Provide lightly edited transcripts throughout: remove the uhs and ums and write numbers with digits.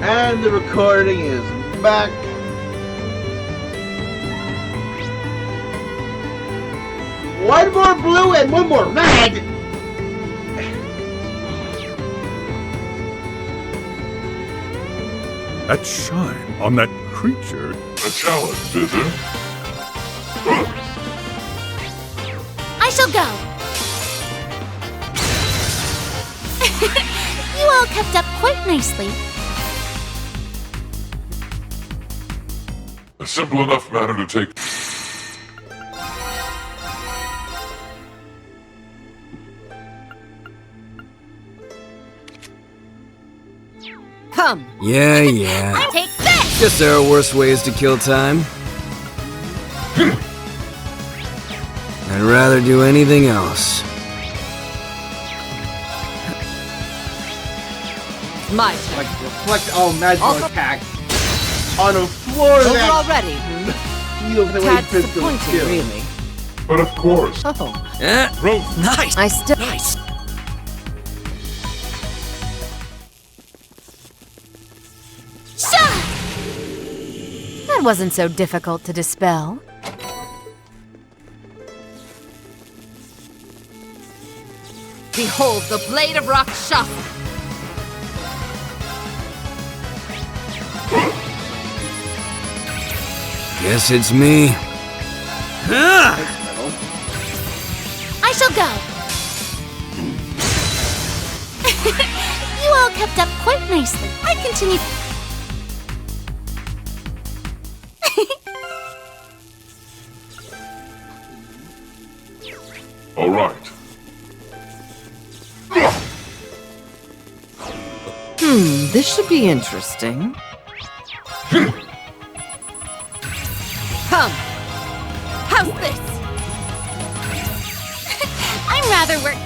And the recording is back. One more blue and one more red! That shine on that creature. A challenge, is it? I shall go. You all kept up quite nicely. A simple enough matter to take. Come. Yeah. Take this! Guess there are worse ways to kill time. I'd rather do anything else. My Like reflect all magical Also- attacks on a floor over that already. feels the way Tad physical disappointing, skill. really. But of course. Oh, Eh? nice. I still. Nice. Shah! That wasn't so difficult to dispel. Behold the blade of Rakshasa. Guess it's me. I shall go. You all kept up quite nicely. I continue. All right. This should be interesting. Come. How's this? I'm rather work.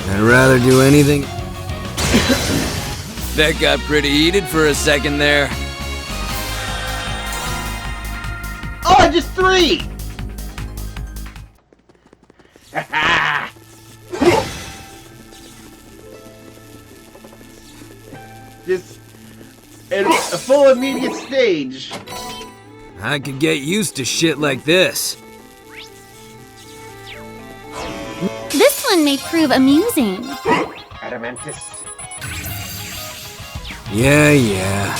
I'd rather do anything. That got pretty heated for a second there. Oh, just 3! Just a full immediate stage. I could get used to shit like this. This one may prove amusing. Adamantis. Yeah.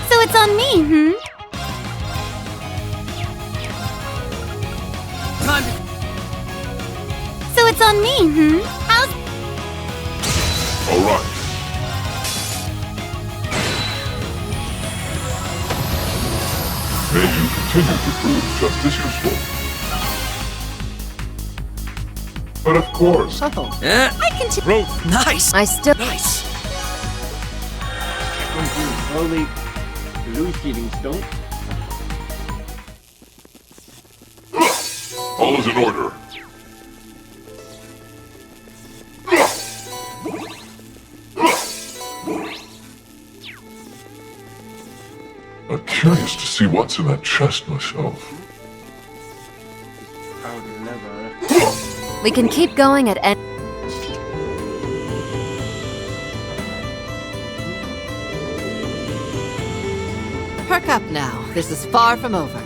So it's on me, Time So it's on me, How's... All right. May you continue to prove just as useful. But of course. Oh, Eh? I continue. Nice. I still. Nice. Slowly loose-eating stone. All is in order. I'm curious to see what's in that chest myself. Proud as never. We can keep going at any. Perk up now. This is far from over.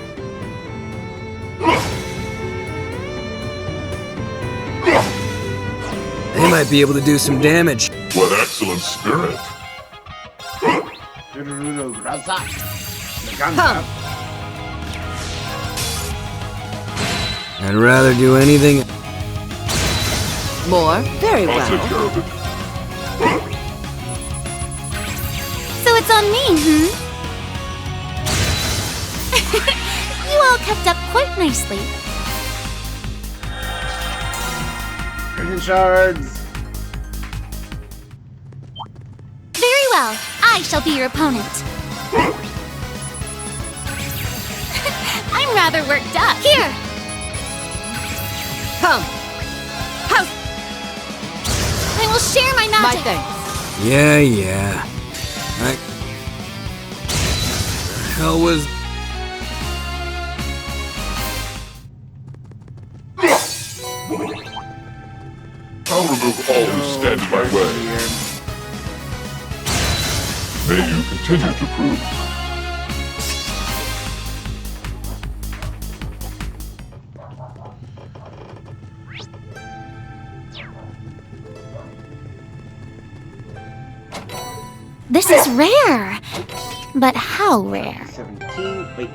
They might be able to do some damage. What excellent spirit. Come. I'd rather do anything. More. Very I'll take well. care of it. So it's on me, You all kept up quite nicely. Prison shards. Very well. I shall be your opponent. I'm rather worked up. Here! Come. House. I will share my My magic. thanks. Yeah. The hell was... I'll remove all who stand in my way. May you continue to prove. This is rare. But how rare? 17. Wait.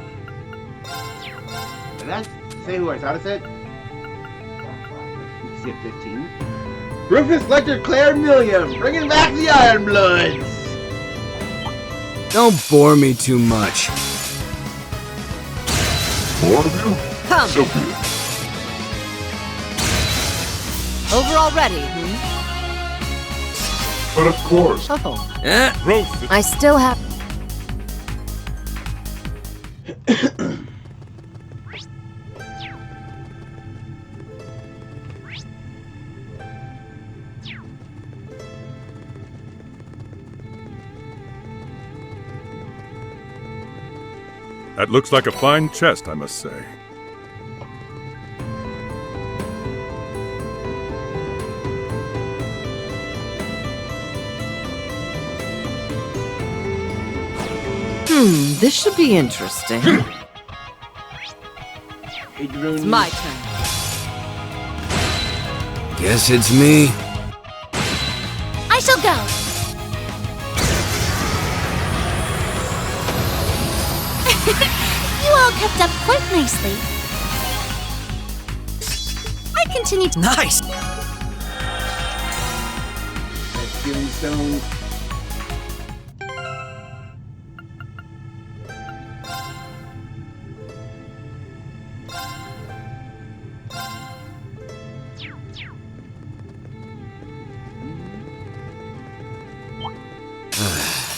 Did I say who I thought it said? You see it 15. Rufus Ledger Claire Milliam, bringing back the Iron Bloods. Don't bore me too much. More of you? Come. So be it. Over already, But of course, Oh. Eh? Growth. I still have... That looks like a fine chest, I must say. This should be interesting. It's my turn. Guess it's me. I shall go. You all kept up quite nicely. I continue to... Nice! Healing stone.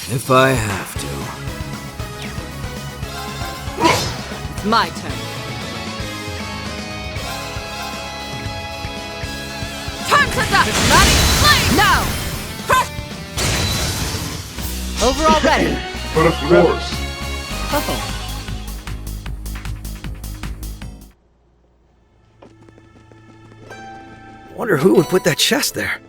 If I have to. It's my turn. Time to die! Ready? No! Cross! Over already. but of course. Oh. Wonder who would put that chest there.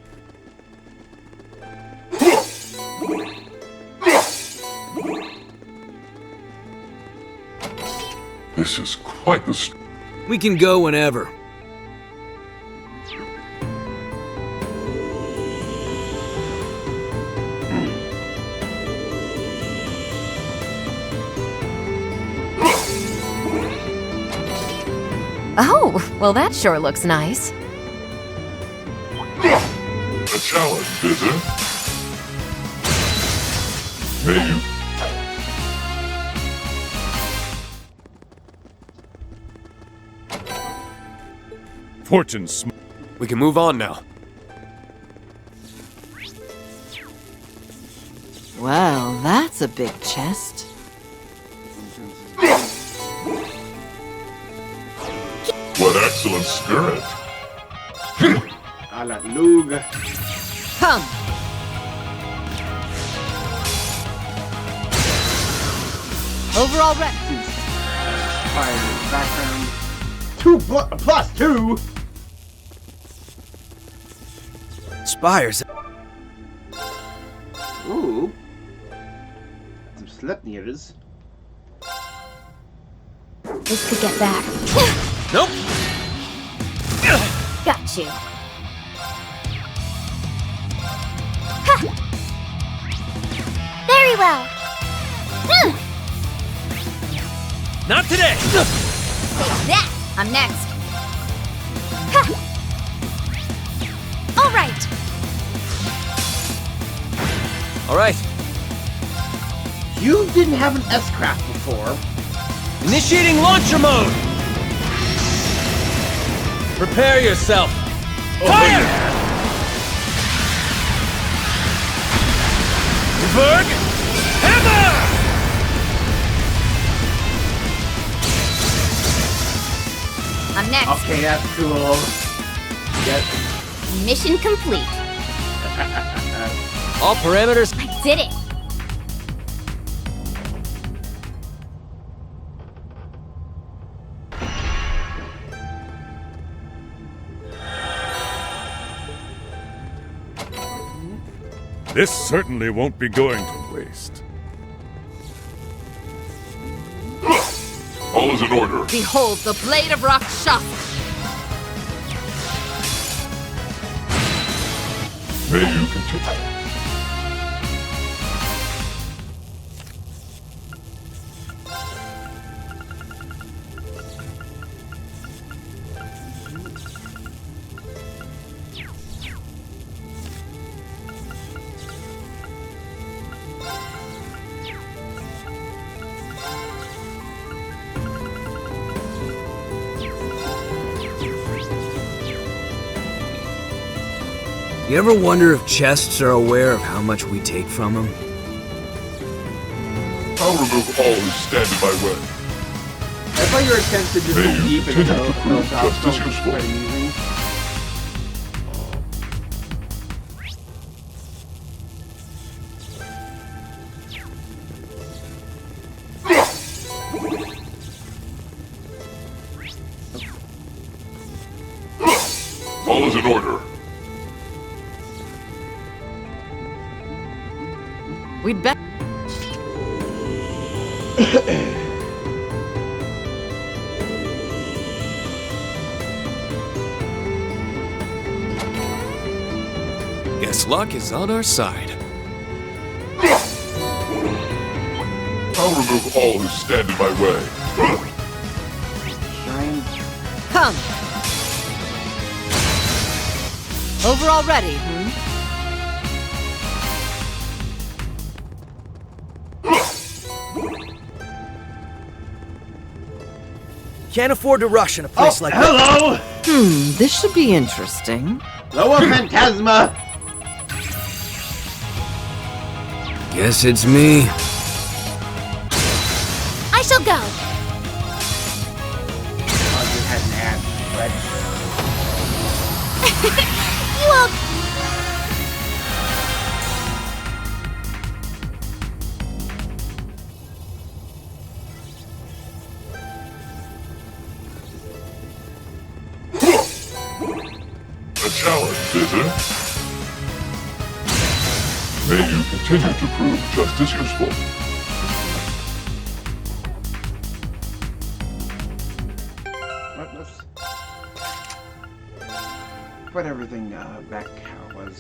This is quite the We can go whenever. Oh, well that sure looks nice. A challenge, is it? May you... Fortune sm- We can move on now. Well, that's a big chest. What excellent spirit! A la Lug. Come! Over already. Fire in the background. 2 plus 2. Spires. Ooh. Some Sleipnirs. This could get back. Nope. Got you. Very well. Not today. Take that. I'm next. All right. All right. You didn't have an S-craft before. Initiating launcher mode. Prepare yourself. Fire! Berg! Hammer! I'm next. Okay, that's cool. Yes. Mission complete. All parameters. I did it. This certainly won't be going to waste. All is in order. Behold the blade of Rakshasa! May you continue. You ever wonder if chests are aware of how much we take from them? I'll remove all who stand in my way. I thought your attempt to just May go you deep into continue to prove philosophical justice useful. quite amusing. All is in order. We'd bet. Guess luck is on our side. I'll remove all who stand in my way. Shine. Come! Over already, hmm? Can't afford to rush in a place like that. Hello! This should be interesting. Lower Phantasma! Guess it's me. I shall go. Oh, you had an ad, You all. A challenge, is it? May you continue to prove justice useful. Let's put everything back how it was.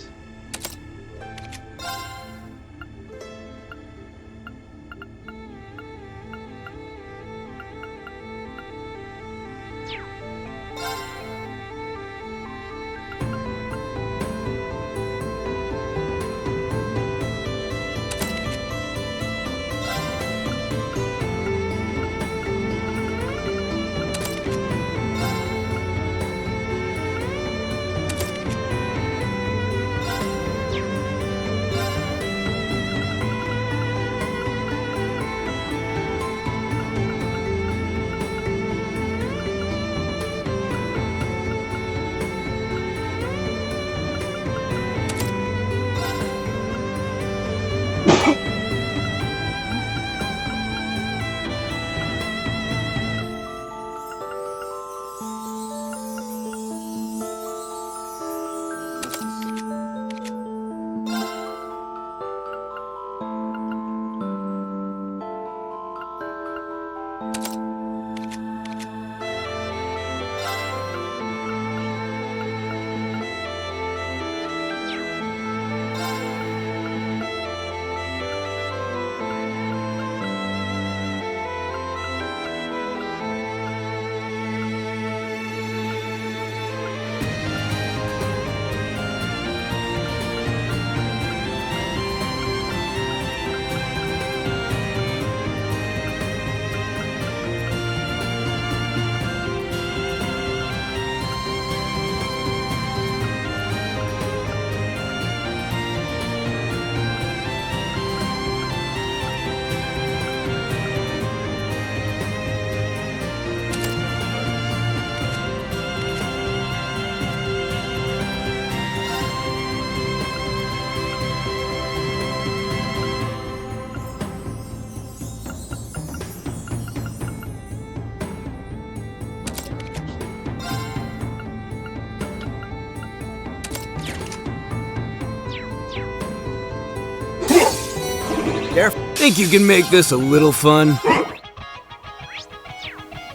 Careful. Think you can make this a little fun?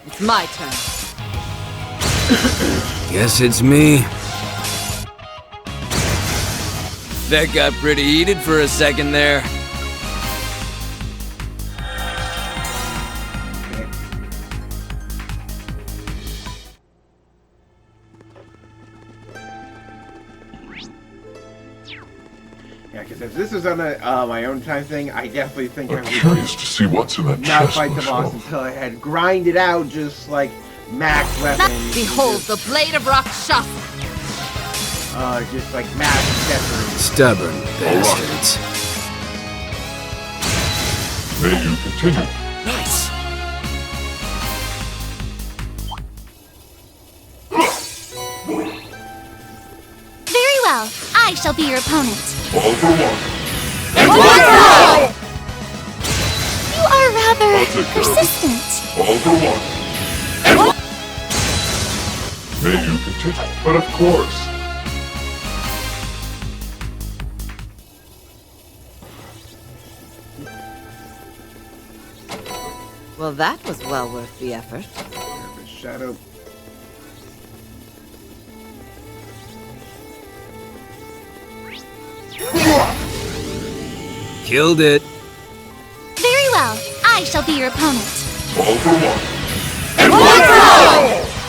It's my turn. Guess it's me. That got pretty heated for a second there. Yeah, because if this was on my own time thing, I definitely think I I'm would curious to see what's in that not chest fight the boss myself. until I had grinded out just like max weapons. Behold the blade of Rakshasa. Just like max accessories. Stubborn bastards. May you continue. Nice. Very well. I shall be your opponent. All for one. You are rather I'll take care of it. persistent. All for one. May you continue. But of course. Well, that was well worth the effort. The shadow. Killed it. Very well. I shall be your opponent. All for one.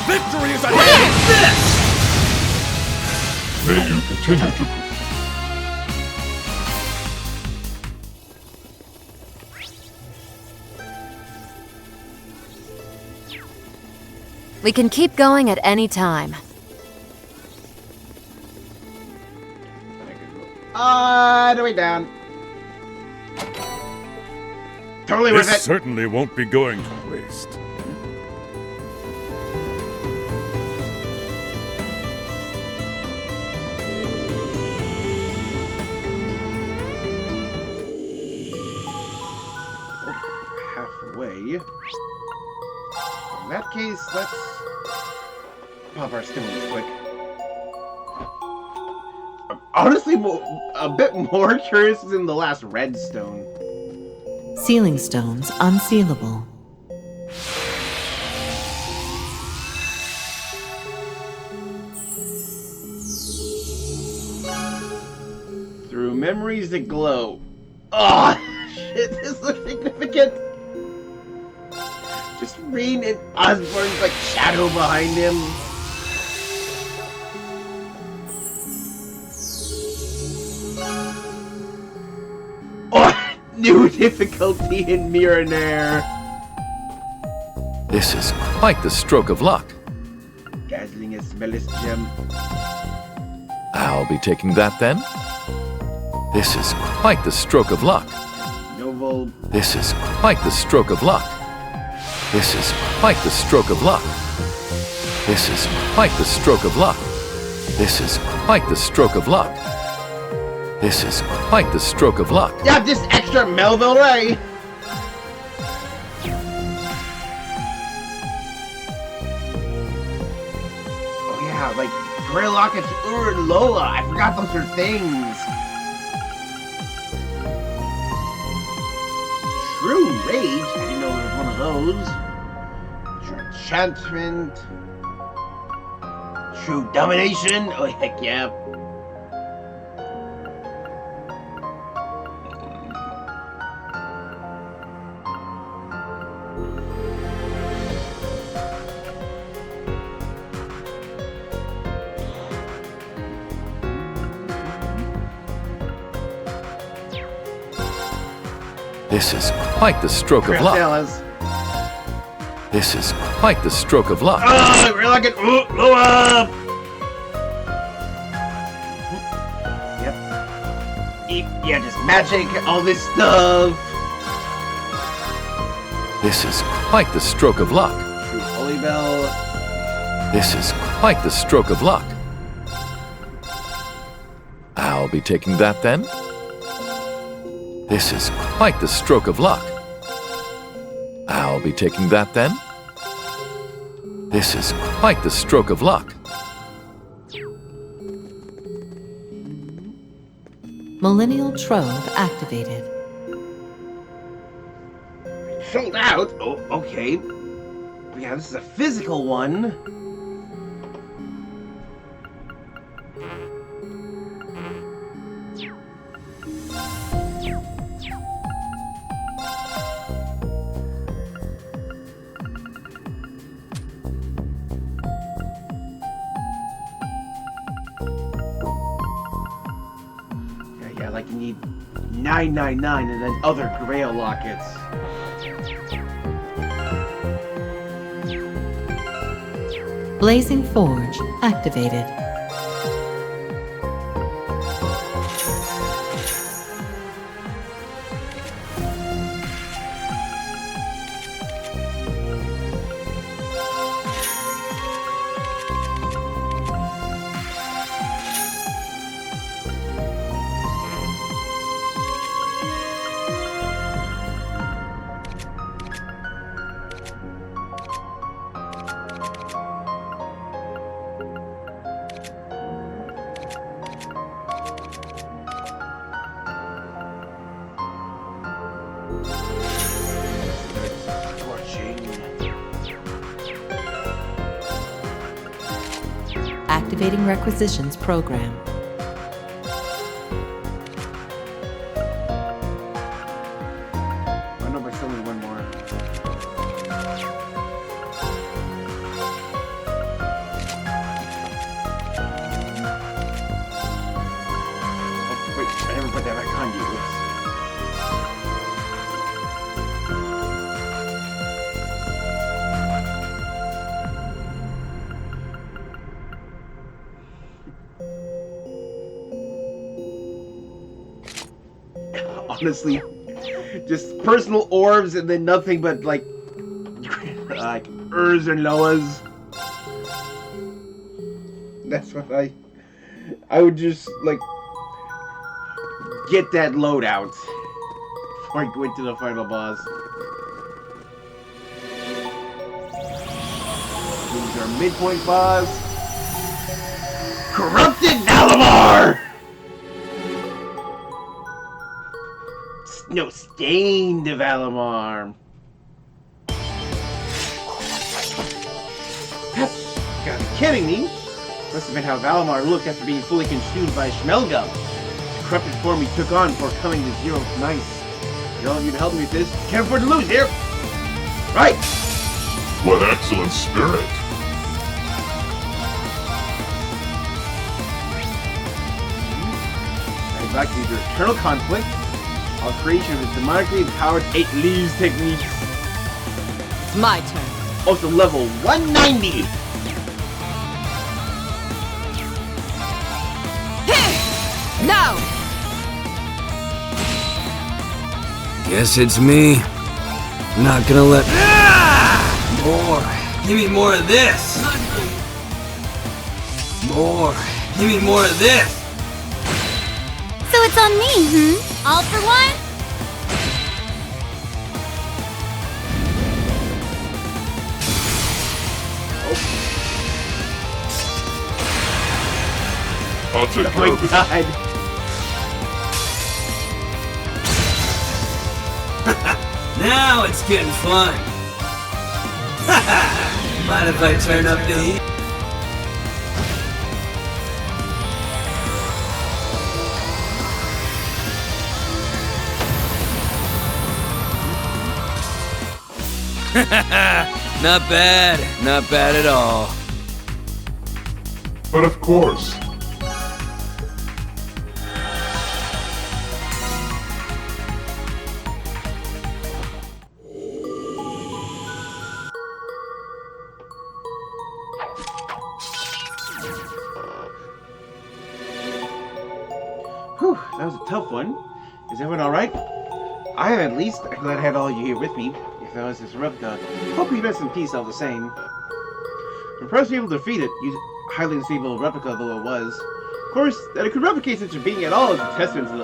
Victory is at hand! May you continue to We can keep going at any time. The way down. Totally worth This it. certainly won't be going to waste. Halfway. In that case, let's pop our stimulus quick. I'm honestly, a bit more curious than the last redstone. Sealing stones unsealable. Through memories that glow. Oh, shit, this looks significant. Just reading it, Osborn's like shadow behind him. Oh, new difficulty in Mirror. This is quite the stroke of luck. Dazzling as Melis gem. I'll be taking that then. This is quite the stroke of luck. Novel. This is quite the stroke of luck. This is quite the stroke of luck. This is quite the stroke of luck. This is quite the stroke of luck. This is quite the stroke of luck. Yeah, this extra Melville Ray. Oh yeah, like Grey Lockets, Ur and Lola. I forgot those are things. True Rage. I didn't know there was one of those. True Enchantment. True Domination. Oh heck yeah. This is quite the stroke of luck. This is quite the stroke of luck. Oh, Grey Locket, blow up. Yep. Yeah, just magic, all this stuff. This is quite the stroke of luck. True Holy Bell. This is quite the stroke of luck. I'll be taking that then. This is quite the stroke of luck. I'll be taking that then. This is quite the stroke of luck. Millennial Trove activated. sold out? Oh, okay. Yeah, this is a physical one. Yeah, like you need 999 and then other grail lockets. Blazing Forge activated. Activating requisitions program. I know by still need one more. Oh, wait, I never put that back on you. Honestly, just personal orbs and then nothing but like Urs and Noahs. That's what I would just like get that loadout before I go into the final boss. These are midpoint boss. Corrupted Valimar! No, stained Valimar. Gotta be kidding me. Must have been how Valimar looked after being fully consumed by Schmelgum. The corrupted form he took on before coming to zero nice. Need all of you to help me with this. Can't afford to lose here. Right. What excellent spirit! I'd like to do eternal conflict. All creation of his demonically empowered 8 leaves techniques. It's my turn. Also level 190. Now! Guess it's me. Not gonna let. More. Give me more of this. More. Give me more of this. So it's on me, All for one? I'll take Oh care my of it. god. Now it's getting fun. Mind if I turn up the heat? Not bad. Not bad at all. But of course. Whew, that was a tough one. Is everyone alright? I am at least. I'm glad I had all you here with me. If I was this replica, hope you rest in peace all the same. I'm impressed to be able to defeat it, use highly unstable replica though it was. Of course, that it could replicate such a being at all is a testament to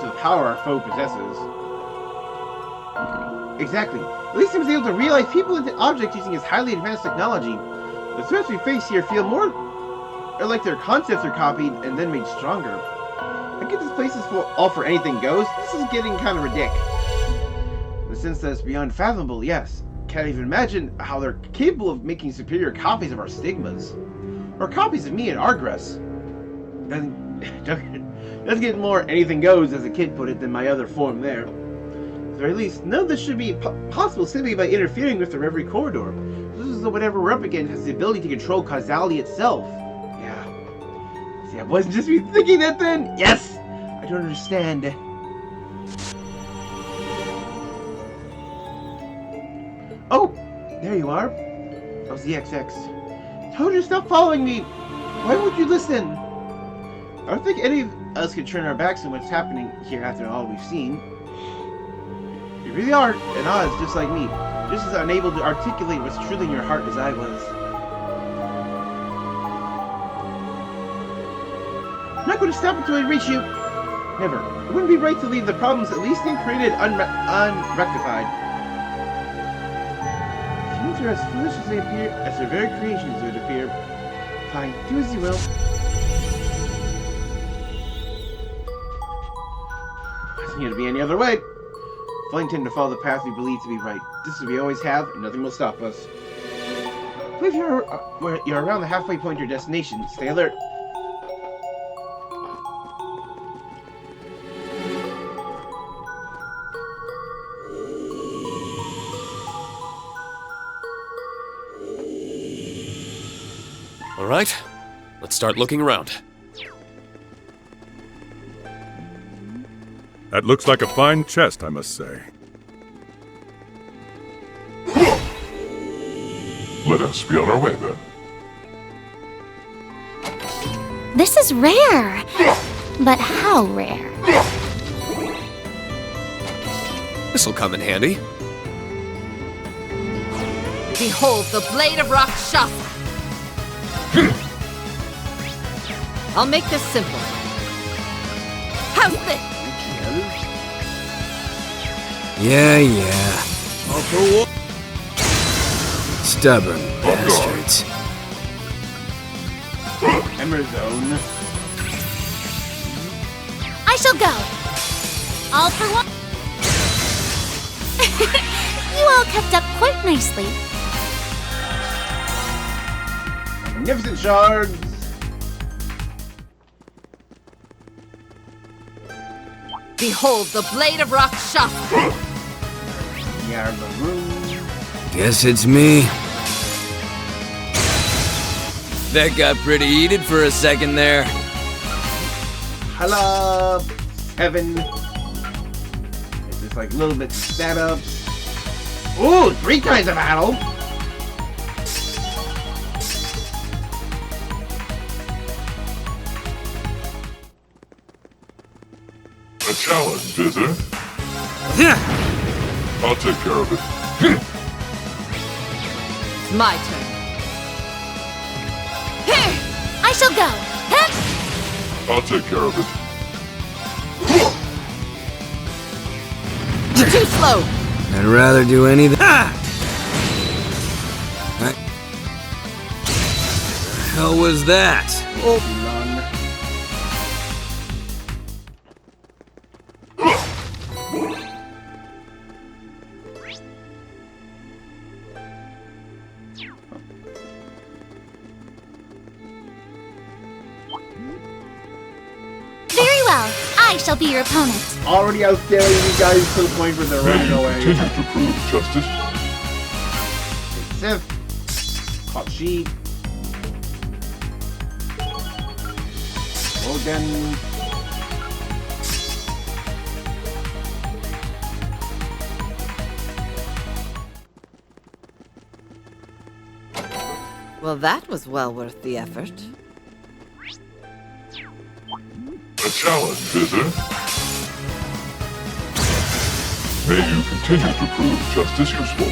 the power our foe possesses. Exactly. At least he was able to realize people into objects using his highly advanced technology. The threats we face here feel more like their concepts are copied and then made stronger. I get this place is all for anything goes. This is getting kind of ridiculous. sense that is beyond fathomable, yes. Can't even imagine how they're capable of making superior copies of our stigmas. Or copies of me and Argress. Doesn't get more anything goes, as a kid put it, than my other form there. Or at least, none of this should be possible simply by interfering with the Reverie corridor. This is whatever we're up against has the ability to control causality itself. Yeah. See, I wasn't just me thinking that then? Yes! I don't understand. Oh! There you are. That was the XX. Told you to stop following me! Why would you listen? I don't think any of us could turn our backs on what's happening here after all we've seen. You really are at odds, just like me. Just as unable to articulate what's truly in your heart as I was. I'm not going to stop until I reach you. Never. It wouldn't be right to leave the problems at least created unrectified. Humans are as foolish as they appear, as their very creations would appear. Fine, do as you will. Wasn't going to be any other way. Fully intend to follow the path we believe to be right. This is what we always have, and nothing will stop us. I believe you're around the halfway point to your destination. Stay alert. All right, let's start looking around. That looks like a fine chest, I must say. Let us be on our way then. This is rare. But how rare? This'll come in handy. Behold the blade of Rakshasa. I'll make this simple. How's this? Yeah. Stubborn bastards. Emerzone. I shall go. All for one. You all kept up quite nicely. Magnificent shards. Behold the blade of Rakshasa. Guess it's me. That got pretty heated for a second there. Hello, Heaven. It's just like a little bit setup. Ooh, 3 kinds of battle. A challenge, is it? I'll take care of it. It's my turn. I shall go. I'll take care of it. You're too slow. I'd rather do anything. The hell was that? Very well. I shall be your opponent. Already outstaring you guys to the point where they're running away. Continue to prove justice. Sith. Hot sheet. Logan. Well, that was well worth the effort. A challenge, is it? May you continue to prove justice useful.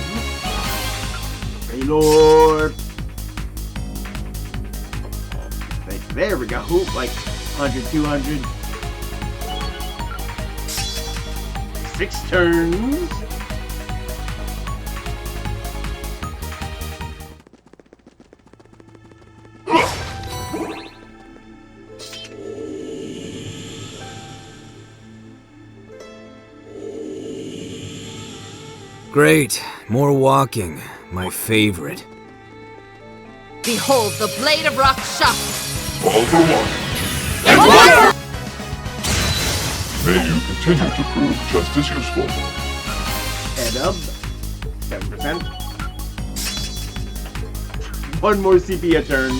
Hey, Lord. There we go. Oop, like 100, 200. 6 turns. Great. More walking. My favorite. Behold the blade of rock shot. All for one. May you continue to prove just as useful. Head up. 7%. One more CP a turn.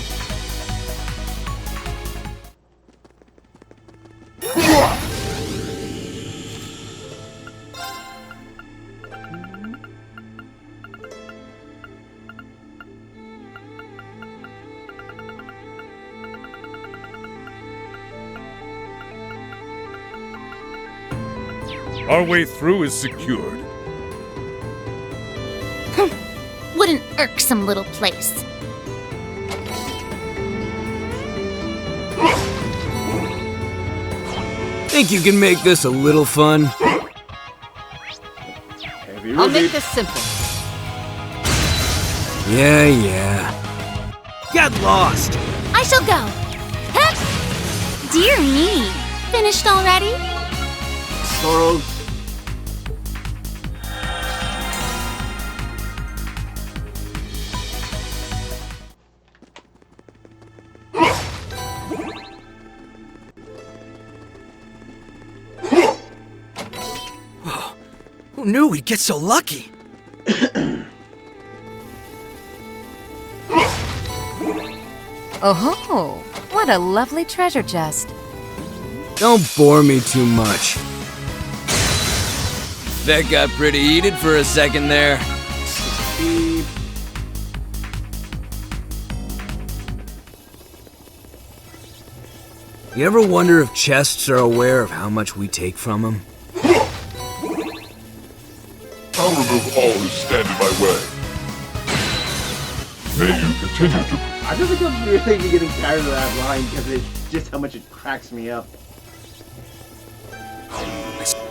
Our way through is secured. What an irksome little place. Think you can make this a little fun? Heavy I'll Ruby. make this simple. Yeah. Get lost! I shall go. Heck! Dear me. Finished already? Sorrows. Who knew we'd get so lucky? Oh, what a lovely treasure chest. Don't bore me too much. That got pretty heated for a second there. Speed. You ever wonder if chests are aware of how much we take from them? I'll remove all who stand in my way. May you continue to... I don't think I'm really getting tired of that line because it's just how much it cracks me up.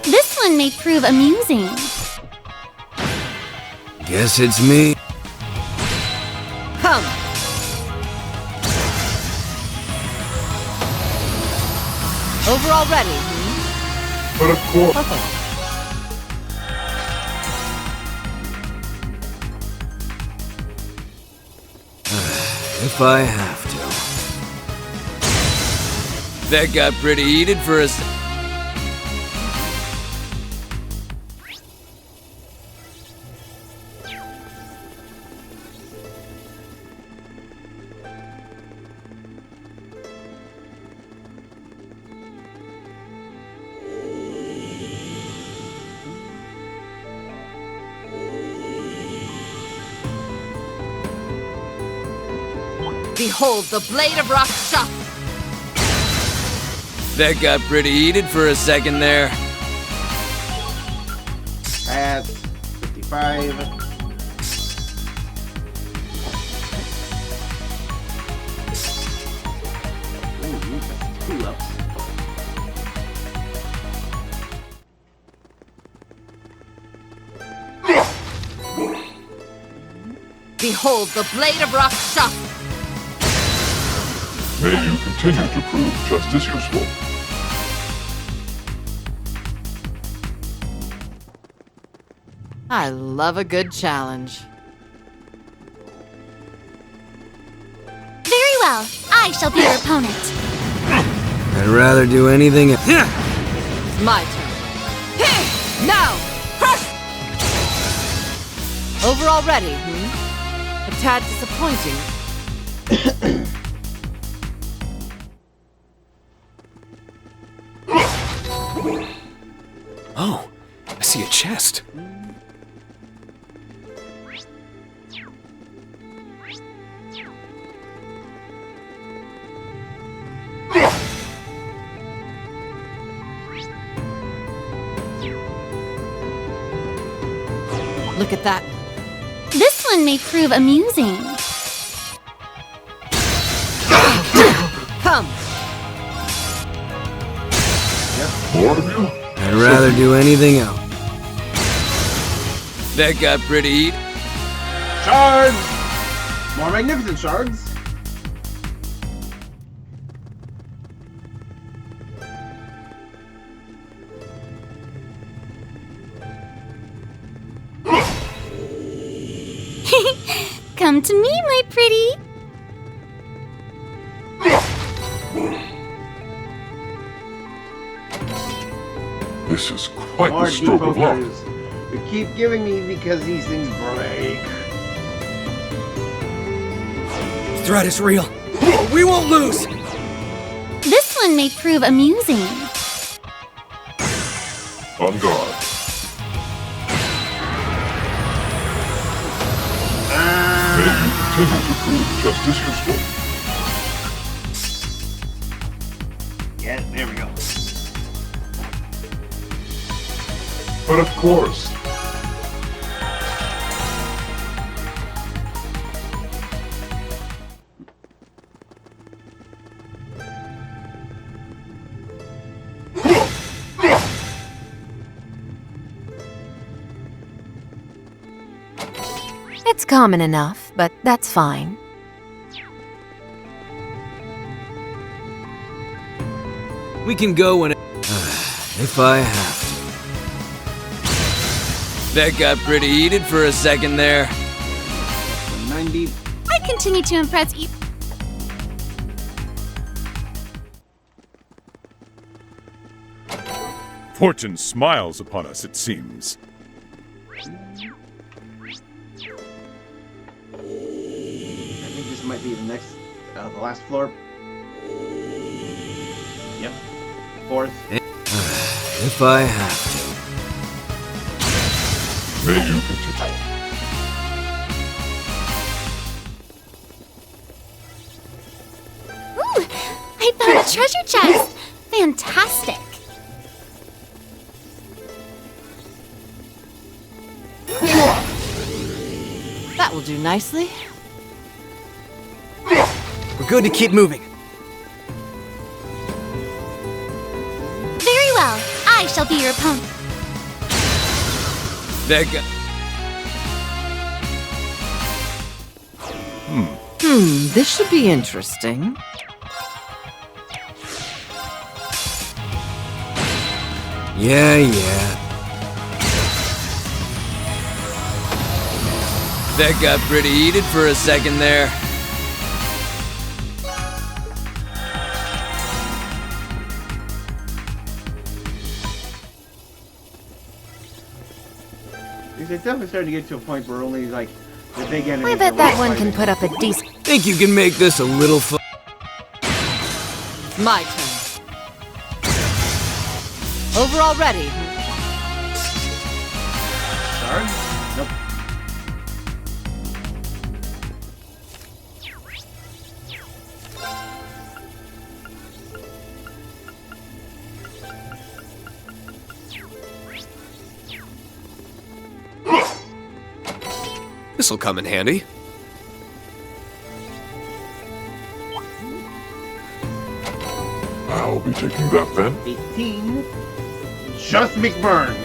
This one may prove amusing. Guess it's me. Come. Over already, But of course... Perfect. If I have to. That got pretty heated for a Behold the blade of rock shot. That got pretty heated for a second there. At 55. Ooh, that's 2 ups. Behold the blade of rock shot. May you continue to prove just as useful. I love a good challenge. Very well. I shall be your opponent. I'd rather do anything. It's my turn. Now! Over already, A tad disappointing. Oh, I see a chest. Look at that. This one may prove amusing. Come. More of you? I'd rather do anything else. That got pretty heat. Shards! More magnificent shards. Come to me, my pretty. This is quite More the stroke of luck. defocus. You keep giving me because these things break. Threat is real. We won't lose. This one may prove amusing. On guard. May you continue to prove just as useful. Yeah, there we go. But of course, It's common enough, but that's fine. We can go when if I have to. That got pretty heated for a second there. 90. I continue to impress you. Fortune smiles upon us, it seems. I think this might be the next, the last floor. Yep. Fourth. If I have to. may you continue. Ooh, I found a treasure chest. Fantastic. That will do nicely. We're good to keep moving. Very well. I shall be your opponent. That got... This should be interesting. Yeah. That got pretty heated for a second there. It's definitely starting to get to a point where only like the big enemies. I bet are that worth one can fighting. put up a decent... Think you can make this a little fun? My turn. Over already. Sorry? Nope. This'll come in handy. I'll be taking that then. 18. Just McBurn.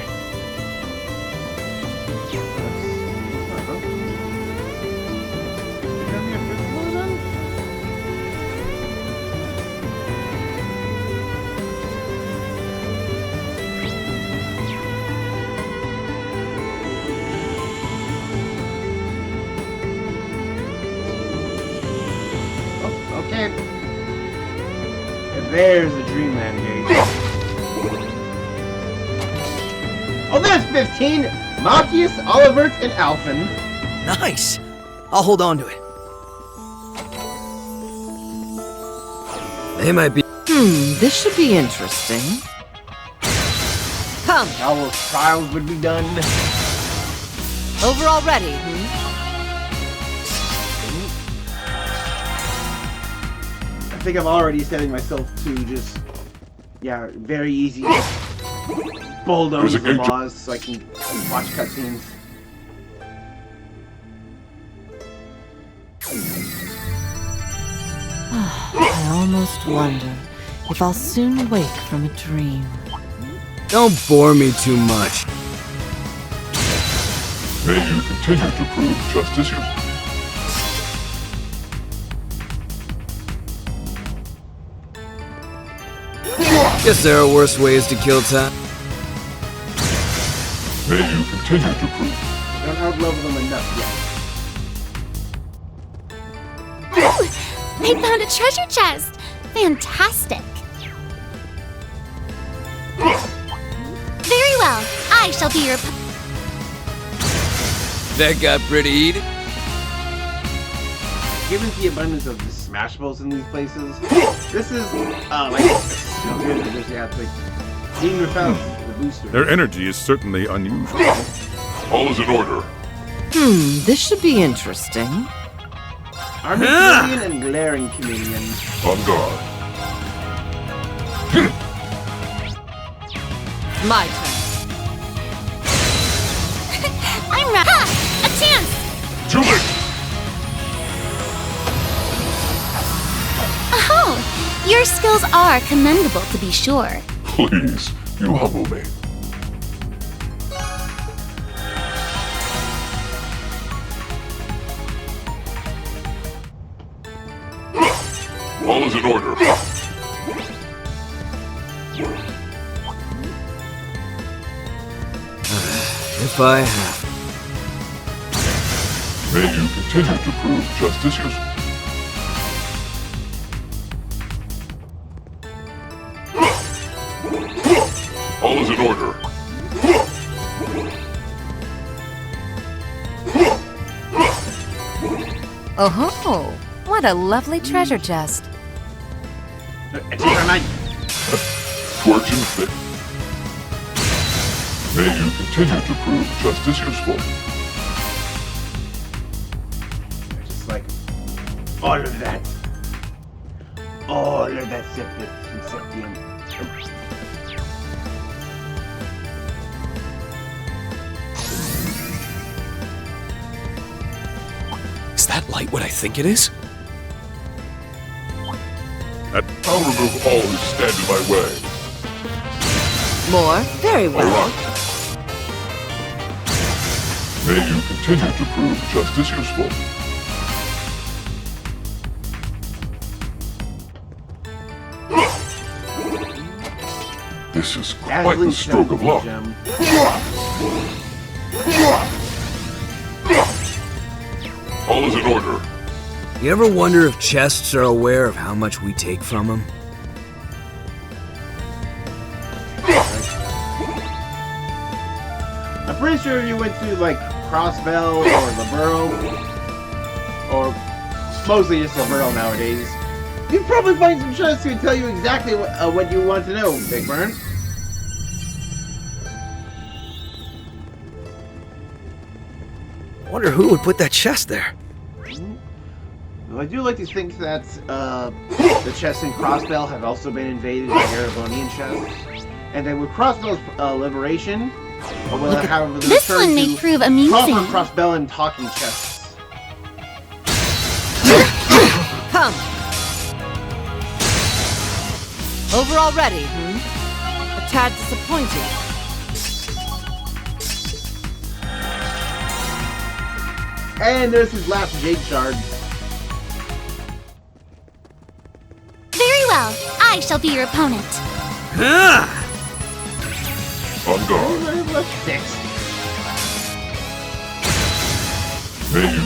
Oh, okay. There's the Dreamland gate. Oh, there's 15! Matthias, Olivert, and Alphen. Nice. I'll hold on to it. They might be. This should be interesting. Come, How those trials would be done. over already. I think I'm already setting myself to just, yeah, very easy bulldoze There's a the good boss so I can watch cutscenes. I almost wonder if I'll soon wake from a dream. Don't bore me too much. May you continue to prove just as useful. Guess there are worse ways to kill time. May you continue to prove. I don't outlevel them enough yet. I found a treasure chest! Fantastic! Very well, I shall be your That got pretty heated. Given the abundance of the Smashables in these places, this is like so good that just have like even without the booster. Their energy is certainly unusual. All is in order. This should be interesting. Army Chameleon and Glaring Chameleon. On guard. My turn. I'm ready. Ha! A chance! Too late. Oh, your skills are commendable to be sure. Please, you humble me. All is in order. If I have. May you continue to prove justice useful. All is in order. Oh ho! What a lovely treasure chest. Fortune fit. May you continue to prove justice useful. Just like all of that. All of that septium. Is that light what I think it is? I'll remove all who stand in my way. More? Very well. Alright. May you continue to prove justice useful. This is quite the stroke of luck. All is in order. You ever wonder if chests are aware of how much we take from them? I'm pretty sure if you went to like Crossbell or Libero, or mostly just Libero nowadays, you'd probably find some chests who would tell you exactly what you want to know, Big Burn. I wonder who would put that chest there. Well, I do like to think that the chests in Crossbell have also been invaded by Erebonian chests, and that with Crossbell's liberation, however, This one may prove amusing. proper Crossbell and talking chests. Come. Over already, A tad disappointing. And there's his last Jade Shard. Very well, I shall be your opponent. On guard. Left 6. May you.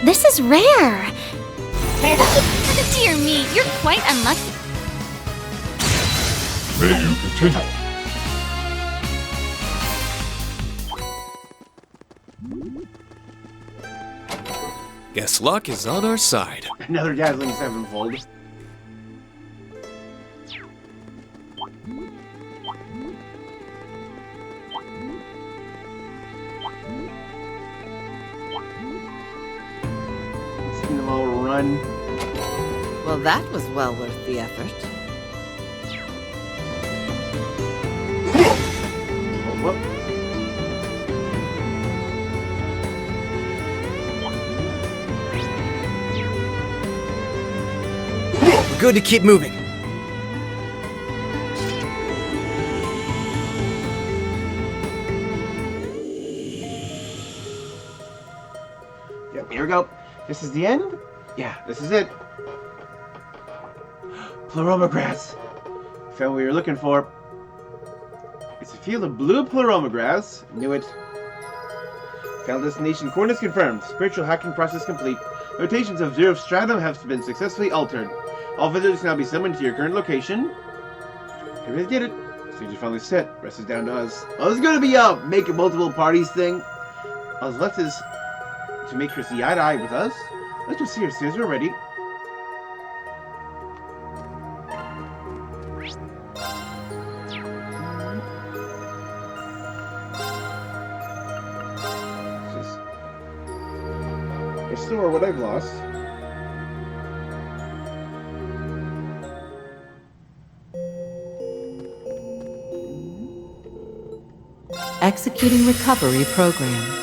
This is rare. Dear me, you're quite unlucky. May you continue. Guess luck is on our side. Another dazzling sevenfold. Seeing them all run. Well, that was well worth the effort. Oh, whoop. We're good to keep moving. Yep, here we go. This is the end? Yeah, this is it. Pleroma grass. Found what we were looking for. It's a field of blue pleroma grass. Knew it. Final destination coordinates confirmed. Spiritual hacking process complete. Notations of zero stratum have been successfully altered. All visitors can now be summoned to your current location. Okay, we did it. Stage is finally set. Rest is down to us. Oh, this is gonna be a make multiple parties thing. All that's left is to make her see eye to eye with us. Let's just see her as soon as we're ready. Just restore what I've lost. Executing recovery program.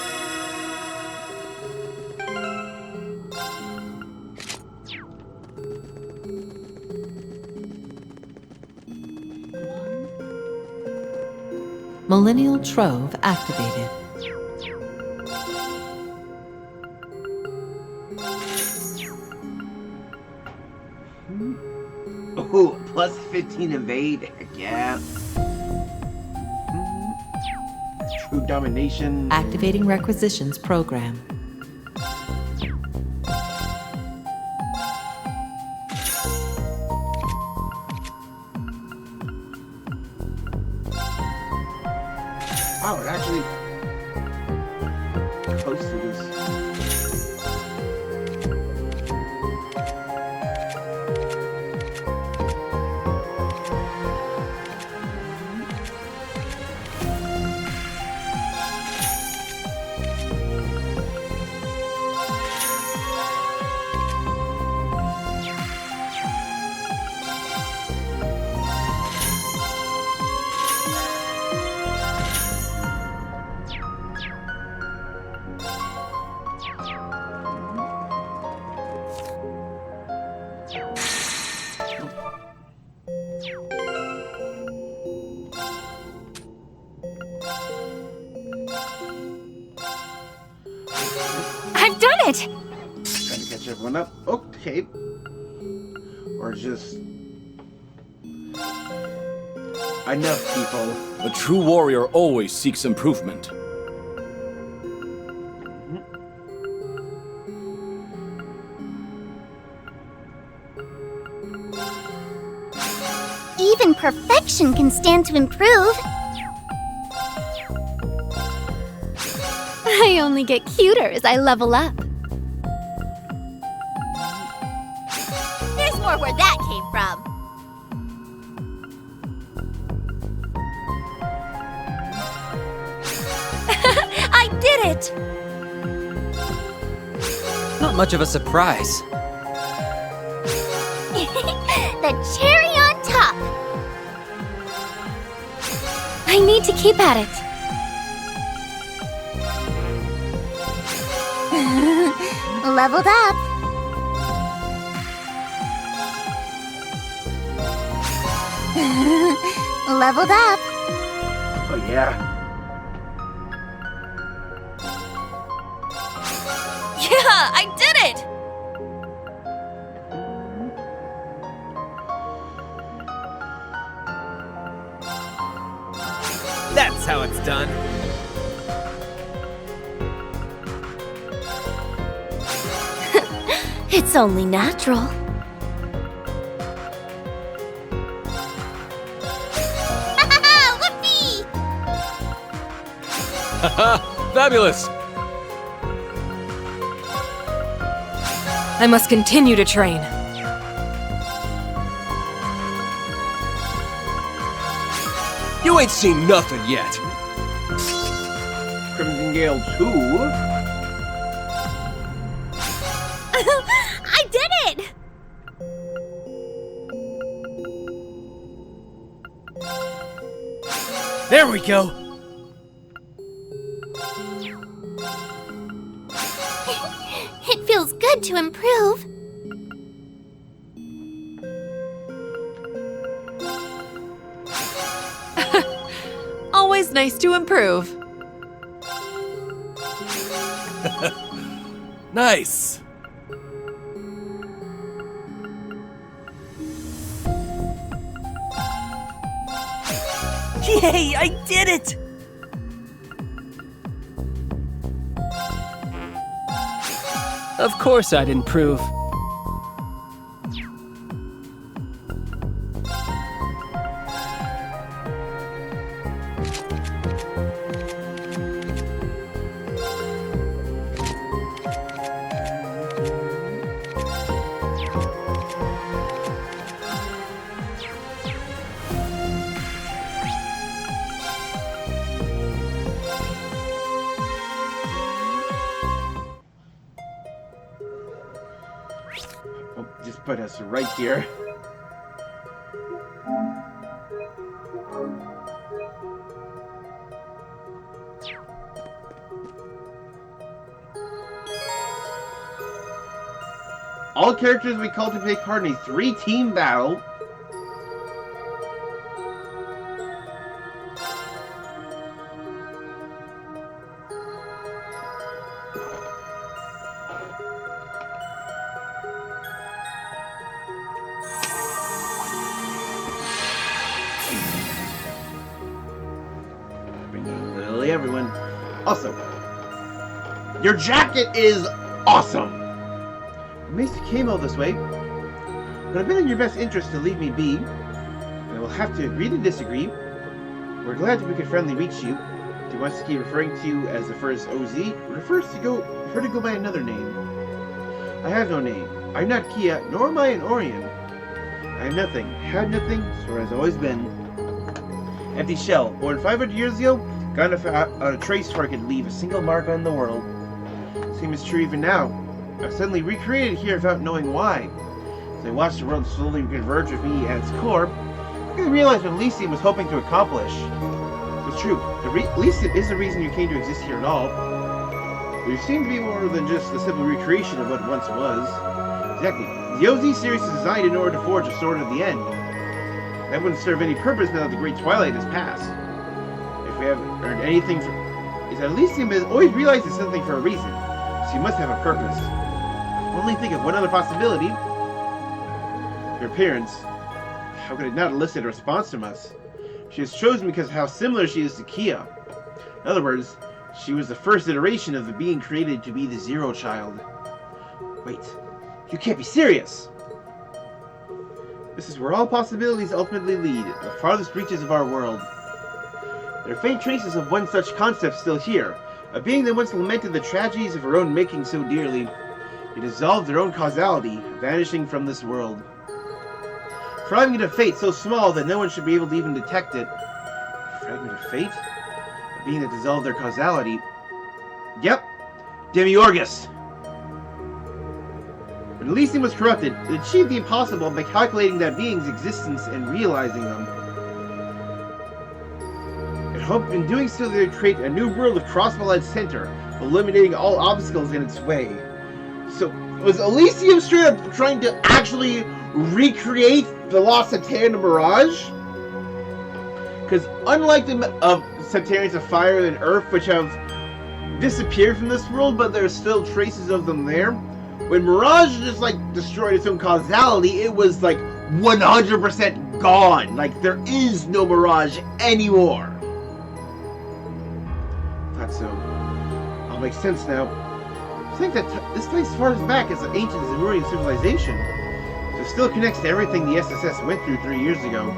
Millennial Trove activated. Oh, plus 15 evade. Heck yeah. True domination. Activating requisitions program. Wow, it actually posted this. I've done it! Trying to catch everyone up. Okay. Or just enough people. A true warrior always seeks improvement. Even perfection can stand to improve. I only get cuter as I level up. There's more where that came from. I did it! Not much of a surprise. The cherry on top! I need to keep at it. Leveled up. Leveled up. Oh yeah. Yeah, I did it! That's how it's done. It's only natural. Whoopee! Fabulous! I must continue to train. You ain't seen nothing yet. Crimson Gale 2. I did it! There we go. It feels good to improve. Always nice to improve. Nice! Yay, I did it! Of course I'd improve. Just put us right here. All characters we call to take part in a 3-team battle. Literally everyone. Also, your jacket is awesome. Amazed you came all this way, but I've been in your best interest to leave me be, and I will have to agree to disagree. We're glad we could finally reach you. If he wants to keep referring to you as the first OZ, prefer to go by another name. I have no name. I'm not Kia, nor am I an Orion. I am nothing, had nothing, so has always been. Empty shell, born 500 years ago, gone without a trace where I could leave a single mark on the world. Same is true even now. I've suddenly recreated here without knowing why. As I watched the world slowly converge with me at its core, I realized what Elysium was hoping to accomplish. It was true. Elysium is the reason you came to exist here at all. But you seem to be more than just a simple recreation of what once was. Exactly. The OZ series is designed in order to forge a sword at the end. That wouldn't serve any purpose now that the Great Twilight has passed. If we haven't earned anything is that Elysium has always realized it's something for a reason, so you must have a purpose. Only think of one other possibility. Her appearance. How could it not elicit a response from us? She was chosen because of how similar she is to Kia. In other words, she was the first iteration of the being created to be the Zero Child. Wait, you can't be serious! This is where all possibilities ultimately lead, the farthest reaches of our world. There are faint traces of one such concept still here, a being that once lamented the tragedies of her own making so dearly. They dissolved their own causality, vanishing from this world. Fragment of fate so small that no one should be able to even detect it. Fragment of fate? A being that dissolved their causality. Yep, Demiurgus. When Elysium was corrupted, it achieved the impossible by calculating that being's existence and realizing them. It hoped in doing so they would create a new world of Crossbell at its center, eliminating all obstacles in its way. So, was Elysium straight up trying to actually recreate the lost Septarian Mirage? Because unlike the Septarians of Fire and Earth, which have disappeared from this world, but there are still traces of them there, when Mirage just destroyed its own causality, it was 100% gone. There is no Mirage anymore. Thought so. All makes sense now. I think that this place as far as back as the ancient Zemurian civilization, so it still connects to everything the SSS went through 3 years ago.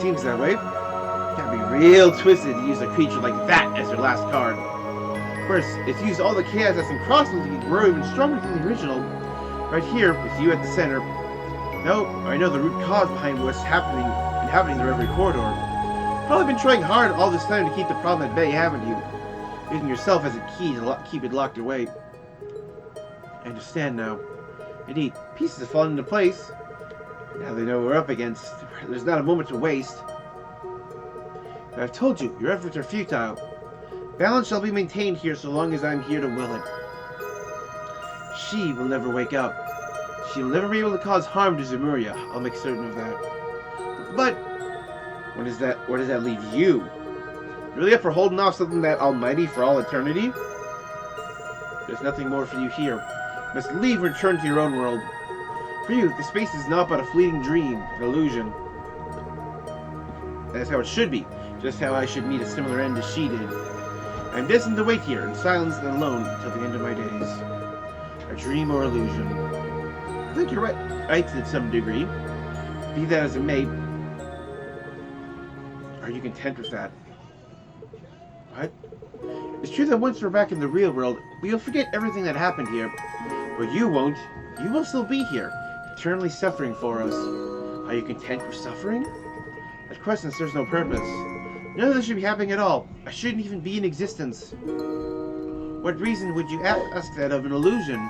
Seems that way. Gotta be real twisted to use a creature like that as their last card. Of course, it's used all the chaos that's in Crossbell to grow even stronger than the original. Right here, with you at the center. No, I know the root cause behind what's inhabiting the Reverie corridor. Probably been trying hard all this time to keep the problem at bay, haven't you? Using yourself as a key to keep it locked away. I understand now. Indeed, pieces have fallen into place. Now they know what we're up against. There's not a moment to waste. But I've told you, your efforts are futile. Balance shall be maintained here so long as I'm here to will it. She will never wake up. She will never be able to cause harm to Zemuria. I'll make certain of that. But where does that leave you? Really up for holding off something that almighty for all eternity? There's nothing more for you here. You must leave and return to your own world. For you, the space is not but a fleeting dream, an illusion. That is how it should be, just how I should meet a similar end as she did. I am destined to wait here, in silence and alone, until the end of my days. A dream or illusion. I think you're right to some degree. Be that as it may, are you content with that? What? It's true that once we're back in the real world, we'll forget everything that happened here. But you won't. You will still be here, eternally suffering for us. Are you content with suffering? At question serves no purpose. None of this should be happening at all. I shouldn't even be in existence. What reason would you ask that of an illusion?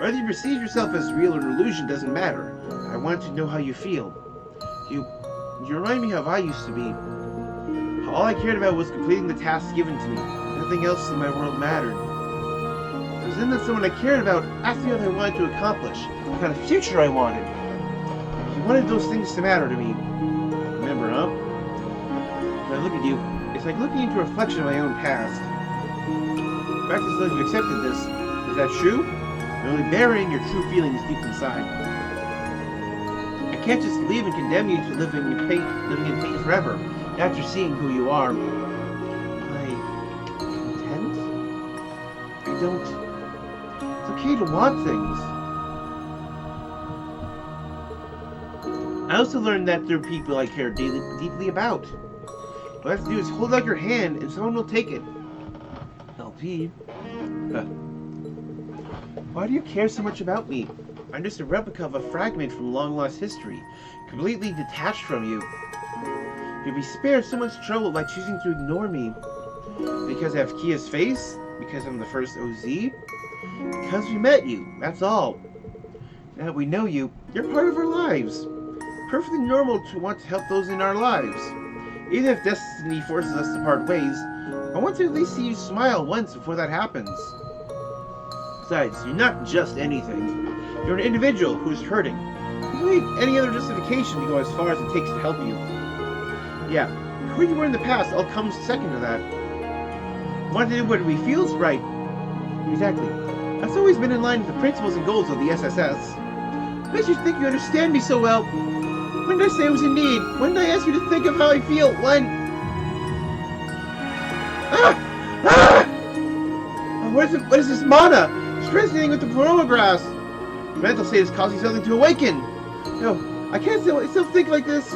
Whether you perceive yourself as real or an illusion doesn't matter. I want to know how you feel. You remind me how I used to be. All I cared about was completing the tasks given to me. Nothing else in my world mattered. It was then that someone I cared about asked me what I wanted to accomplish, what kind of future I wanted. He wanted those things to matter to me. Remember, huh? When I look at you, it's like looking into a reflection of my own past. The fact is that you accepted this. Is that true? You're only burying your true feelings deep inside. I can't just leave and condemn you to living in pain forever, after seeing who you are. Am I content? I don't. It's okay to want things. I also learned that there are people I care deeply about. All I have to do is hold out your hand and someone will take it. LP. Why do you care so much about me? I'm just a replica of a fragment from long-lost history, completely detached from you. You'd be spared so much trouble by choosing to ignore me. Because I have Kia's face? Because I'm the first OZ? Because we met you, that's all. Now that we know you, you're part of our lives. Perfectly normal to want to help those in our lives. Even if destiny forces us to part ways, I want to at least see you smile once before that happens. Besides, you're not just anything. You're an individual who is hurting. You don't need any other justification to go as far as it takes to help you. Yeah, who you were in the past all comes second to that. Want to do what we feel is right. Exactly. That's always been in line with the principles and goals of the SSS. What makes you think you understand me so well? When did I say I was in need? When did I ask you to think of how I feel? When? What is this mana? Strengthening with the chromographs. The mental state is causing something to awaken. No, I can't still think like this.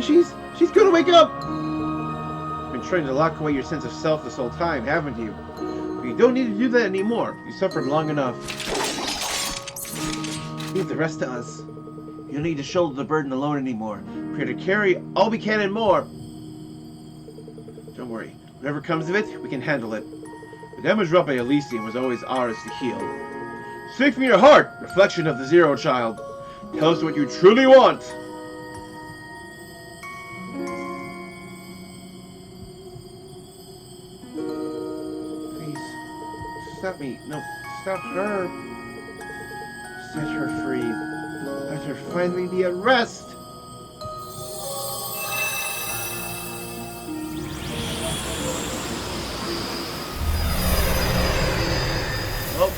She's gonna wake up. You've been trying to lock away your sense of self this whole time, haven't you? But you don't need to do that anymore. You suffered long enough. Leave the rest to us. You don't need to shoulder the burden alone anymore. We're here to carry all we can and more. Don't worry. Whatever comes of it, we can handle it. The damage wrought by Elysium was always ours to heal. Speak from your heart, reflection of the Zero Child. Tell us what you truly want. Please, stop me. No, stop her. Set her free. Let her finally be at rest. Oh.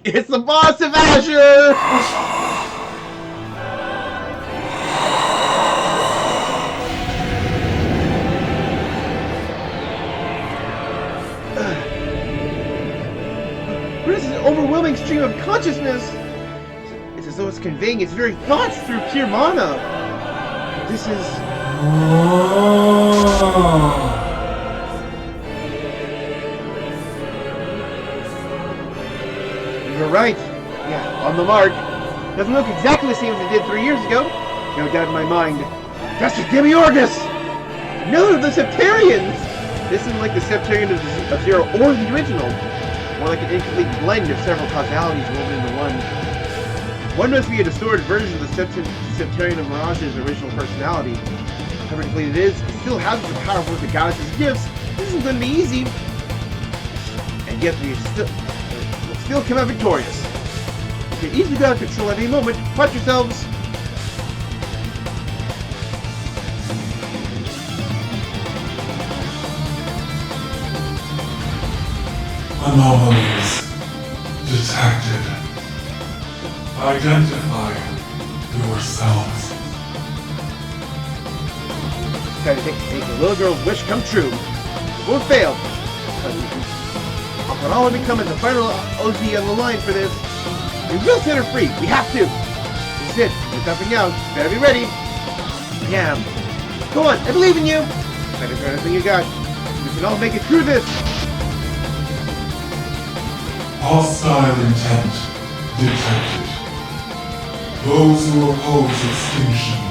It's the boss of Azure! What is this overwhelming stream of consciousness? It's as though it's conveying its very thoughts through pure mana. This is... You're right. Yeah, on the mark. Doesn't look exactly the same as it did 3 years ago. No doubt in my mind. That's the Demiurgus! No, the Septarians! This isn't like the Septarian of Zero or the original. More like an incomplete blend of several causalities woven into one. One must be a distorted version of the Septarian of Mirage's original personality. However complete it is, it still has the power of the goddess's gifts. This isn't going to be easy. And yet we'll still come out victorious. You can easily go out of control at any moment. Watch yourselves. Anomalies detected. Identify yourselves. Try to make a little girl's wish come true. It won't fail. But all we become is the final OZ on the line for this. We will set her free. We have to. This is it. There's nothing else. Better be ready. Yeah. Go on. I believe in you. Better do everything you got. We can all make it through this. Hostile intent detected. Those who oppose extinction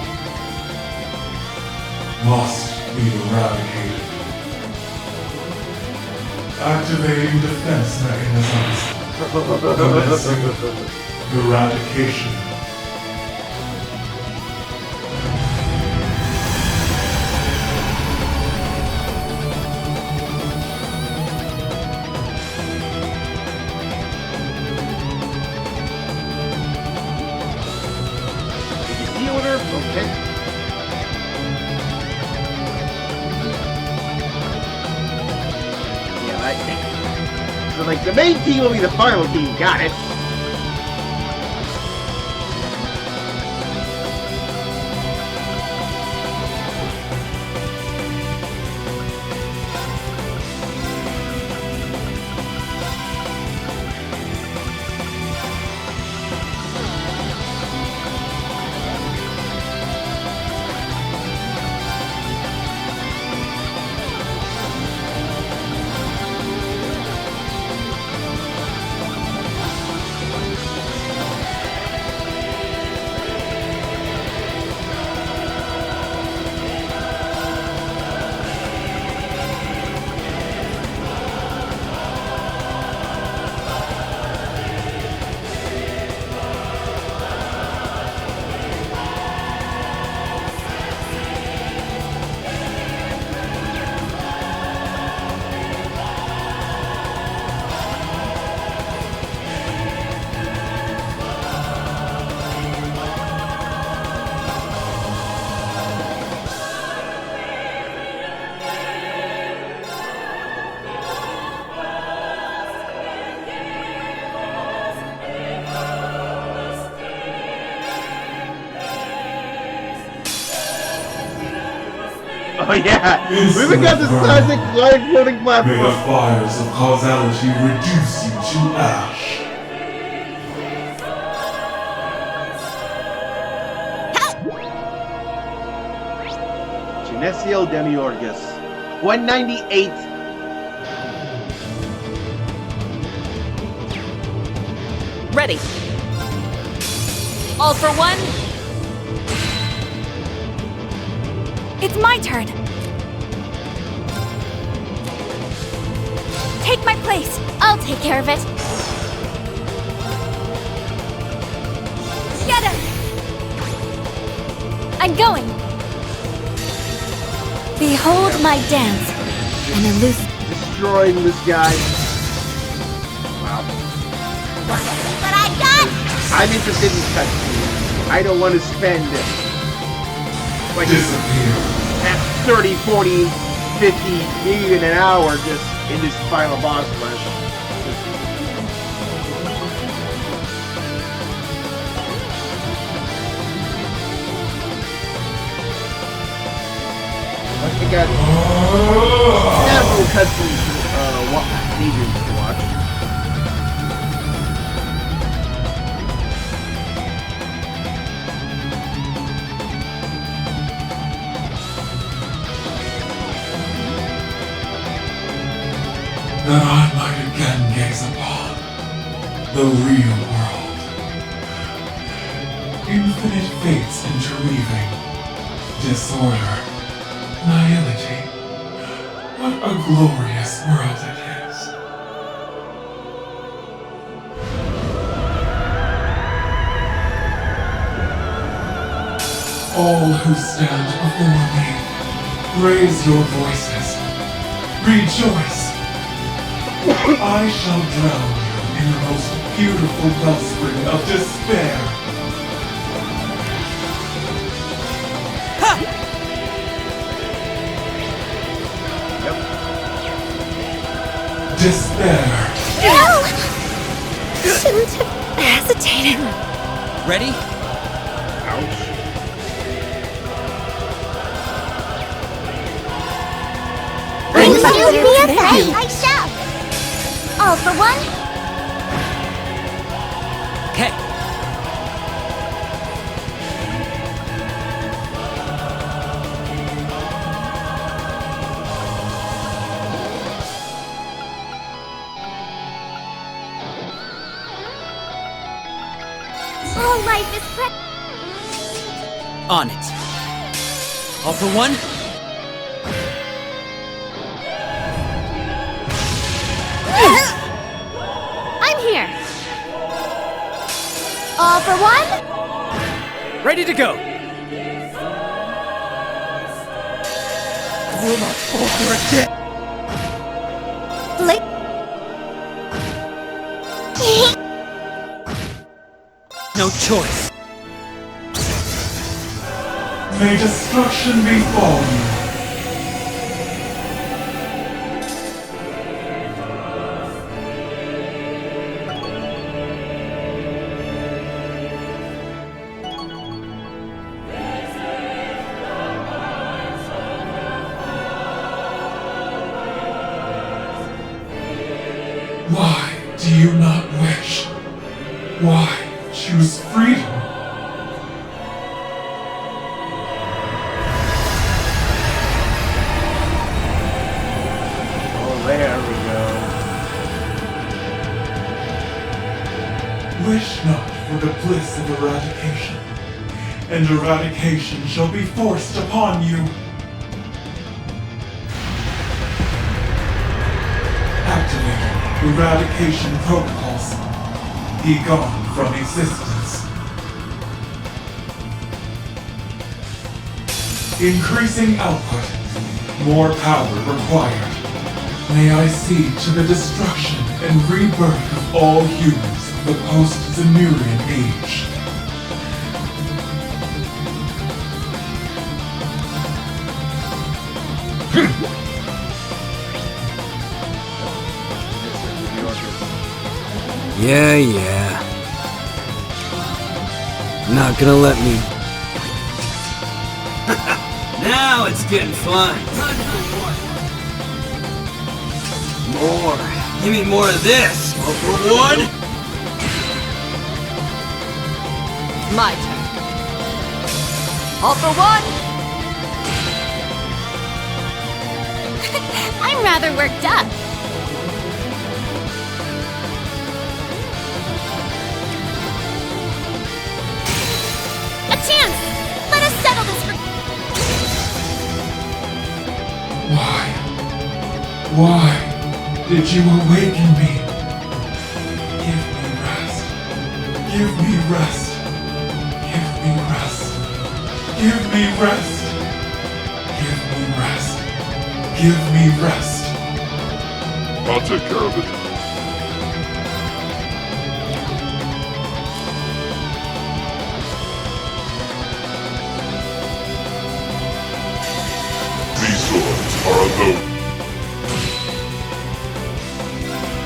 must be eradicated. Activating defense mechanisms. Commencing eradication. Okay. Yeah, so like the main team will be the final team, got it. Oh yeah! We even got this classic live floating platform! May the fires of causality reduce you to ash. Genesio Demiurgus. 198. Ready. All for one. It's my turn. Take my place. I'll take care of it. Get him! I'm going. Behold my dance. An illusion. Destroying this guy. Wow. But I got. I'm interested in cutscenes. I don't want to spend like Disappear. 30, 40, 50, even an hour just in this final boss rush. I got several cutscenes to watch. That I might again gaze upon the real world. Infinite fates interweaving, disorder, nihility. What a glorious world it is. All who stand before me, raise your voices. Rejoice. I shall drown you in the most beautiful wellspring of despair. Ha! Yep. Despair. No! Shouldn't have hesitated. Ready? Bring me a fight! I shall! All for one? Okay. All life is On it. All for one? I'm here! All for one? Ready to go. Will not falter again! Blake? No choice. May destruction befall you. Why do you not wish? Why choose freedom? Oh, there we go. Wish not for the bliss of eradication, and eradication shall be forced upon you. Activating eradication protocols. Be gone from existence. Increasing output. More power required. May I see to the destruction and rebirth of all humans of the post-Zemurian age. Yeah. Not gonna let me... Now it's getting fun. More. Give me more of this. All for one? My turn. All for one? I'm rather worked up. A chance! Let us settle this for... Why did you awaken me? Give me rest. Give me rest. Give me rest. Give me rest. Give me rest. Give me rest. I'll take care of it. These swords are a load.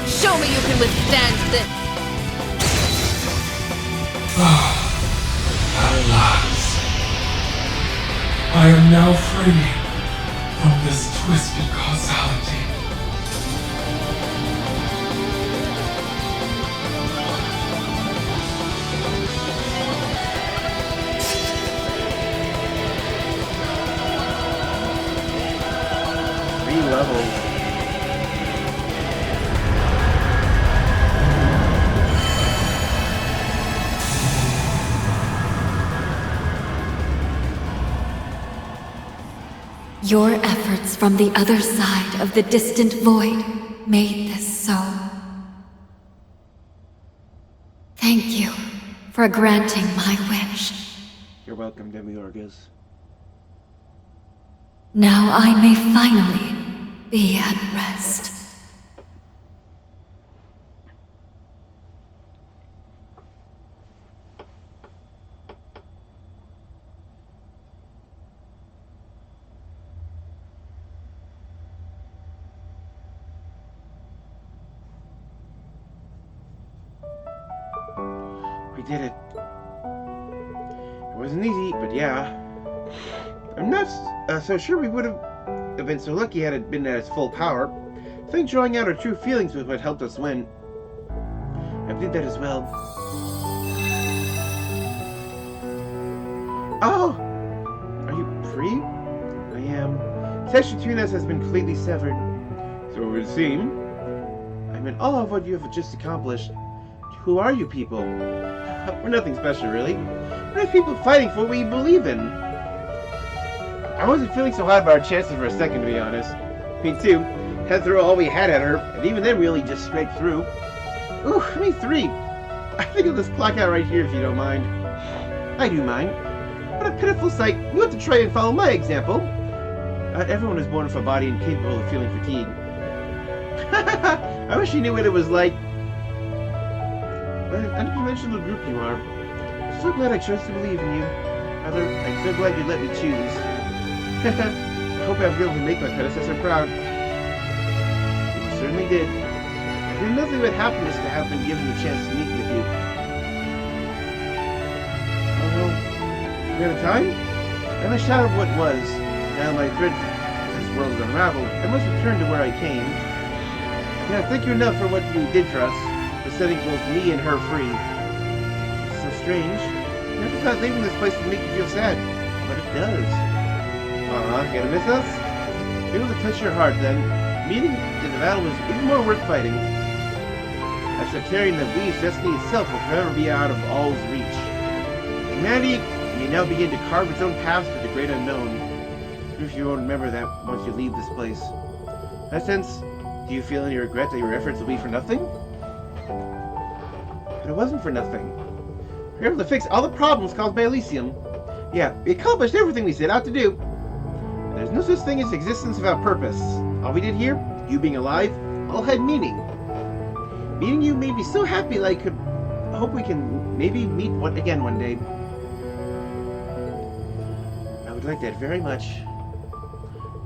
Show me you can withstand this. At last. I am now free from this twisted causality. Levels. Your efforts from the other side of the distant void made this so. Thank you for granting my wish. You're welcome, Demiurgus. Now I may finally be at rest. did it. It wasn't easy, but yeah. I'm not so sure we would have been so lucky had it been at its full power. I think drawing out our true feelings was what helped us win. I did that as well. Oh! Are you free? I am. The connection between us has been completely severed. So it would seem. I'm in awe of what you have just accomplished. Who are you people? We're nothing special, really. We're just people fighting for what we believe in. I wasn't feeling so hot about our chances for a second, to be honest. Me too. Had to throw all we had at her, and even then really just scraped through. Ooh, me 3. I think I'll just clock out right here if you don't mind. I do mind. What a pitiful sight. You have to try and follow my example. Not everyone is born with a body incapable of feeling fatigue. I wish you knew what it was like. What an unconventional group you are. I'm so glad I chose to believe in you. Rather, I'm so glad you let me choose. I hope I'll be able to make my predecessor proud. You certainly did. I feel nothing but happiness to have been given the chance to meet with you. Oh well, we have time? I'm a shadow of what was. Now my thread of this world is unraveled. I must return to where I came. I cannot thank you enough for what you did for us, for setting both me and her free. It's so strange. I never thought leaving this place would make you feel sad, but it does. Gonna miss us? Be able to touch your heart, then. Meeting in the battle was even more worth fighting. As sectarian that weaves destiny itself will forever be out of all's reach. Humanity may now begin to carve its own paths to the great unknown. If you won't remember that once you leave this place. In that sense, do you feel any regret that your efforts will be for nothing? But it wasn't for nothing. We were able to fix all the problems caused by Elysium. Yeah, we accomplished everything we set out to do. There's no such thing as existence without purpose. All we did here, you being alive, all had meaning. Meeting you made me so happy that I could hope we can maybe meet again one day. I would like that very much.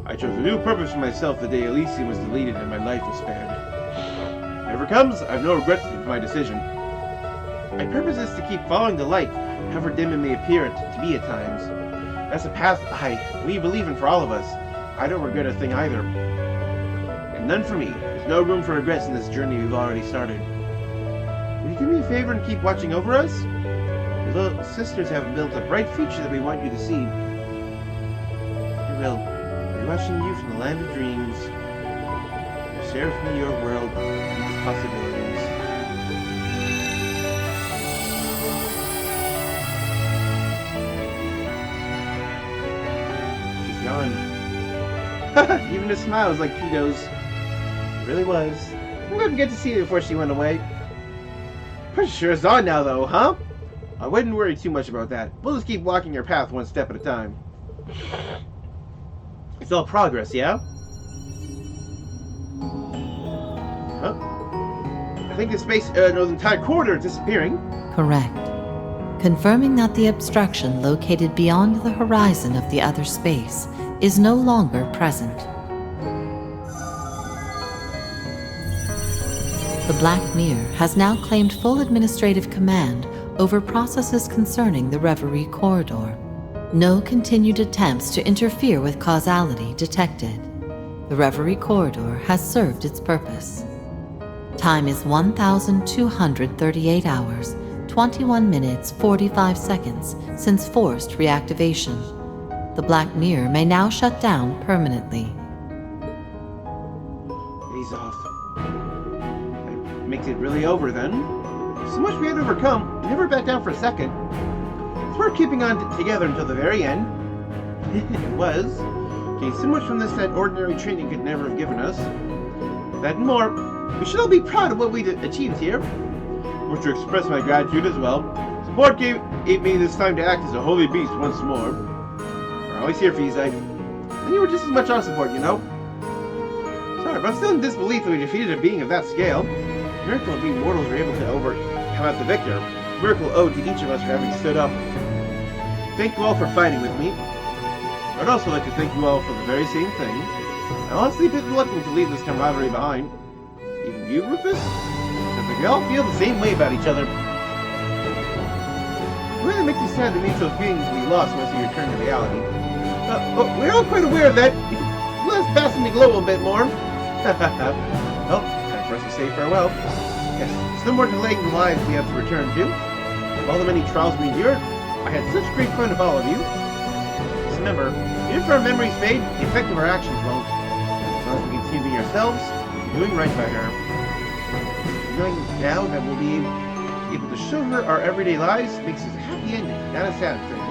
I chose a new purpose for myself the day Elysium was deleted and my life was spared. Whatever comes, I have no regrets for my decision. My purpose is to keep following the light, however dim it may appear to be at times. That's a path we believe in for all of us. I don't regret a thing either. And none for me. There's no room for regrets in this journey we've already started. Will you do me a favor and keep watching over us? Your little sisters have built a bright future that we want you to see. I will. We're watching you from the land of dreams. Share with me your world and its possibilities. Even his smile was like Keto's. It really was. I'm glad we get to see her before she went away. Pretty sure it's on now, though, huh? I wouldn't worry too much about that. We'll just keep walking your path one step at a time. It's all progress, yeah? Huh? I think the space, no, the entire corridor is disappearing. Correct. Confirming that the obstruction located beyond the horizon of the other space is no longer present. The Black Mirror has now claimed full administrative command over processes concerning the Reverie corridor. No continued attempts to interfere with causality detected. The Reverie corridor has served its purpose. Time is 1,238 hours, 21 minutes, 45 seconds since forced reactivation. The Black Mirror may now shut down permanently. He's off. That makes it really over then. So much we had to overcome. We never back down for a second. It's worth keeping on together until the very end. It was. Gained so much from this that ordinary training could never have given us. That and more. We should all be proud of what we achieved here. I wish to express my gratitude as well. Support gave me this time to act as a holy beast once more. We're always here for you, Zyke. And you were just as much our support, you know? Sorry, but I'm still in disbelief that we defeated a being of that scale. Miracle of we mortals were able to come out the victor. Miracle owed to each of us for having stood up. Thank you all for fighting with me. I'd also like to thank you all for the very same thing. I'm honestly a bit reluctant to leave this camaraderie behind. Even you, Rufus? Because we all feel the same way about each other. It really makes me sad the mutual feelings we lost once we returned to reality. But we're all quite aware of that. Let us bask in the glow a bit more. Well, time for us to say farewell. Yes, it's no more delaying the lives we have to return to. Of all the many trials we endured, I had such great fun with all of you. Just remember, even if our memories fade, the effect of our actions won't. As long as we continue being ourselves, we'll be doing right by her. Knowing now that we'll be able to show her our everyday lives makes it a happy ending, not a sad thing.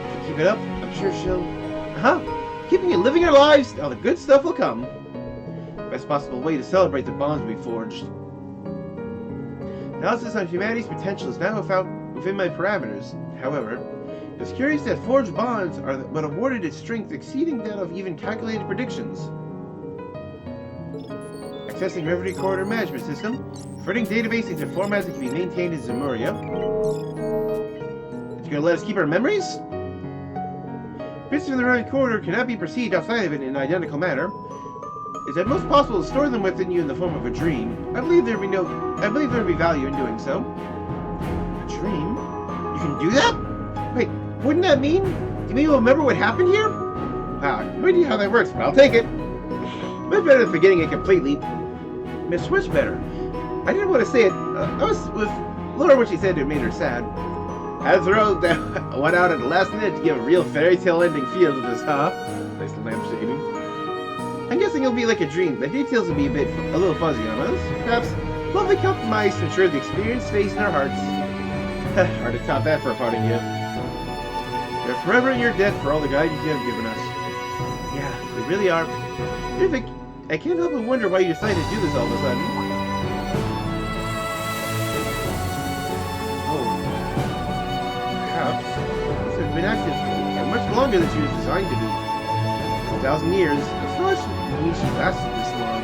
If we keep it up, I'm sure she'll... Keeping and living our lives, all the good stuff will come. Best possible way to celebrate the bonds we forged. Analysis on humanity's potential is now within my parameters. However, it's curious that forged bonds are what awarded its strength exceeding that of even calculated predictions. Accessing Reverie Corridor Management System, converting database into formats that can be maintained in Zemuria. Is you gonna let us keep our memories? Bits of the Reverie Corridor cannot be perceived outside of it in an identical manner. It's at most possible to store them within you in the form of a dream. I believe there would be value in doing so. A dream? You can do that? Wait, wouldn't that mean? Do you mean you'll remember what happened here? Wow, no idea how that works, but I'll take it. Much better than forgetting it completely. Miss much better. I didn't want to say it. I was with Laura when she said it made her sad. I had to throw that one out at the last minute to give a real fairy tale ending feel to this, huh? Nice lampshading. I'm guessing it'll be like a dream. The details will be a little fuzzy on us. Perhaps lovely compromise to ensure the experience stays in our hearts. Hard to top that for a parting gift. We're forever in your debt for all the guidance you have given us. Yeah, we really are. I can't help but wonder why you decided to do this all of a sudden. Oh. Perhaps this has been active for much longer than she was designed to be. 1,000 years. I mean, she lasted this long.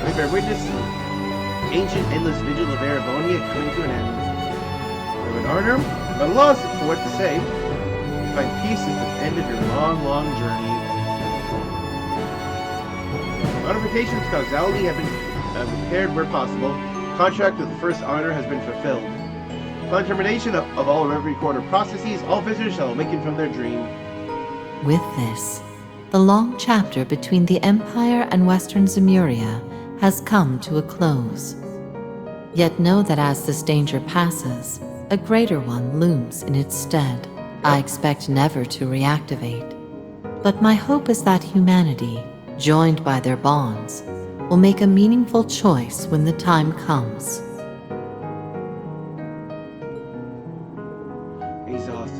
We bear witness to the ancient endless vigil of Erebonia coming to an end. I would honor, but lost for what to say. You find peace at the end of your long, long journey. Modifications to causality have been repaired where possible. Contract with the First Honor has been fulfilled. Upon termination of all Reverie Corridor processes, all visitors shall awaken from their dream. With this, the long chapter between the Empire and Western Zemuria has come to a close. Yet know that as this danger passes, a greater one looms in its stead. I expect never to reactivate. But my hope is that humanity, joined by their bonds, will make a meaningful choice when the time comes. Azoth.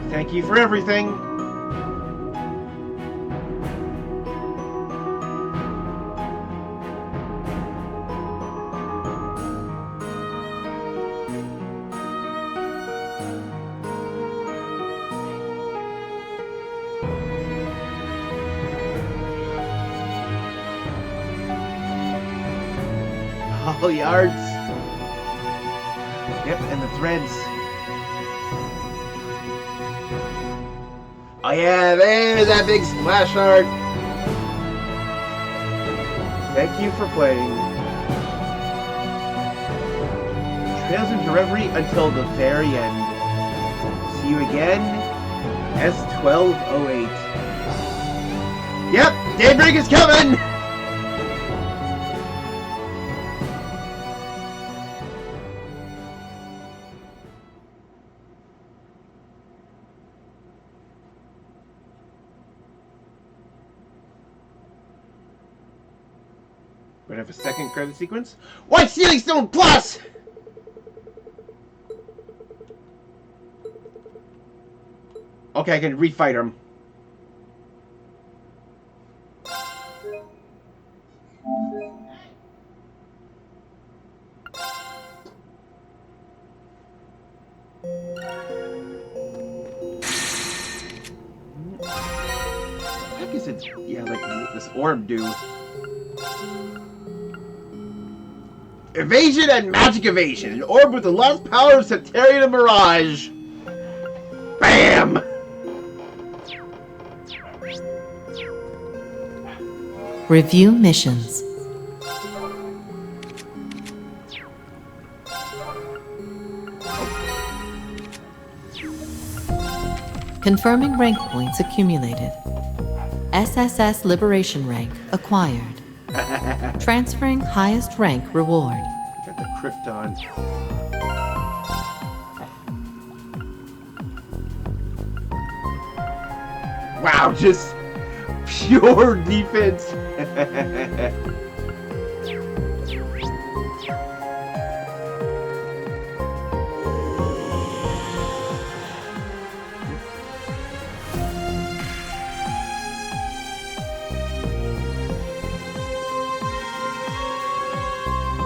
Thank you for everything. All the arts. Yep, and the threads. Oh yeah, there's that big splash art. Thank you for playing. Trails into Reverie until the very end. See you again, S1208. Yep, Daybreak is coming! We're gonna have a second credit sequence. White Sealing Stone Plus! Okay, I can refight him. What the heck is it? Yeah, like this orb do. Evasion and magic evasion. An orb with the lost power of Septarian and Mirage. Bam! Review missions. Confirming rank points accumulated. SSS Liberation rank acquired. Transferring highest rank reward. Got the Krypton. Wow, just pure defense.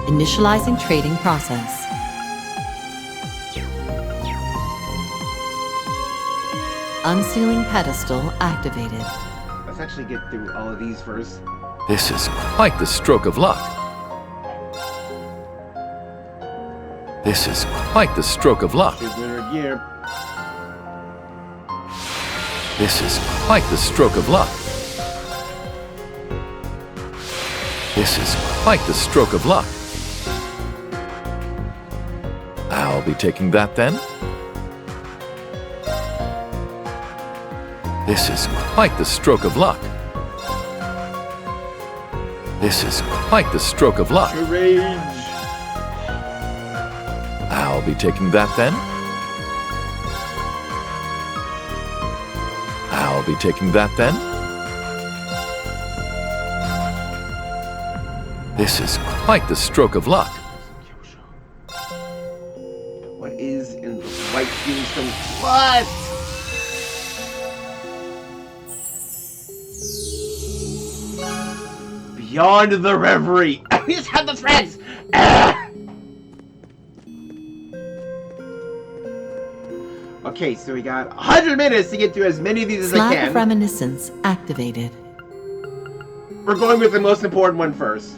Initializing trading process. Unsealing pedestal activated. Let's actually get through all of these first. This is quite the stroke of luck. This is quite the stroke of luck. Gear. This is quite the stroke of luck. This is quite the stroke of luck. I'll be taking that then. This is quite the stroke of luck. This is quite the stroke of luck. Rage. I'll be taking that then. I'll be taking that then. This is quite the stroke of luck. What is in the white tombstone? What? Beyond the Reverie. We just have the threads. Okay, so we got 100 minutes to get through as many of these as I Slab can. of Reminiscence activated. We're going with the most important one first.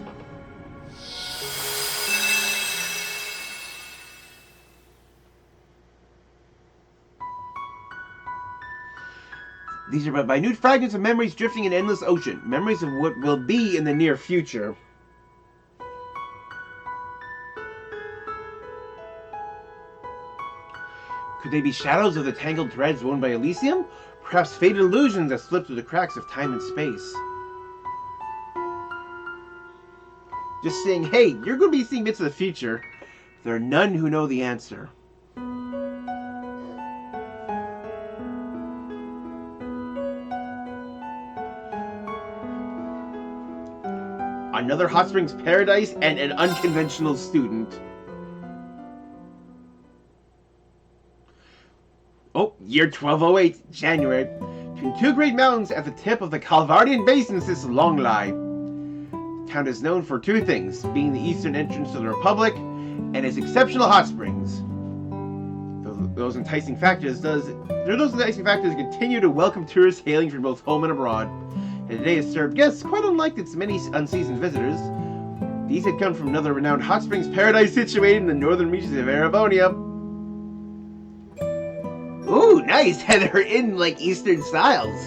These are but minute fragments of memories drifting in an endless ocean. Memories of what will be in the near future. Could they be shadows of the tangled threads woven by Elysium? Perhaps faded illusions that slip through the cracks of time and space. Just saying, hey, you're going to be seeing bits of the future. There are none who know the answer. Another Hot Springs Paradise and an unconventional student. Oh, year 1208, January. Between two great mountains at the tip of the Calvardian Basin sits Long Lie. The town is known for two things, being the eastern entrance to the Republic and its exceptional hot springs. Those enticing factors continue to welcome tourists hailing from both home and abroad. And today has served guests quite unlike its many unseasoned visitors. These had come from another renowned hot springs paradise situated in the northern reaches of Erebonia. Ooh, nice! They're in, like, Eastern styles.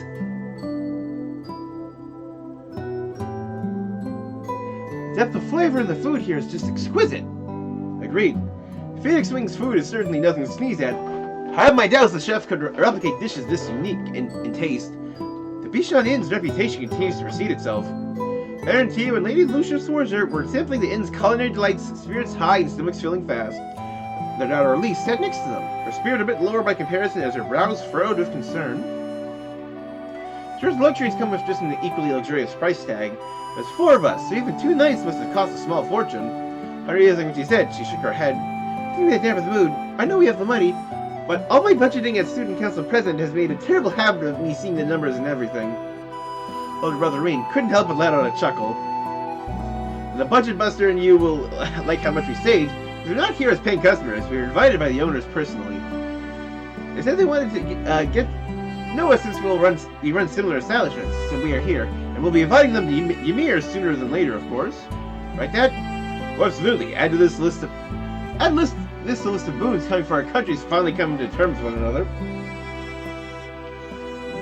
The depth of flavor in the food here is just exquisite. Agreed. Phoenix Wing's food is certainly nothing to sneeze at. I have my doubts the chef could replicate dishes this unique in taste. The Bichon Inn's reputation continues to precede itself. Baron Tio and Lady Lucia Sworzer were simply the inn's culinary delights, spirits high and stomachs filling fast. Their daughter Elise sat next to them, her spirit a bit lower by comparison as her brows furrowed with concern. Sure, luxuries come with just an equally luxurious price tag. There's four of us, so even 2 nights must have cost a small fortune. Realizing what she said, she shook her head. Thinking that never the mood. I know we have the money, but all my budgeting as student council president has made a terrible habit of me seeing the numbers and everything. Older brother Reen couldn't help but let out a chuckle. The budget buster and you will like how much we saved. We're not here as paying customers. We were invited by the owners personally. They said they wanted to know us since we run similar establishments, so we are here. And we'll be inviting them to Ymir sooner than later, of course. Right, Dad? Well, absolutely. Add this to list of boons coming for our countries finally coming to terms with one another.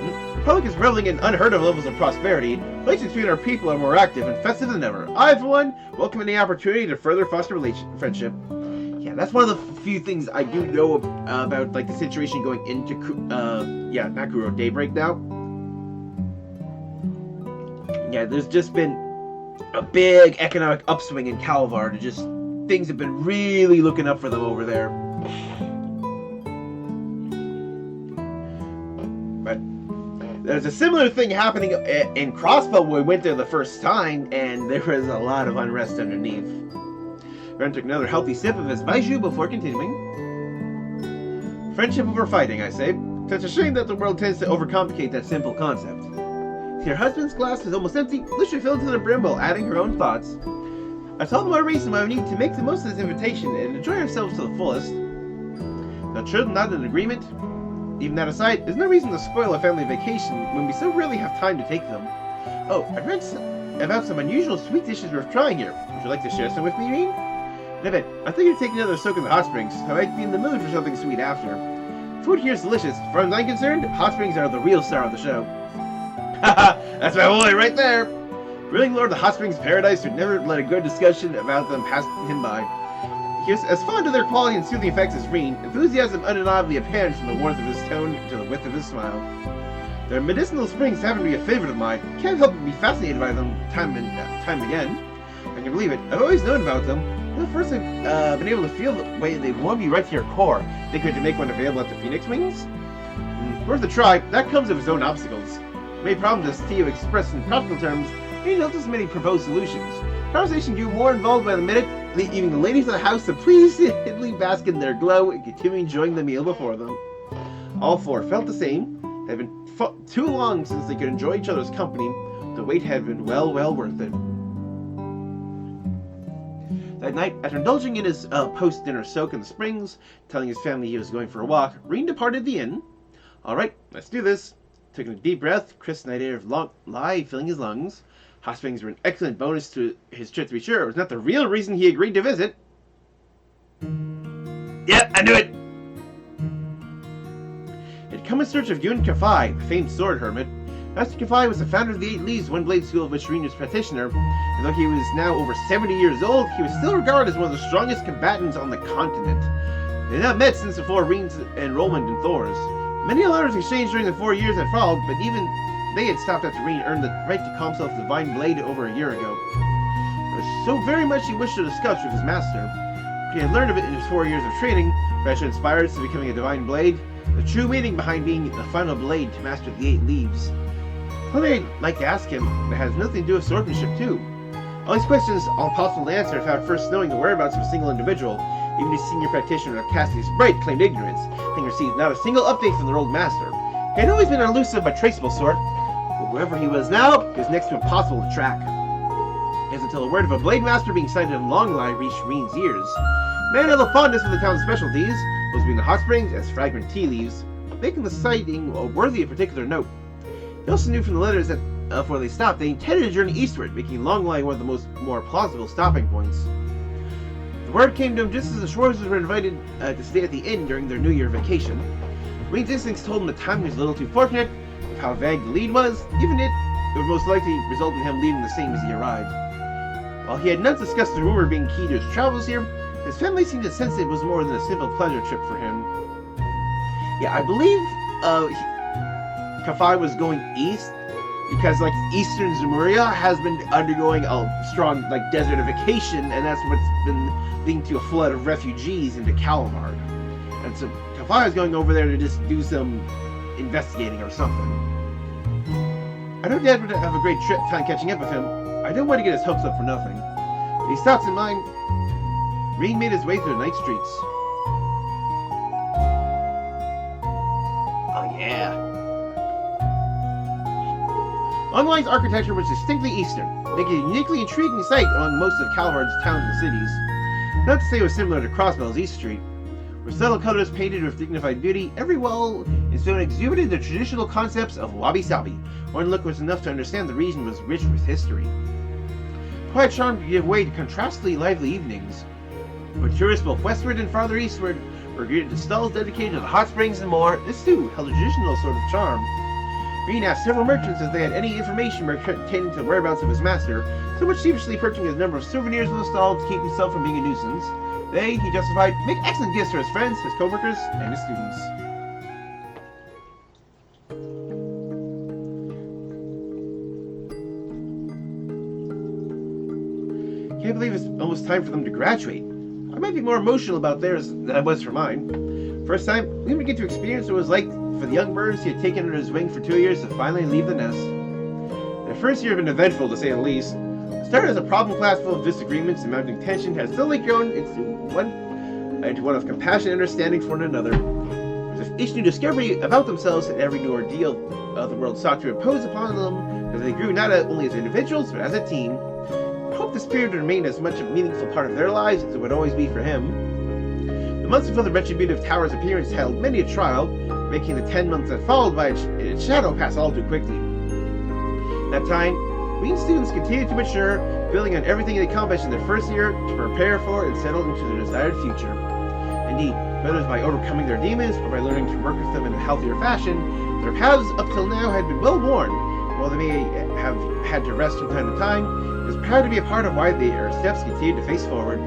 The Republic is reveling in unheard of levels of prosperity. Relations between our people are more active and festive than ever. I, for one, welcome any opportunity to further foster friendship. Yeah, that's one of the few things I do know about, like, the situation going into, not Kuro, Daybreak now. Yeah, there's just been a big economic upswing in Calvard. Just things have been really looking up for them over there. But there's a similar thing happening in Crossbell when we went there the first time, and there was a lot of unrest underneath. Ren took another healthy sip of his Baiju before continuing. Friendship over fighting, I say. Such a shame that the world tends to overcomplicate that simple concept. Your husband's glass is almost empty, literally filled to the brim while adding her own thoughts. I told him our reason why we need to make the most of this invitation and enjoy ourselves to the fullest. Now, children not in agreement? Even that aside, there's no reason to spoil a family vacation when we so rarely have time to take them. Oh, I read about some unusual sweet dishes worth trying here. Would you like to share some with me, Reen? In a bit, I think you'd take another soak in the hot springs. I might be in the mood for something sweet after. Food here is delicious. As far as I'm concerned, hot springs are the real star of the show. Haha, that's my boy right there! Grilling Lord of the Hot Springs Paradise would never let a good discussion about them pass him by. He was as fond of their quality and soothing effects as Reen, enthusiasm undeniably apparent from the warmth of his tone to the width of his smile. Their medicinal springs happen to be a favorite of mine. Can't help but be fascinated by them time and again. I can believe it. I've always known about them. When first I've been able to feel the way they warm you right to your core. Think we could make one available at the Phoenix Wings? Worth a try. That comes of its own obstacles. Many problems as Theo expressed in practical terms, he noticed many proposed solutions. Conversation grew more involved by the minute, leaving the ladies of the house to pleasantly bask in their glow and continue enjoying the meal before them. All four felt the same. It had been too long since they could enjoy each other's company. The wait had been well worth it. That night, after indulging in his post-dinner soak in the springs, telling his family he was going for a walk, Reen departed the inn. Alright, let's do this. Taking a deep breath, crisp night air of life filling his lungs. Hot springs were an excellent bonus to his trip, to be sure. It was not the real reason he agreed to visit. Yep, I knew it! He had come in search of Yun Kafai, the famed sword hermit. Master Kafai was the founder of the 8 Leaves, one blade school of which Reen was practitioner, and though he was now over 70 years old, he was still regarded as one of the strongest combatants on the continent. They had not met since before Reen's enrollment in Thor's. Many letters exchanged during the 4 years that followed, but even they had stopped after Reen earned the right to call himself Divine Blade over a year ago. There was so very much he wished to discuss with his master. He had learned of it in his 4 years of training, gradually inspired to becoming a Divine Blade, the true meaning behind being the final blade to master the 8 Leaves. Something I'd like to ask him that has nothing to do with swordsmanship too. All these questions are possible to answer without first knowing the whereabouts of a single individual. Even his senior practitioner of Cassidy's Bright claimed ignorance, having received not a single update from their old master. He had always been an elusive but traceable sort, but wherever he was now, it was next to impossible to track. It was until the word of a blade master being sighted in Longline reached Reen's ears. Man had a fondness for the town's specialties, those being the hot springs as fragrant tea leaves, making the sighting worthy of particular note. He also knew from the letters that before they stopped, they intended to journey eastward, making Longline one of the more plausible stopping points. The word came to him just as the Schwarzers were invited to stay at the inn during their New Year vacation. Reen's instincts told him the timing was a little too fortunate. With how vague the lead was, even it would most likely result in him leaving the same as he arrived. While he had not discussed the rumor being key to his travels here, his family seemed to sense it was more than a simple pleasure trip for him. Yeah, I believe Kafai was going east because, like, eastern Zemuria has been undergoing a strong, like, desertification, and that's what's been leading to a flood of refugees into Calvard. And so Kafai is going over there to just do some investigating or something. I know Dad would have a great time catching up with him. I don't want to get his hopes up for nothing. With these thoughts in mind, Reen made his way through the night streets. Oh yeah. Longline's architecture was distinctly eastern, making it a uniquely intriguing sight among most of Calvard's towns and cities. Not to say it was similar to Crossbell's East Street. With subtle colors painted with dignified beauty, every wall in stone exhibited the traditional concepts of wabi-sabi. One look was enough to understand the region was rich with history. quiet charm could give way to contrastingly lively evenings, where tourists both westward and farther eastward were greeted to stalls dedicated to the hot springs and more. This too held a traditional sort of charm. Green asked several merchants if they had any information pertaining to the whereabouts of his master, somewhat sheepishly perching his number of souvenirs in the stall to keep himself from being a nuisance. They, he justified, make excellent gifts for his friends, his co-workers, and his students. Can't believe it's almost time for them to graduate. I might be more emotional about theirs than I was for mine. First time, we would get to experience what it was like for the young birds he had taken under his wing for 2 years to finally leave the nest. Their first year had been eventful, to say the least. It started as a problem class full of disagreements and mounting tension has slowly grown into one of compassion and understanding for one another. As if each new discovery about themselves and every new ordeal the world sought to impose upon them, as they grew not only as individuals, but as a team. I hope this period would remain as much a meaningful part of their lives as it would always be for him. The months before the retributive tower's appearance held many a trial, making the 10 months that followed by its shadow pass all too quickly. That time, Queen students continued to mature, building on everything they accomplished in their first year to prepare for and settle into their desired future. Indeed, whether it's by overcoming their demons or by learning to work with them in a healthier fashion, their paths up till now had been well worn. While they may have had to rest from time to time, it was proud to be a part of why their steps continued to face forward.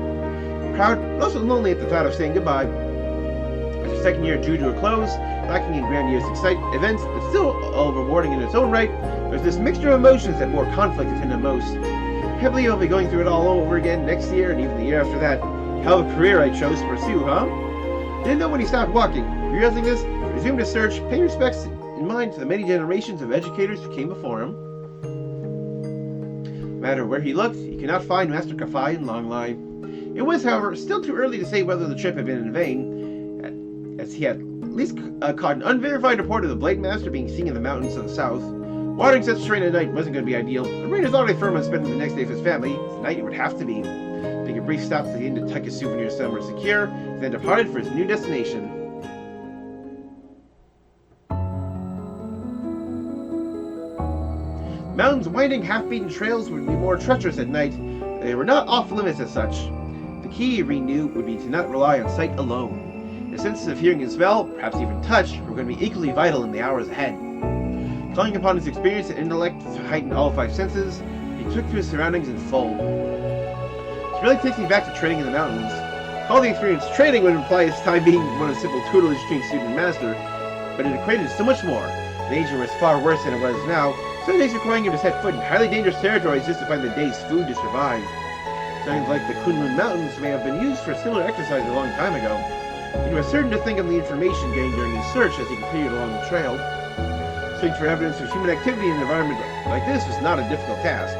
Proud, but also lonely at the thought of saying goodbye. As their second year drew to a close, lacking in grandiose events, but still all rewarding in its own right, there was this mixture of emotions that bore conflict within them most. Can't believe I'll be going through it all over again next year and even the year after that. Hell of a career I chose to pursue, huh? Didn't know when he stopped walking. Realizing this, resumed his search, paying respects in mind to the many generations of educators who came before him. No matter where he looked, he could not find Master Kafai and Longlai. It was, however, still too early to say whether the trip had been in vain, as he had at least caught an unverified report of the Blade Master being seen in the mountains to the south. Watering such terrain at night wasn't going to be ideal, but Rain is already firm on spending the next day with his family. Tonight it would have to be. Taking a brief stop to the inn to tuck his souvenirs somewhere secure, he then departed for his new destination. Mountains' winding, half-beaten trails would be more treacherous at night. They were not off-limits as such. The key, Reen knew, would be to not rely on sight alone. His senses of hearing and smell, perhaps even touch, were going to be equally vital in the hours ahead. Calling upon his experience and intellect to heighten all 5 senses, he took to his surroundings in full. This really takes me back to training in the mountains. All the experience training would imply his time being one of simple tutelage between student and master, but it equated so much more. The danger was far worse than it was now, some days requiring him to set foot in highly dangerous territories just to find the day's food to survive. Signs like the Kunlun Mountains may have been used for similar exercise a long time ago. He was certain to think of the information gained during his search as he continued along the trail. Searching for evidence of human activity in an environment like this was not a difficult task.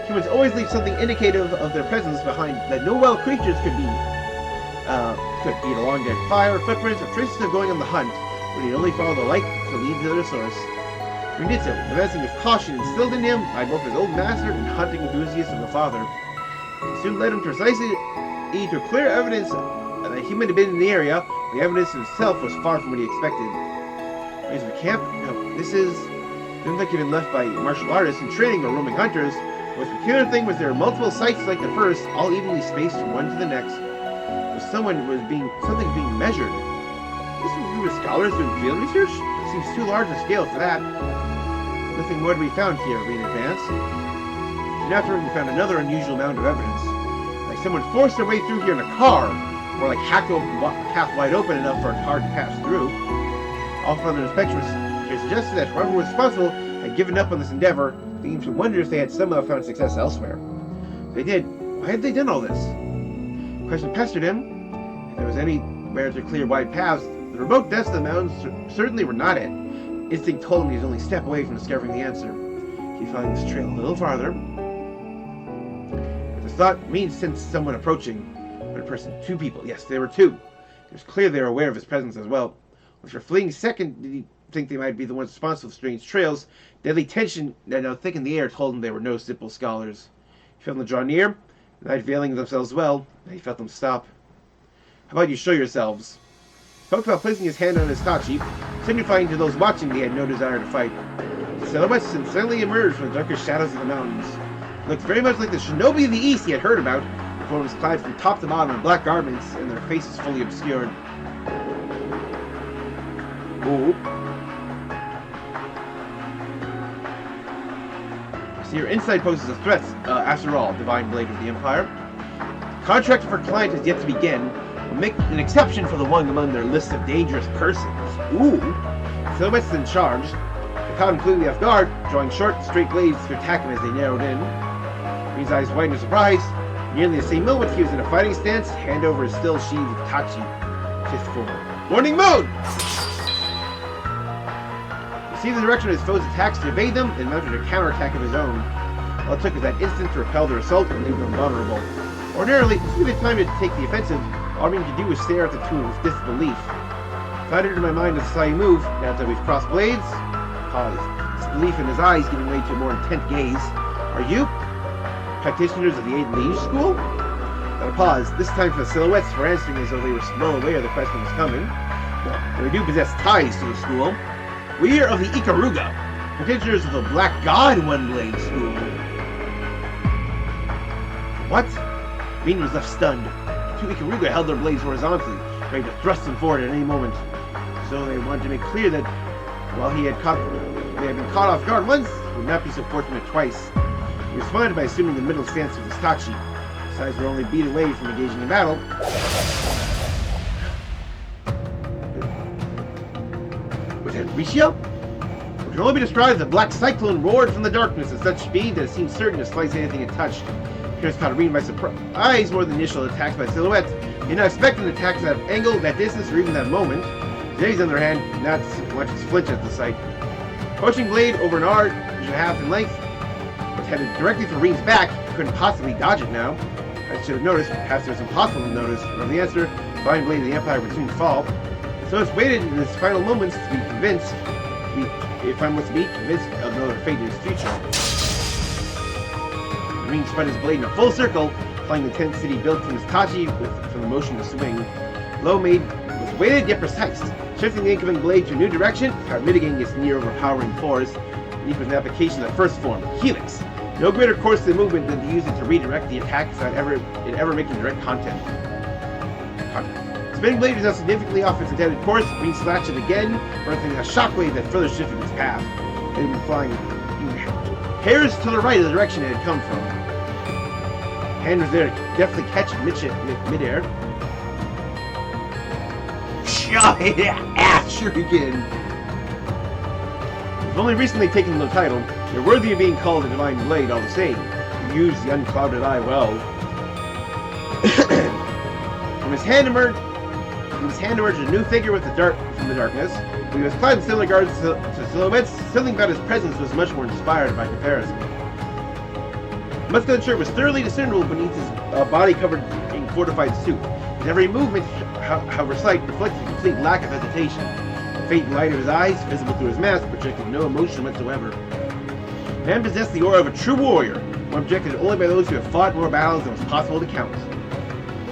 Humans always leave something indicative of their presence behind that no wild creatures could be it a long dead fire, footprints, or traces of going on the hunt, when he'd only follow the light to lead to their source. He did so, advancing with caution instilled in him by both his old master and hunting enthusiast of a father. It soon led him precisely to clear evidence that a human had been in the area. The evidence itself was far from what he expected. Is the camp? No, this didn't think he'd been left by martial artists in training or roaming hunters. The most peculiar thing was there were multiple sites like the first, all evenly spaced from one to the next. Something was being measured. This would be with scholars doing field research? It seems too large a scale for that. Nothing more to be found here, Reen advanced. Soon after, we found another unusual mound of evidence. Like someone forced their way through here in a car, or like hacked a path wide open enough for a car to pass through. All further inspection suggested that whoever was responsible had given up on this endeavor, leading to wonder if they had somehow found success elsewhere. If they did, why had they done all this? The question pestered him. If there was anywhere to clear wide paths, the remote depths of the mountains certainly were not it. Instinct told him he was only a step away from discovering the answer. He followed this trail a little farther. But the thought Reen sensed someone approaching. One person, 2 people. Yes, there were 2. It was clear they were aware of his presence as well. For a fleeting second, did he think they might be the ones responsible for strange trails? Deadly tension that now thickened the air told him they were no simple scholars. He felt them draw near, the night veiling themselves well, and he felt them stop. How about you show yourselves? He spoke about placing his hand on his tachi, signifying to those watching he had no desire to fight. The silhouettes suddenly emerged from the darkest shadows of the mountains. Looked very much like the shinobi of the East he had heard about. The form was clad from top to bottom in black garments, and their faces fully obscured. Ooh. So your inside poses a threat, after all, Divine Blade of the Empire. Contract for client is yet to begin. We'll make an exception for the one among their list of dangerous persons. Ooh. Silhouette's in charge. They caught him completely off guard, drawing short, straight blades to attack him as they narrowed in. Green's eyes widened in surprise. Nearly the same moment he was in a fighting stance, hand over his still sheathed Tachi. Fifth form. Morning Moon! Received the direction of his foe's attacks to evade them, then mounted a counterattack of his own. All it took was that instant to repel their assault and leave them vulnerable. Ordinarily, if we had time to take the offensive, all we need to do is stare at the two with disbelief. Flattered in my mind as I saw you move, now that we've crossed blades. Pause. Disbelief in his eyes giving way to a more intent gaze. Are you practitioners of the Eight Liege School? Then a pause, this time for the silhouettes for answering as though they were well aware the question was coming. Well, we do possess ties to the school. We are of the Ikaruga, practitioners of the Black God One-Blade School. What? Bean was left stunned. The two Ikaruga held their blades horizontally, ready to thrust them forward at any moment. So they wanted to make clear that while they had been caught off guard once, he would not be so fortunate twice. He responded by assuming the middle stance with his Tachi. Besides, we're only beat away from engaging in battle. Was it Ricio? What can only be described as a black cyclone roared from the darkness at such speed that it seemed certain to slice anything it touched. Pierce caught Reed by surprise more than initial attacks by silhouette. He did not expect an attack to that angle, that distance, or even that moment. Zay's, on the other hand, not so much as flinch at the sight. Approaching blade over an arc, which was half in length, was headed directly for Reed's back. He couldn't possibly dodge it now. I should have noticed, perhaps it was impossible to notice. From the answer, Divine Blade of the Empire would soon fall. So it's waited in his final moments to be convinced, if I must be convinced of no other fate in his future. Reed spun his blade in a full circle, flying the tent city built from his Tachi from the motion to swing. Blow made was weighted yet precise, shifting the incoming blade to a new direction, without mitigating its near overpowering force. Unique was an application of the first form, Helix. No greater course to the movement than to use it to redirect the attack without ever making direct contact. Spinning blade was now significantly off its intended course. Reed slashed it again, birthing a shockwave that further shifted its path. It had been flying hairs to the right of the direction it had come from. Hand was there to deftly catch it mid-air. Shuriken! We've only recently taken the title. You're worthy of being called a Divine Blade all the same. You use the unclouded eye well. From his hand emerged a new figure from the darkness. When he was clad in similar guards to silhouettes, something about his presence was much more inspired by comparison. The muscular shirt was thoroughly discernible beneath his body-covered in fortified suit. His every movement, however slight, reflected a complete lack of hesitation. The faint light of his eyes, visible through his mask, projected no emotion whatsoever. The man possessed the aura of a true warrior, one objected only by those who have fought more battles than was possible to count.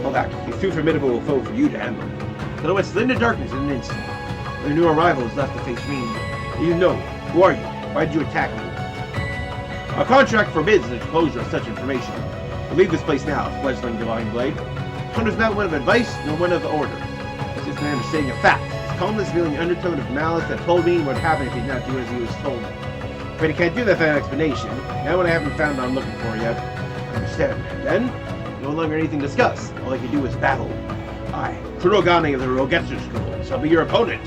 Hold back. He's too formidable a foe for you to handle. Silhouette slid into darkness in an instant. When the new arrival was left to face Reed. You know, who are you? Why did you attack me? Our contract forbids the disclosure of such information. We'll leave this place now, fledgling Divine Blade. Tone is not one of advice, nor one of order. It's just an understanding of fact. His calmness revealing an undertone of malice that told me what would happen if he did not do as he was told. But he can't do that without an explanation. Now when I haven't found what I'm looking for yet. Understand. Then, no longer anything to discuss. All I can do is battle. I, Kurogane of the Rogetsu School, shall be your opponent.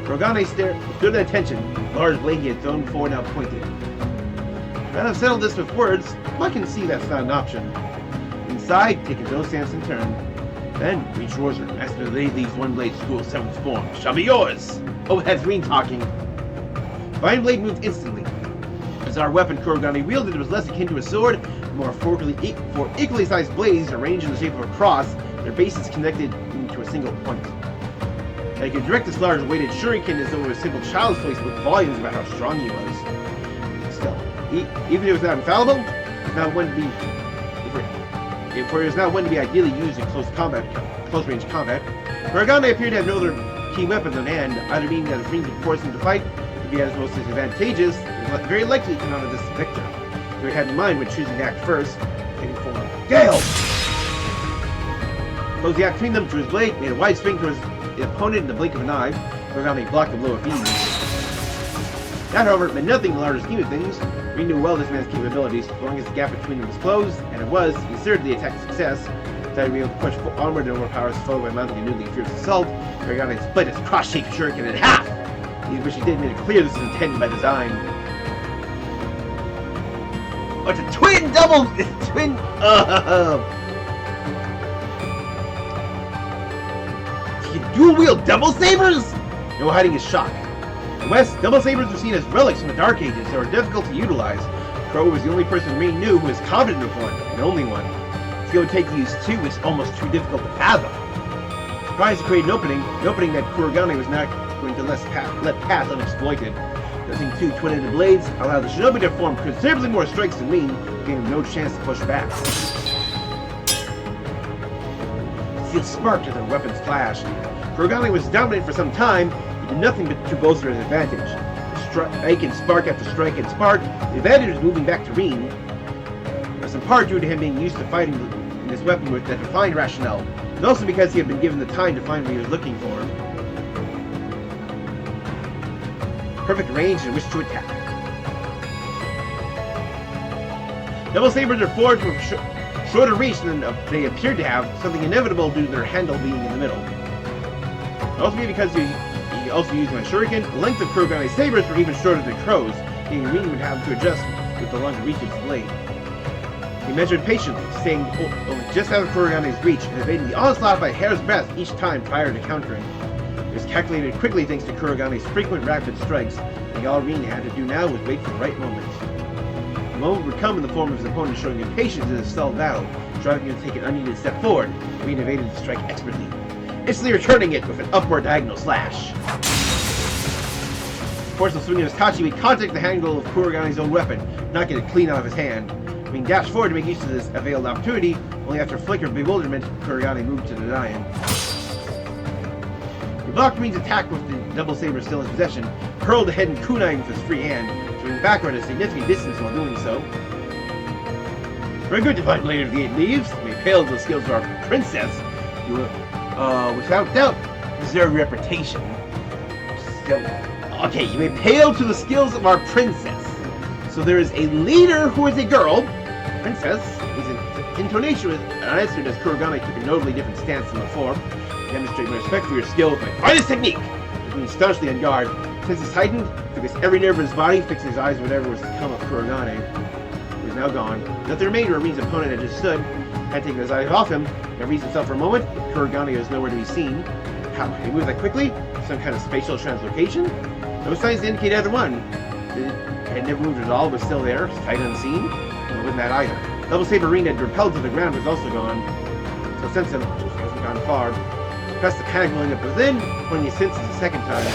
Kurogane stood at attention, the large blade he had thrown before now pointed. Now that I've settled this with words, I can see that's not an option. Inside, take his own stance in turn. Then, reach yours and ask to lead these One-Blade School 7th form. Shall be yours! Oh, that's Reed talking. Divine Blade moved instantly. As our weapon Kurogane wielded was less akin to a sword, four equally sized blades arranged in the shape of a cross, their bases connected into a single point. Now you could direct this large weighted shuriken as though it was a simple child's toy, spoke volumes about how strong he was. Still, even if it was not infallible, it was not one to be. For it was not one to be ideally used in close range combat. Kurogane appeared to have no other key weapons on hand, either meaning that if Reed could force him to fight, would be at his most disadvantageous, it was very likely to come out of this victor. he had in mind when choosing to act first, heading for Gale! Closed the act between them, drew his blade, made a wide swing towards the opponent in the blink of an eye, around a block of blow of ease. That, however, meant nothing in the larger scheme of things. We knew well this man's capabilities, as long as the gap between them was closed, and it was, he considered the attack a success. That he'd be able to push onward and overpower his foe by mounting a newly fierce assault. Kurogane split his cross-shaped shuriken in half! Which he did make it clear this was intended by design. Oh, it's a twin double! It's twin... He can dual-wield double sabers? No hiding his shock. In the West, double sabers were seen as relics from the Dark Ages that were difficult to utilize. Crow was the only person Ring knew who was confident of one, and only one. The skill it would take to use two was almost too difficult to fathom. Surprised to create an opening that Kurogane was not going to let pass unexploited. Using two twin-ended blades allowed the shinobi to perform considerably more strikes than Ring, giving him no chance to push back. The steel sparked as their weapons clashed. Kurogane was dominant for some time, he did nothing but to bolster his advantage. Strike and spark after strike and spark, the advantage was moving back to Ring. There was in part due to him being used to fighting in this weapon with that defined rationale, and also because he had been given the time to find what he was looking for. Perfect range in which to attack. Double sabers are forged with shorter reach than they appeared to have, something inevitable due to their handle being in the middle. Also because he also used my shuriken, the length of Kurogane's sabers were even shorter than Crow's, meaning Ring would have to adjust with the longer reach of his blade. He measured patiently, staying only just out of Kurogane's reach and evading the onslaught by a hair's breadth each time prior to countering. It was calculated quickly thanks to Kurogane's frequent rapid strikes, and all Rin had to do now was wait for the right moment. The moment would come in the form of his opponent showing impatience in his stalled battle, driving him to take an unneeded step forward. Rin evaded the strike expertly, instantly returning it with an upward diagonal slash. Forceful swing of his tachi made contact the handle of Kurogane's own weapon, knocking it clean out of his hand. Rin dashed forward to make use of this availed opportunity, only after a flicker of bewilderment, Kurogane moved to deny him. He blocked Rin's attack with the double saber still in his possession, hurled the head and kunai with his free hand, swinging backward a significant distance while doing so. Very good, Divine Blade of the Eight Leaves. You may pale to the skills of our princess. You will, without doubt, deserve reputation. Okay, you may pale to the skills of our princess. So there is a leader who is a girl, princess, whose intonation was unanswered as Kurogane took a notably different stance than before. Demonstrate my respect for your skill with my finest technique! Looking staunchly on guard, senses heightened, focused every nerve of his body, fixing his eyes on whatever was to come of Kurogane. He was now gone. Nothing remained where Rin's opponent had just stood. Had taken his eyes off him, and raised himself for a moment. Kurogane was nowhere to be seen. How could he move that quickly? Some kind of spatial translocation? No signs to indicate either one. It had never moved at all, was still there, sight unseen. No, it wasn't that either. Double Saber Rin had repelled to the ground, was also gone. So since him, he hasn't gone far. Pressed the panic welling up within, pointing his senses a second time.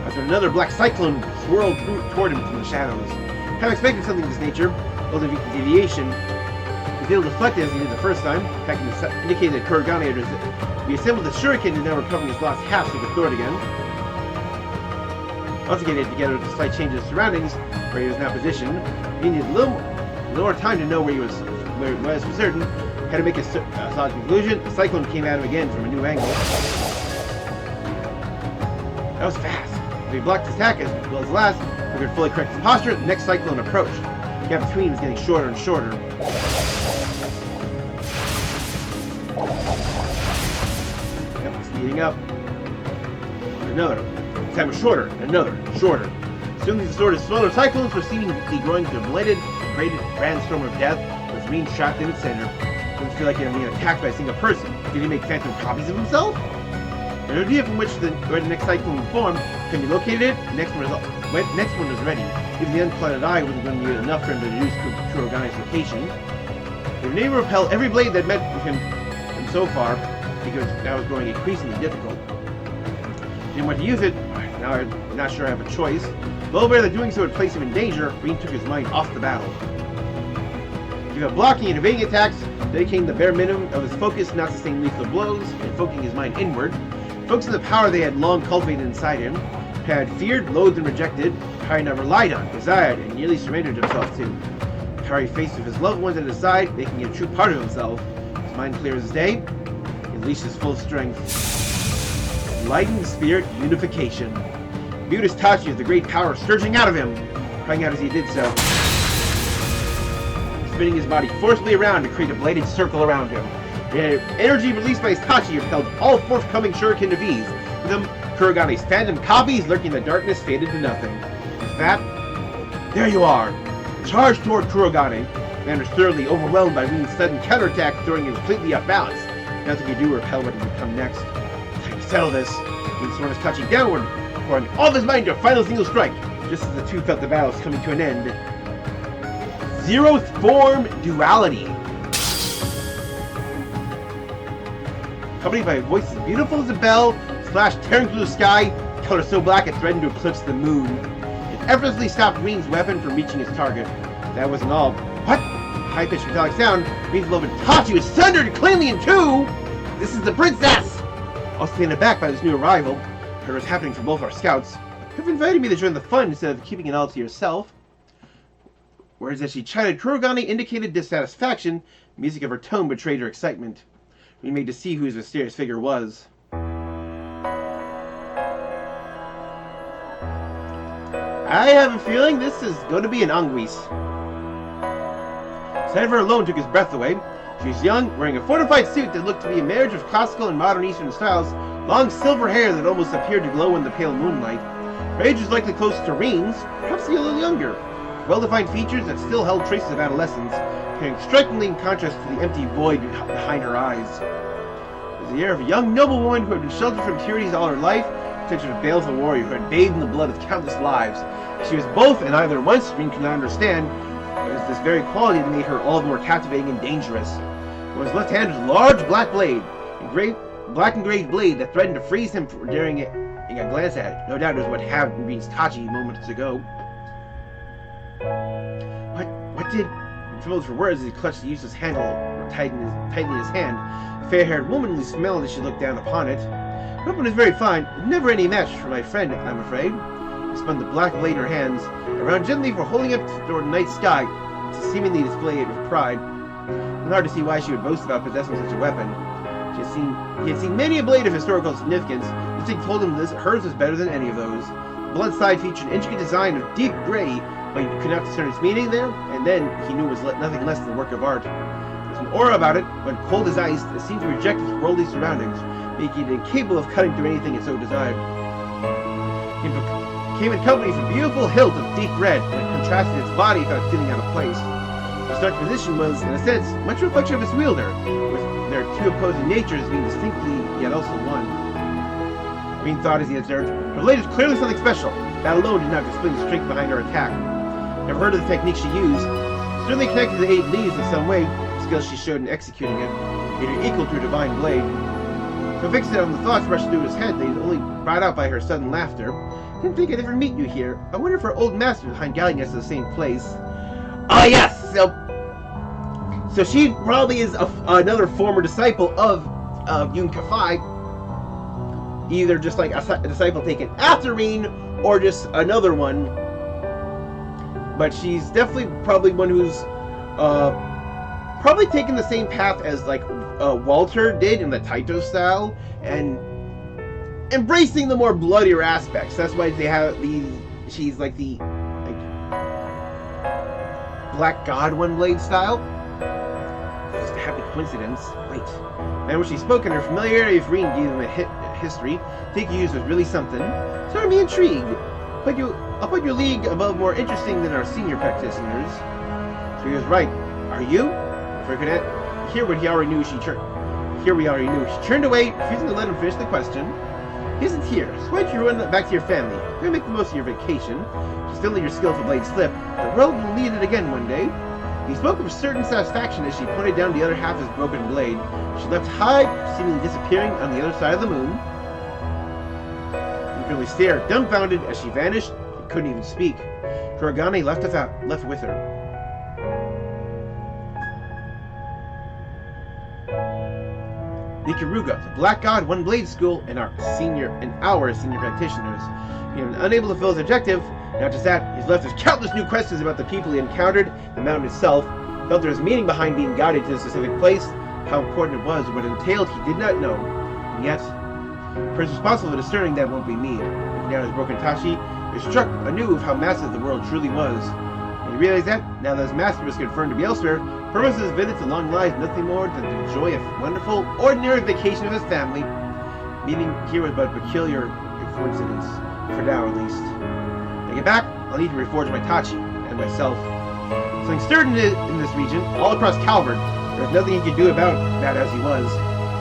After another black cyclone swirled toward him from the shadows. Having expected something of this nature, though the deviation, he was able to deflect it as he did the first time. In fact, it indicated that Kurogane had reassembled the shuriken and now recovering his lost half so he could throw it again. Once again, he had together with a slight change of surroundings, where he was now positioned. He needed a little more time to know where he was for certain. Had to make a solid conclusion. The cyclone came at him again from a new angle. That was fast. If he blocked his attack as well as the last, he could fully correct his posture. The next cyclone approached. The gap between was getting shorter and shorter. Yep, speeding up. Another. This time was shorter. Another. Shorter. Soon these assorted smaller cyclones were seemingly growing to a blighted, braided grand storm of death, with Rin trapped in its center. It didn't feel like he was being attacked by a single person. Did he make phantom copies of himself? An idea from which where the next cyclone would form can be located. The next one was ready. Even the unplanted eye wasn't going to be enough for him to deduce Kurogane's location. He was able to repel every blade that met with him, and so far, because that was growing increasingly difficult. Didn't want to use it. Now I'm not sure I have a choice. Well aware that doing so would place him in danger, Rin took his mind off the battle. He got blocking and evading attacks, dedicating the bare minimum of his focus not to sustain lethal blows, and focusing his mind inward, focusing the power they had long cultivated inside him, had feared, loathed, and rejected, Harry never relied on, desired, and nearly surrendered himself to. Harry faced with his loved ones at his side, making a true part of himself. His mind clear as day, he unleashed his full strength. Enlightened spirit unification. Viewed as Tachi with the great power surging out of him, crying out as he did so. Spinning his body forcibly around to create a bladed circle around him. The energy released by his Tachi repelled all forthcoming shuriken of ease. With them, Kurogane's phantom copies lurking in the darkness faded to nothing. With that, there you are. Charged toward Kurogane. The man was thoroughly overwhelmed by Reen's sudden counterattack, throwing him completely off balance. Nothing he could do or repel what would come next. Time to settle this. Reen's sword is touching downward, pouring all of his mind into a final single strike. Just as the two felt the battle was coming to an end. Zeroth form duality. Accompanied by a voice as beautiful as a bell, flash tearing through the sky, color so black it threatened to eclipse the moon. It effortlessly stopped Reen's weapon from reaching its target. That wasn't all. What? High-pitched metallic sound. Reen's beloved Tachi was sundered cleanly in two! This is the princess! Also taken aback by this new arrival. Heard what's happening for both our scouts. You've invited me to join the fun instead of keeping it all to yourself. Whereas as she chatted, Kurogane indicated dissatisfaction. The music of her tone betrayed her excitement. We made to see who his mysterious figure was. I have a feeling this is going to be an Anguis. Sight of her alone took his breath away. She was young, wearing a fortified suit that looked to be a marriage of classical and modern Eastern styles, long silver hair that almost appeared to glow in the pale moonlight. Her age was likely close to Reen's, perhaps a little younger. Well-defined features that still held traces of adolescence, appearing strikingly in contrast to the empty void behind her eyes. It was the air of a young noblewoman who had been sheltered from impurities all her life, such as a baleful warrior who had bathed in the blood of countless lives. She was both and either once, Reen could not understand. It was this very quality that made her all the more captivating and dangerous. In his left hand was a large black blade, black engraved blade that threatened to freeze him for daring it. A glance at it. No doubt it was what had Reen's Tachi moments ago. What did... He trembled for words as he clutched the useless handle, tightening his hand. A fair-haired womanly smiled as she looked down upon it. The weapon was very fine, never any match for my friend, I'm afraid. She spun the black blade in her hands, around gently for holding up toward the night sky, to seemingly display it with pride. It was hard to see why she would boast about possessing such a weapon. He had seen many a blade of historical significance. Instinct told him hers was better than any of those. The blunt side featured an intricate design of deep gray, but he could not discern its meaning there, and then he knew it was nothing less than a work of art. There was an aura about it, when cold as ice, that seemed to reject its worldly surroundings, making it incapable of cutting through anything it so desired. It came accompanied with a beautiful hilt of deep red that contrasted its body without feeling out of place. Its stark position was, in a sense, much a reflection of its wielder, with their two opposing natures being distinctly yet also one. Reen thought as he observed, her blade was clearly something special. That alone did not display the strength behind her attack. Never heard of the technique she used. Certainly connected to the 8 leaves in some way. The skills she showed in executing it made her equal to her divine blade. So fixated on the thoughts rushing through his head that he was only brought out by her sudden laughter. Didn't think I'd ever meet you here. I wonder if our old master behind guiding us to the same place. Ah, yes! So she probably is another former disciple of Yun Kafai. Either just like a disciple taken after Reen, or just another one. But she's definitely probably one who's probably taken the same path as like Walter did in the Taito style, and embracing the more bloodier aspects. That's why they have these. She's like the Black God One Blade style. Just a happy coincidence. Wait. And when she spoke in her familiarity with Reen gave them a history. Think you was really something. Started me intrigued. I'll put your league above more interesting than our senior practitioners. So he was right. Are you? If I could hear what he already knew, she turned away, refusing to let him finish the question. He isn't here, so why don't you run back to your family? You're gonna make the most of your vacation. Just don't let your skillful blade slip. The world will need it again one day. He spoke with certain satisfaction as she pointed down the other half of his broken blade. She left high, seemingly disappearing on the other side of the moon. He could only stare, dumbfounded, as she vanished. He couldn't even speak. Kurogane left with her. The Ikuruga, the Black God One Blade School, and our senior practitioners. Being unable to fulfill his objective, Not just that, he's left with countless new questions about the people he encountered, the mountain itself, felt there was meaning behind being guided to a specific place, how important it was, what it entailed, he did not know. And yet, the person responsible for discerning that won't be me. Looking down his broken Tashi, you're struck anew of how massive the world truly was. And you realize that, now that his master was confirmed to be elsewhere, purpose of his visits along lies nothing more than to enjoy a wonderful, ordinary vacation with his family. Meaning here was but a peculiar coincidence, for now at least. When I get back, I'll need to reforge my Tachi, and myself. Something stirred in this region, all across Calvard. There was nothing he could do about that as he was.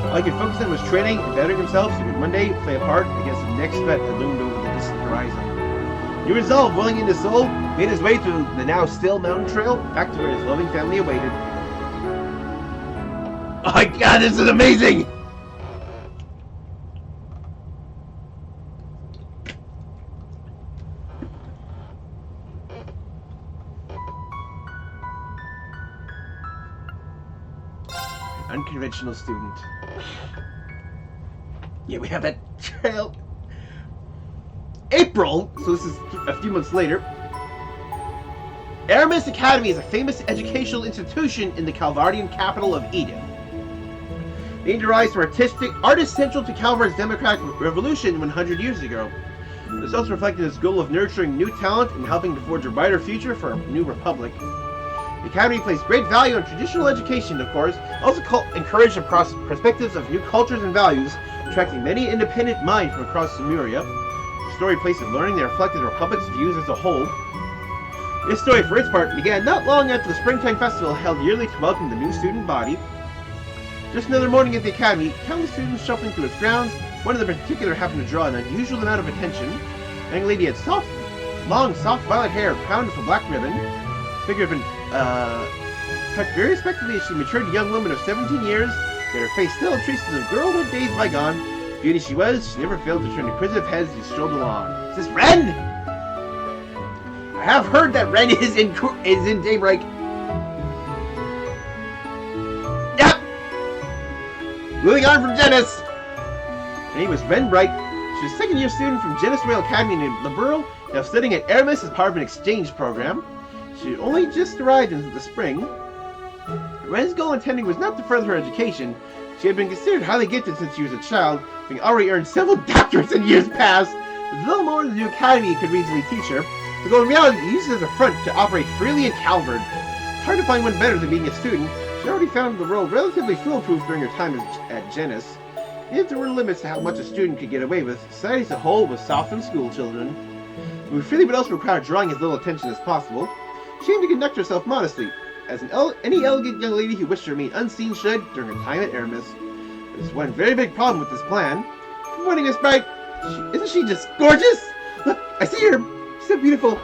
All he could focus on was training and bettering himself so he could one day play a part against the next threat that loomed over the distant horizon. He resolved, willing in his soul, made his way through the now still mountain trail, back to where his loving family awaited. Oh my god, this is amazing! Unconventional student. Yeah, we have that trail. April, so this is a few months later. Aramis Academy is a famous educational institution in the Calvardian capital of Eden. Named derives from artists central to Calvard's democratic revolution 100 years ago. This also reflected its goal of nurturing new talent and helping to forge a brighter future for a new republic. The Academy placed great value on traditional education, of course, also encouraged the perspectives of new cultures and values, attracting many independent minds from across Lemuria. The story places learning that reflected the Republic's views as a whole. This story, for its part, began not long after the Springtime Festival held yearly to welcome the new student body. Just another morning at the Academy, countless students shuffling through its grounds. One of them in particular happened to draw an unusual amount of attention. The young lady had long, soft violet hair crowned with a black ribbon. Figure had been touched very respectfully as she matured young woman of 17 years, yet her face still traces of girlhood days bygone. Beauty she was, she never failed to turn inquisitive heads as she strolled along. Is this Ren? I have heard that Ren is in Daybreak. Yep! Moving on from Genis. Her name was Ren Bright. She was a second-year student from Genis Royal Academy in Liberal, now studying at Aramis as part of an exchange program. She had only just arrived in the spring. Ren's goal in attending was not to further her education. She had been considered highly gifted since she was a child, having already earned several doctorates in years past. With little more than the new academy could reasonably teach her, the goal in reality used as a front to operate freely in Calvard. It's hard to find one better than being a student. She already found the world relatively foolproof during her time at Genis. Yet there were limits to how much a student could get away with. Society as a whole was soft on school children. Move freely but also required drawing as little attention as possible. She aimed to conduct herself modestly, as any elegant young lady who wished to remain unseen should during her time at Aramis. There's one very big problem with this plan. Good morning, Miss Bright. Isn't she just gorgeous? Look, I see her. She's so beautiful.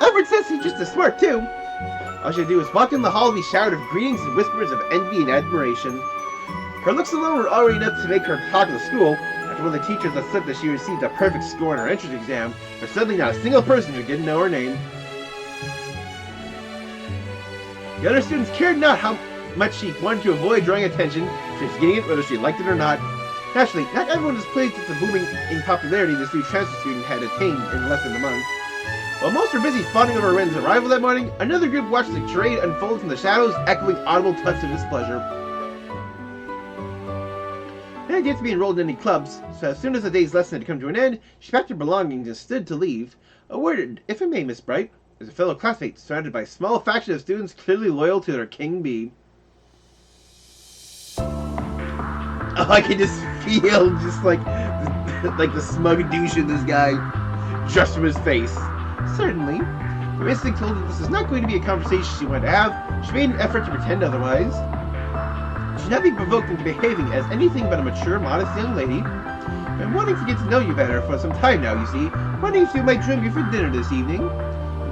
Albert says she's just as smart, too. All she had to do was walk in the hall and be showered of greetings and whispers of envy and admiration. Her looks alone were already enough to make her talk of the school. After one of the teachers had said that she received a perfect score on her entrance exam, there's suddenly not a single person who didn't know her name. The other students cared not how much she wanted to avoid drawing attention. She was getting it whether she liked it or not. Naturally, not everyone was pleased with the booming in popularity this new transfer student had attained in less than a month. While most were busy fawning over Ren's arrival that morning, another group watched the charade unfold from the shadows, echoing audible tuts of displeasure. Ren had yet to be enrolled in any clubs, so as soon as the day's lesson had come to an end, she packed her belongings and stood to leave. A word, if I may, Miss Bright. As a fellow classmate, surrounded by a small faction of students clearly loyal to their king bee. Oh, I can just feel like the smug douche in this guy just from his face. Certainly. Her instinct told her this was not going to be a conversation she wanted to have. She made an effort to pretend otherwise. She should not be provoked into behaving as anything but a mature, modest young lady. I've been wanting to get to know you better for some time now, you see. Wondering if you might join me for dinner this evening.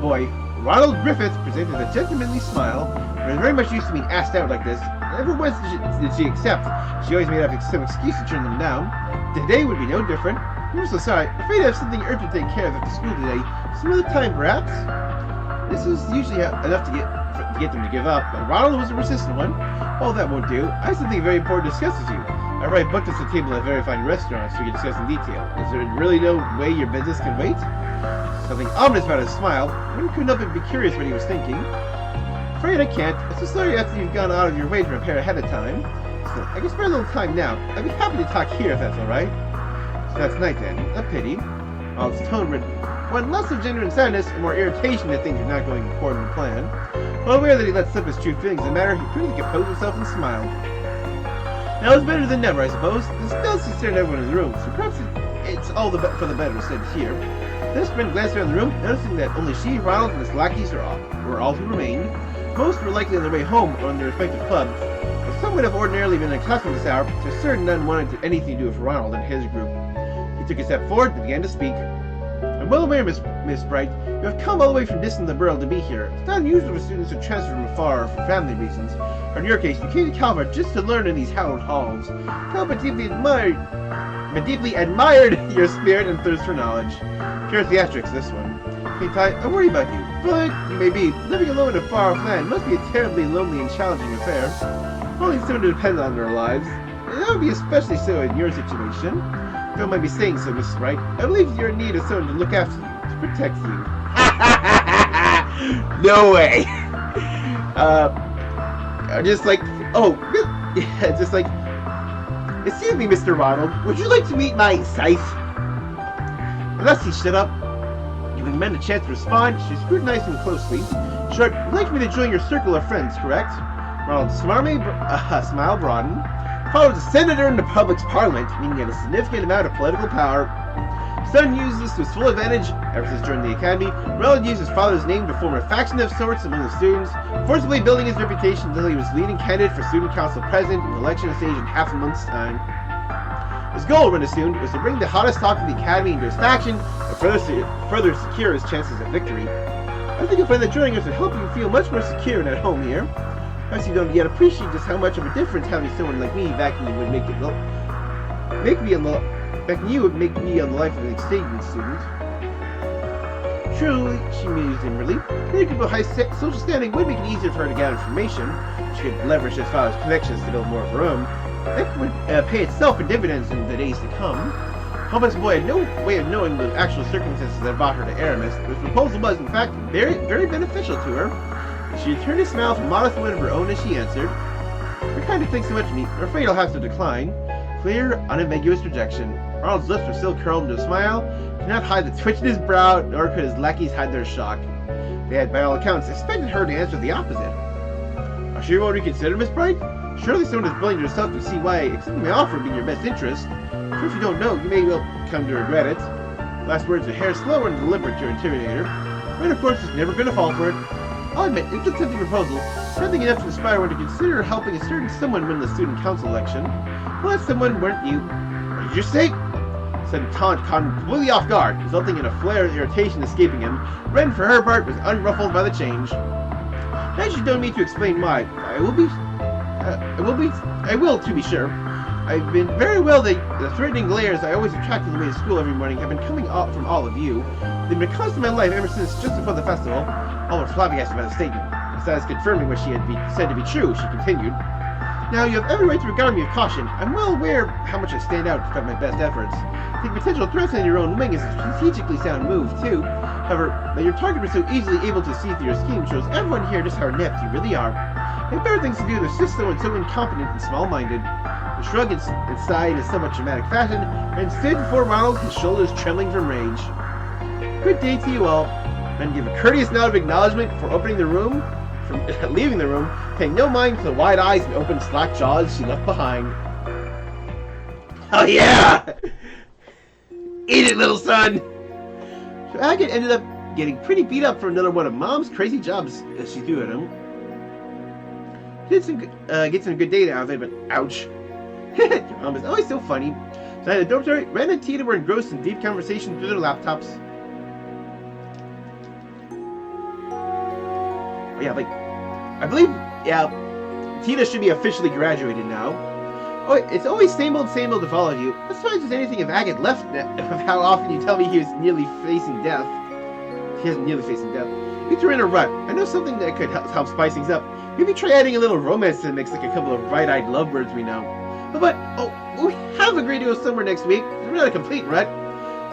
Boy, Ronald Griffith presented a gentlemanly smile, and was very much used to being asked out like this. Never once did she accept. She always made up some excuse to turn them down. Today would be no different. I'm so sorry. Afraid I have something urgent to take care of after school today. Some other time, perhaps? This was usually enough to get them to give up, but Ronald was a persistent one. Oh, that won't do. I have something very important to discuss with you. I already booked us a table at a very fine restaurant so we can discuss in detail. Is there really no way your business can wait? Something ominous about his smile. One couldn't help but be curious what he was thinking. Afraid I can't. It's so sorry after you've gone out of your way to prepare ahead of time. So, I can spare a little time now. I'd be happy to talk here if that's alright. So that's night then. A pity. Ronald's tone read one less of genuine sadness and more irritation that things were not going according to plan. Well aware that he let slip his true feelings in the matter, he quickly composed himself and smiled. Now it's better than never, I suppose. This does concern everyone in the room, so perhaps it's all for the better to sit here. This friend glanced around the room, noticing that only she, Ronald, and his lackeys were all who remained. Most were likely on their way home or in their respective clubs. As some would have ordinarily been in class at this hour, to certain none wanted anything to do with Ronald and his group. He took a step forward and began to speak. I'm well aware, Miss Bright, you have come all the way from distant the borough to be here. It's not unusual for students to transfer from afar for family reasons. Or in your case, you came to Calvard just to learn in these hallowed halls. Calvard deeply admired your spirit and thirst for knowledge. Pure theatrics, this one. Meantime, I worry about you. Brilliant you may be, living alone in a far-off land must be a terribly lonely and challenging affair. Only someone to depend on their lives. And that would be especially so in your situation. If I might be saying so, Mrs. Wright, I believe you're in need of someone to look after you, to protect you. No way! Just like, excuse me, Mr. Ronald, would you like to meet my scythe? Unless he shut up. Giving men a chance to respond, she scrutinized him closely. Sure, you'd like me to join your circle of friends, correct? Ronald's smile broadened. Followed as senator in the public's parliament, meaning he had a significant amount of political power. Son used this to his full advantage. Ever since joining the academy, Ronald used his father's name to form a faction of sorts among the students, forcibly building his reputation until he was leading candidate for student council president in the election stage in half a month's time. His goal, when assumed, was to bring the hottest talk of the academy into his faction and further secure his chances of victory. I think you'll find that joining us will help you feel much more secure and at home here. Perhaps you don't yet appreciate just how much of a difference having someone like me backing you would make me on the life of an exchange student. Truly, she mused inwardly, thinking about high social standing would make it easier for her to gather information. She could leverage his father's connections to build more of her own. That would pay itself in dividends in the days to come. Thomas Boy had no way of knowing the actual circumstances that brought her to Aramis, but his proposal was, in fact, very, very beneficial to her. She turned a smile from modest wit of her own as she answered, "Your kind of thinks so much of me, I'm afraid I'll have to decline." Clear, unambiguous rejection. Ronald's lips were still curled into a smile, could not hide the twitch in his brow, nor could his lackeys hide their shock. They had, by all accounts, expected her to answer the opposite. "Are sure you won't reconsider, Miss Bright? Surely someone as brilliant as yourself to see why accepting my offer would be in your best interest. For if you don't know, you may well come to regret it." Last words were hair slower and deliberate to her interrogator. But of course, is never going to fall for it. I'll admit, it's a tempting proposal, something enough to inspire one to consider helping a certain someone win the student council election. Well, that someone weren't you. "What did you say?" Sudden taunt caught him completely off guard, resulting in a flare of irritation escaping him. Ren, for her part, was unruffled by the change. "As you don't need to explain why, I will, to be sure. I've been very well the threatening glares I always attract on the way to school every morning have been coming up from all of you. They've been a constant in my life ever since just before the festival." All were flabbergasted by the statement. Besides confirming what she had said to be true, she continued, "Now, you have every right to regard me with caution. I'm well aware how much I stand out despite my best efforts. Taking potential threats in your own wing is a strategically sound move, too. However, that your target was so easily able to see through your scheme shows everyone here just how inept you really are. I have better things to do than assist someone so incompetent and small-minded." The shrug inside in a somewhat dramatic fashion, and stood before Ronald, his shoulders trembling from rage. "Good day to you all." Then gave a courteous nod of acknowledgement for opening the room, leaving the room, paying no mind to the wide eyes and open slack jaws she left behind. "Oh yeah! Eat it, little son!" So Agate ended up getting pretty beat up for another one of Mom's crazy jobs she threw at him. He did get some good data out of it, but ouch. Your mom is always so funny. So at the dormitory, Ren and Tita were engrossed in deep conversation through their laptops. Oh yeah, I believe, Tita should be officially graduated now. Oh, it's always same old with all of you. As far as anything of Agate left of how often you tell me he was nearly facing death. He isn't nearly facing death. You threw in a rut. I know something that could help spice things up. Maybe try adding a little romance to the mix, like a couple of bright-eyed lovebirds we know. But we have agreed to go somewhere next week. It's not a complete rut.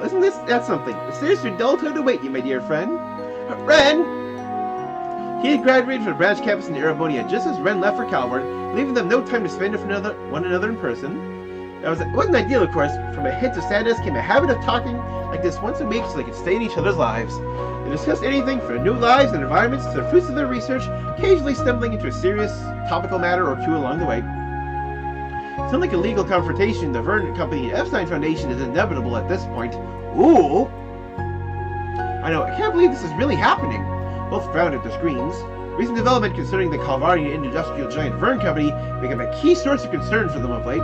Isn't that's something? A serious adulthood await you, my dear friend. Ren! He had graduated from the branch campus in Erebonia just as Ren left for Calvard, leaving them no time to spend with one another in person. It wasn't ideal, of course. From a hint of sadness came a habit of talking like this once a week so they could stay in each other's lives. They discussed anything from new lives and environments to the fruits of their research, occasionally stumbling into a serious, topical matter or two along the way. It's not like a legal confrontation. The Verne Company and Epstein Foundation is inevitable at this point. Ooh! I know, I can't believe this is really happening. Both frowned at their screens. Recent development concerning the Calvardian industrial giant Verne Company became a key source of concern for them of late.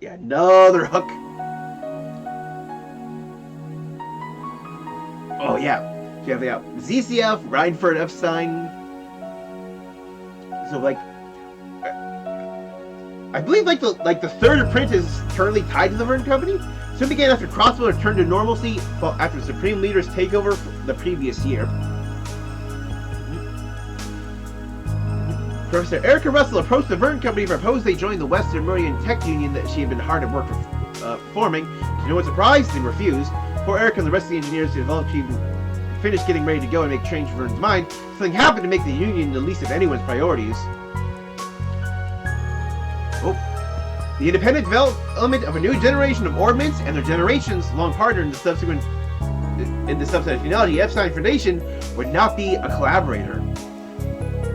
Yeah, another hook. Oh yeah, so you have ZCF, Reinford, Epstein. So like, I believe like the third print is currently tied to the Verne Company. So it began after Crossbell returned to normalcy after the Supreme Leader's takeover the previous year. Professor Erica Russell approached the Verne Company and proposed they join the Western Meridian Tech Union that she had been hard at work forming. To no one's surprise, they refused. Poor Erica and the rest of the engineers who developed even finished getting ready to go and make change in Verne's mind. Something happened to make the Union the least of anyone's priorities. Oh. The independent development of a new generation of ordnance and their generations long partner in the subsequent technology Epstein Foundation would not be a collaborator.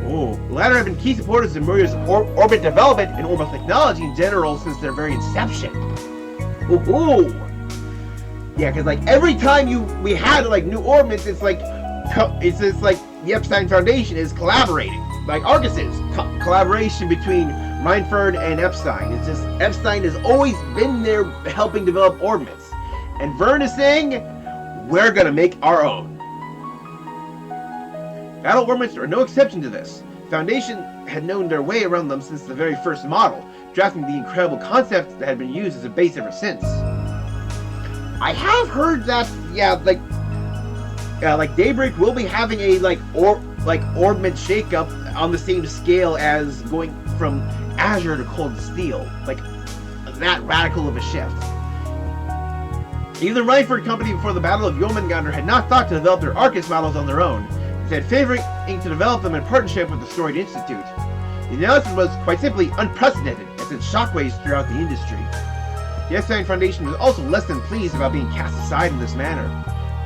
Oh, the latter have been key supporters of Muriel's orbit development and orbital technology in general since their very inception. Ooh. Yeah, because like every time we had like new ordnance, it's like the Epstein Foundation is collaborating, like Argus is collaboration between Reinford and Epstein. It's just Epstein has always been there helping develop ordnance, and Verne is saying we're gonna make our own. Battle ordnance are no exception to this. The Foundation had known their way around them since the very first model, drafting the incredible concept that had been used as a base ever since. I have heard that, like Daybreak will be having a ordnance shakeup on the same scale as going from Azure to Cold Steel, like that radical of a shift. Even the Reinford Company before the Battle of Jormungandr had not thought to develop their Arcus models on their own, instead favoring to develop them in partnership with the Storied Institute. The announcement was quite simply unprecedented, and sent shockwaves throughout the industry. The Epstein Foundation was also less than pleased about being cast aside in this manner.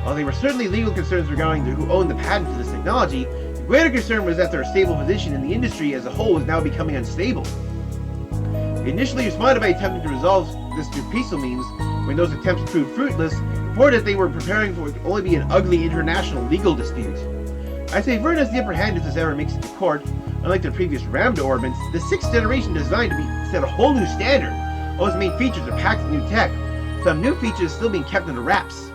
While there were certainly legal concerns regarding who owned the patent to this technology, the greater concern was that their stable position in the industry as a whole was now becoming unstable. They initially responded by attempting to resolve this through peaceful means. When those attempts proved fruitless, reported that they were preparing for what would only be an ugly international legal dispute. I say Verne has the upper hand if this ever makes it to court. Unlike their previous Ramda orbits, the 6th generation is designed to set a whole new standard. All its main features are packed with new tech. Some new features still being kept under wraps.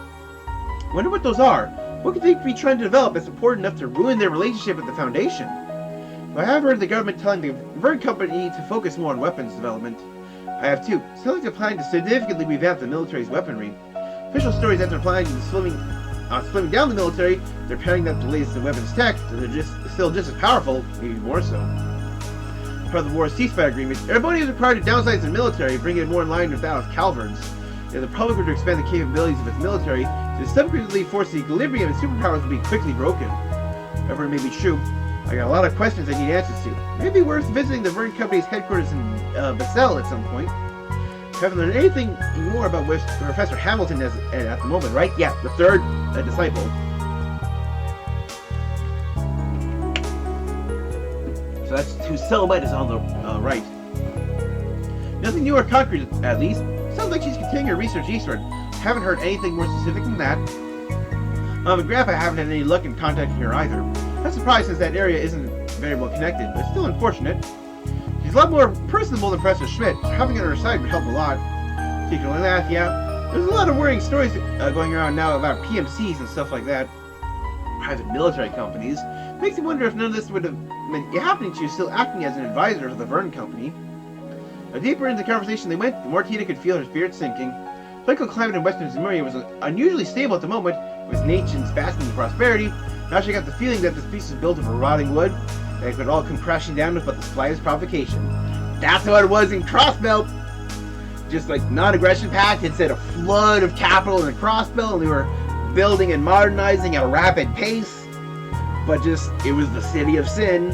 Wonder what those are. What could they be trying to develop that's important enough to ruin their relationship with the Foundation? I have heard the government telling the Verne Company to focus more on weapons development. I have too. Sounds like they're planning to significantly revamp the military's weaponry. Official stories that they're planning to slimming down the military, they're pairing up the latest in weapons tech, and they're still just as powerful, maybe more so. Part of the war's ceasefire agreement, Erebonia is required to downsize the military, bring it more in line with that of Calvard's. If the Republic were to expand the capabilities of its military, to subsequently force the equilibrium and superpowers would be quickly broken. However it may be true, I got a lot of questions I need answers to. Maybe worth visiting the Verne Company's headquarters in Basel at some point. Haven't learned anything more about Professor Hamilton at the moment, right? Yeah, the third disciple. So that's whose Celebite is on the right. Nothing new or concrete, at least. Sounds like she's continuing her research eastward. Haven't heard anything more specific than that. With Grandpa, I haven't had any luck in contacting her either. Not surprised since that area isn't very well connected, but still unfortunate. She's a lot more personable than Professor Schmidt. Having her on her side would help a lot. She can only laugh, yeah. There's a lot of worrying stories going around now about PMCs and stuff like that. Private military companies. Makes me wonder if none of this would have been happening to you still acting as an advisor to the Verne Company. The deeper into the conversation they went, the more Tina could feel her spirits sinking. Political climate in Western Zemuria was unusually stable at the moment, with nations basking in prosperity. Now she got the feeling that this piece was built of rotting wood, and it could all come crashing down with but the slightest provocation. That's how it was in Crossbell! just like non-aggression pact had set a flood of capital in the Crossbell, and they were building and modernizing at a rapid pace. But just, it was the city of sin,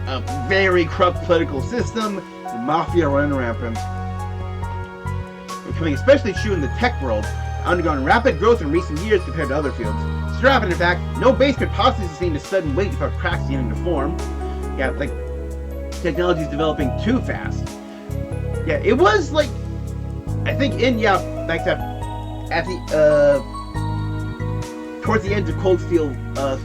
a very corrupt political system, the mafia running rampant. Becoming especially true in the tech world, undergone rapid growth in recent years compared to other fields. So rapid, in fact, no base could possibly sustain a sudden weight without cracks beginning to form. Yeah, like, technology is developing too fast. Yeah, it was like, I think like that, at the, towards the end of Cold Steel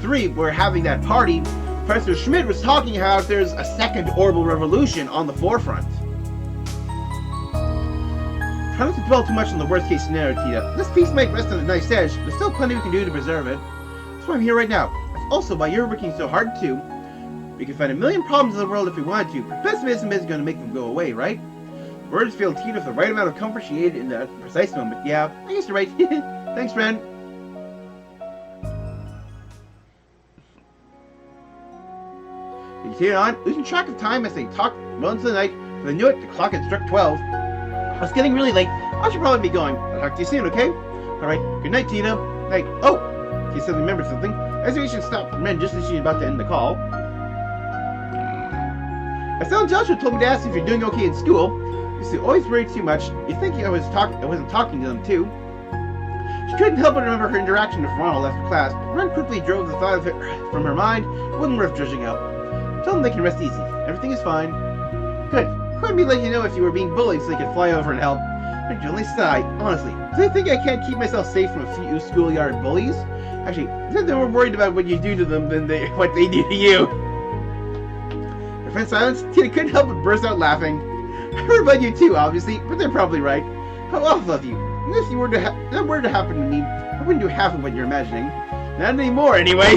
3, we're having that party. Professor Schmidt was talking how there's a second orbital revolution on the forefront. Try not to dwell too much on the worst case scenario, Tita. This piece might rest on a nice edge, but there's still plenty we can do to preserve it. That's why I'm here right now. That's also why you're working so hard too. We can find a million problems in the world if we want to, but pessimism isn't going to make them go away, right? Words filled Tita with the right amount of comfort she needed in that precise moment. Yeah, I guess you're right. Thanks, friend. You continue on, losing track of time as they talked well into the night. When they knew it, the clock had struck 12. It's getting really late. I should probably be going. I'll talk to you soon, okay? Alright, good night, Tina. Night. Oh! He suddenly remembered something. Hesitation stopped for men just as she was about to end the call. Estelle and Joshua told me to ask if you're doing okay in school. You see, always worry too much. You think I wasn't talking to them, too. She couldn't help but remember her interaction with Ronald after class, but Ron quickly drove the thought of it from her mind. It wasn't worth dredging up. Tell them they can rest easy. Everything is fine. Good. Let me let you know if you were being bullied so they could fly over and help. I generally sigh. Honestly, do they think I can't keep myself safe from a few schoolyard bullies? Actually, I think they're more worried about what you do to them than what they do to you. Her friend's silence. Tina couldn't help but burst out laughing. I heard about you too, obviously, but they're probably right. How awful of you. And if you were that were to happen to me, I wouldn't do half of what you're imagining. Not anymore, anyway.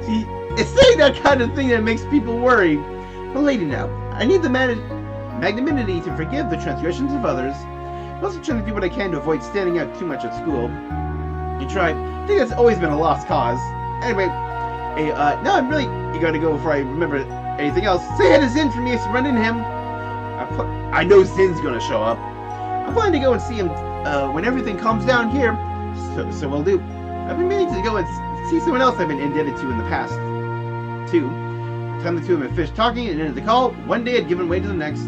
See, it's saying that kind of thing that makes people worry. But lady now, I need the magnanimity to forgive the transgressions of others. I'm also trying to do what I can to avoid standing out too much at school. You try. I think that's always been a lost cause. Anyway, now I'm really gotta go before I remember anything else. Say hi to Zin for me if you run into him. I know Zin's gonna show up. I'm planning to go and see him when everything calms down here. So we'll do. I've been meaning to go and see someone else I've been indebted to in the past, too. By the time the two of them had finished talking and ended the call, one day had given way to the next.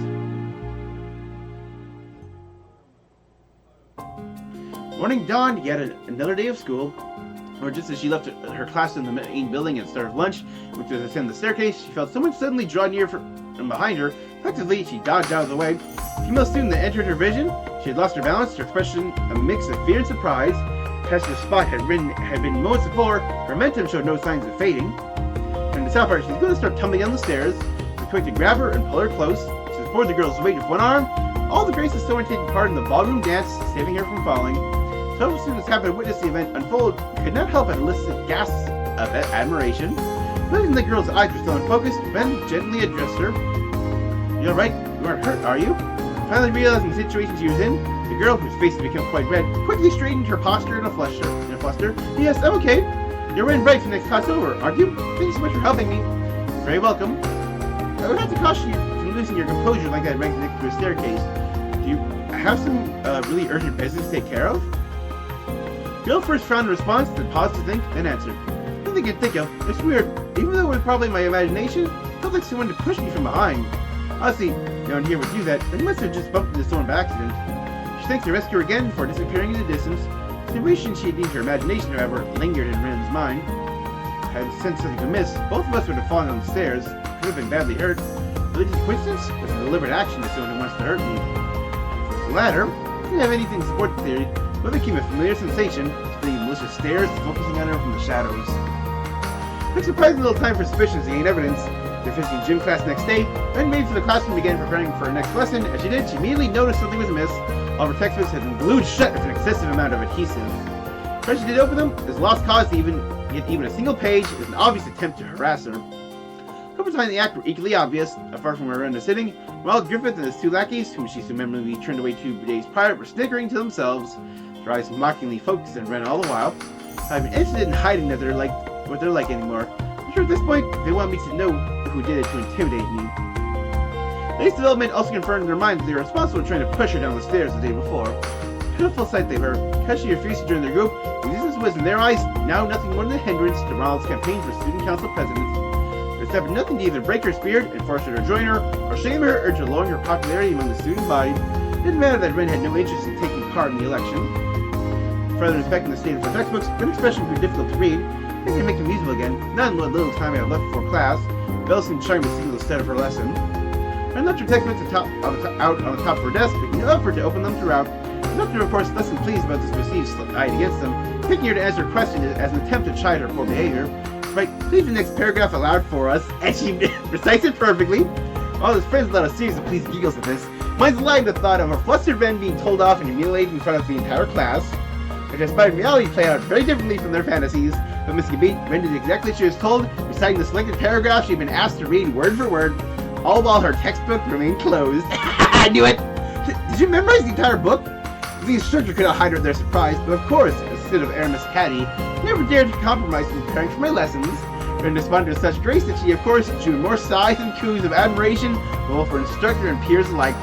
Morning dawned, yet another day of school. Or just as she left her class in the main building and started lunch, which was to ascend the staircase, she felt someone suddenly draw near from behind her. Effectively, she dodged out of the way. The female student that entered her vision, she had lost her balance, her expression a mix of fear and surprise. Past the spot had been moments before, her momentum showed no signs of fading. And the south part, she's going to start tumbling down the stairs. We're quick to grab her and pull her close. She supported the girl's weight with one arm. All the graces still were taking part in the ballroom dance, saving her from falling. Several students happened to witness the event unfold, could not help but elicit gasps of admiration. Noticing the girl's eyes were still unfocused, Ben gently addressed her. "You're alright, you aren't hurt, are you?" Finally realizing the situation she was in, the girl, whose face had become quite red, quickly straightened her posture in a fluster. "Yes, I'm okay. You're in break for the next class over, aren't you? Thank you so much for helping me." "You're very welcome. I would have to caution you from losing your composure like that right next to a staircase. Do you have some really urgent business to take care of?" The girl first frowned in response, then paused to think, then answered. "Nothing I can think of. It's weird. Even though it was probably my imagination, it felt like someone to push me from behind. Honestly, no one here would do that, but he must have just bumped into someone by accident." She thanked the rescuer again before disappearing in the distance. The situation she had needed her imagination, however, lingered in Ren's mind. Had sensed something amiss, both of us would have fallen on the stairs. Could have been badly hurt. Religious coincidence? Was a deliberate action to someone who wants to hurt me. If it was the latter, I didn't have anything to support the theory, but it became a familiar sensation, spinning malicious stares, focusing on her from the shadows. It took surprisingly little time for suspicions to gain evidence. After finishing gym class next day, Ren made for the classroom and began preparing for her next lesson. As she did, she immediately noticed something was amiss. All of her textbooks had been glued shut with an excessive amount of adhesive. When she did open them, it was lost cause to get even a single page. It was an obvious attempt to harass her. Couple behind the act were equally obvious. Far from where Ren was sitting, Ronald Griffith and his two lackeys, whom she so memorably turned away 2 days prior, were snickering to themselves, their eyes mockingly focused on Ren all the while. I've been interested in hiding that they're like what they're like anymore. I'm sure at this point they want me to know who did it to intimidate me. This development also confirmed in their minds that they were responsible for trying to push her down the stairs the day before. Pitiful sight they were. Because she refused to join their group, resistance was, in their eyes, now nothing more than a hindrance to Ronald's campaign for student council president. There was nothing to either break her spirit and force her to join her, or shame her or to lower her popularity among the student body. It didn't matter that Ren had no interest in taking part in the election. Further respecting the state of her textbooks, Ren expression proved difficult to read. I think they make them usable again. Not in what little time I had left before class. Belle seemed charmed to see the start of her lesson. Ren left her textbooks out on the top of her desk, making no effort to open them throughout. The doctor, of course, less than pleased about this perceived slight against them, picking her to answer a question as an attempt to chide her poor behavior. Right, please the next paragraph aloud for us, and she recites it perfectly. All his friends let a series of pleased giggles at this. Mine's alive at the thought of a flustered Ren being told off and humiliated in front of the entire class, which despite reality played out very differently from their fantasies. But Miss Gabit Ren did exactly as she was told, reciting the selected paragraph she'd been asked to read word for word, all while her textbook remained closed. I knew it! Did you memorize the entire book? The instructor could not hide their surprise, but of course, instead of Aramis Patty, never dared to compromise in preparing for my lessons. Ren responded with such grace that she, of course, drew more sighs and coos of admiration, both for instructor and peers alike.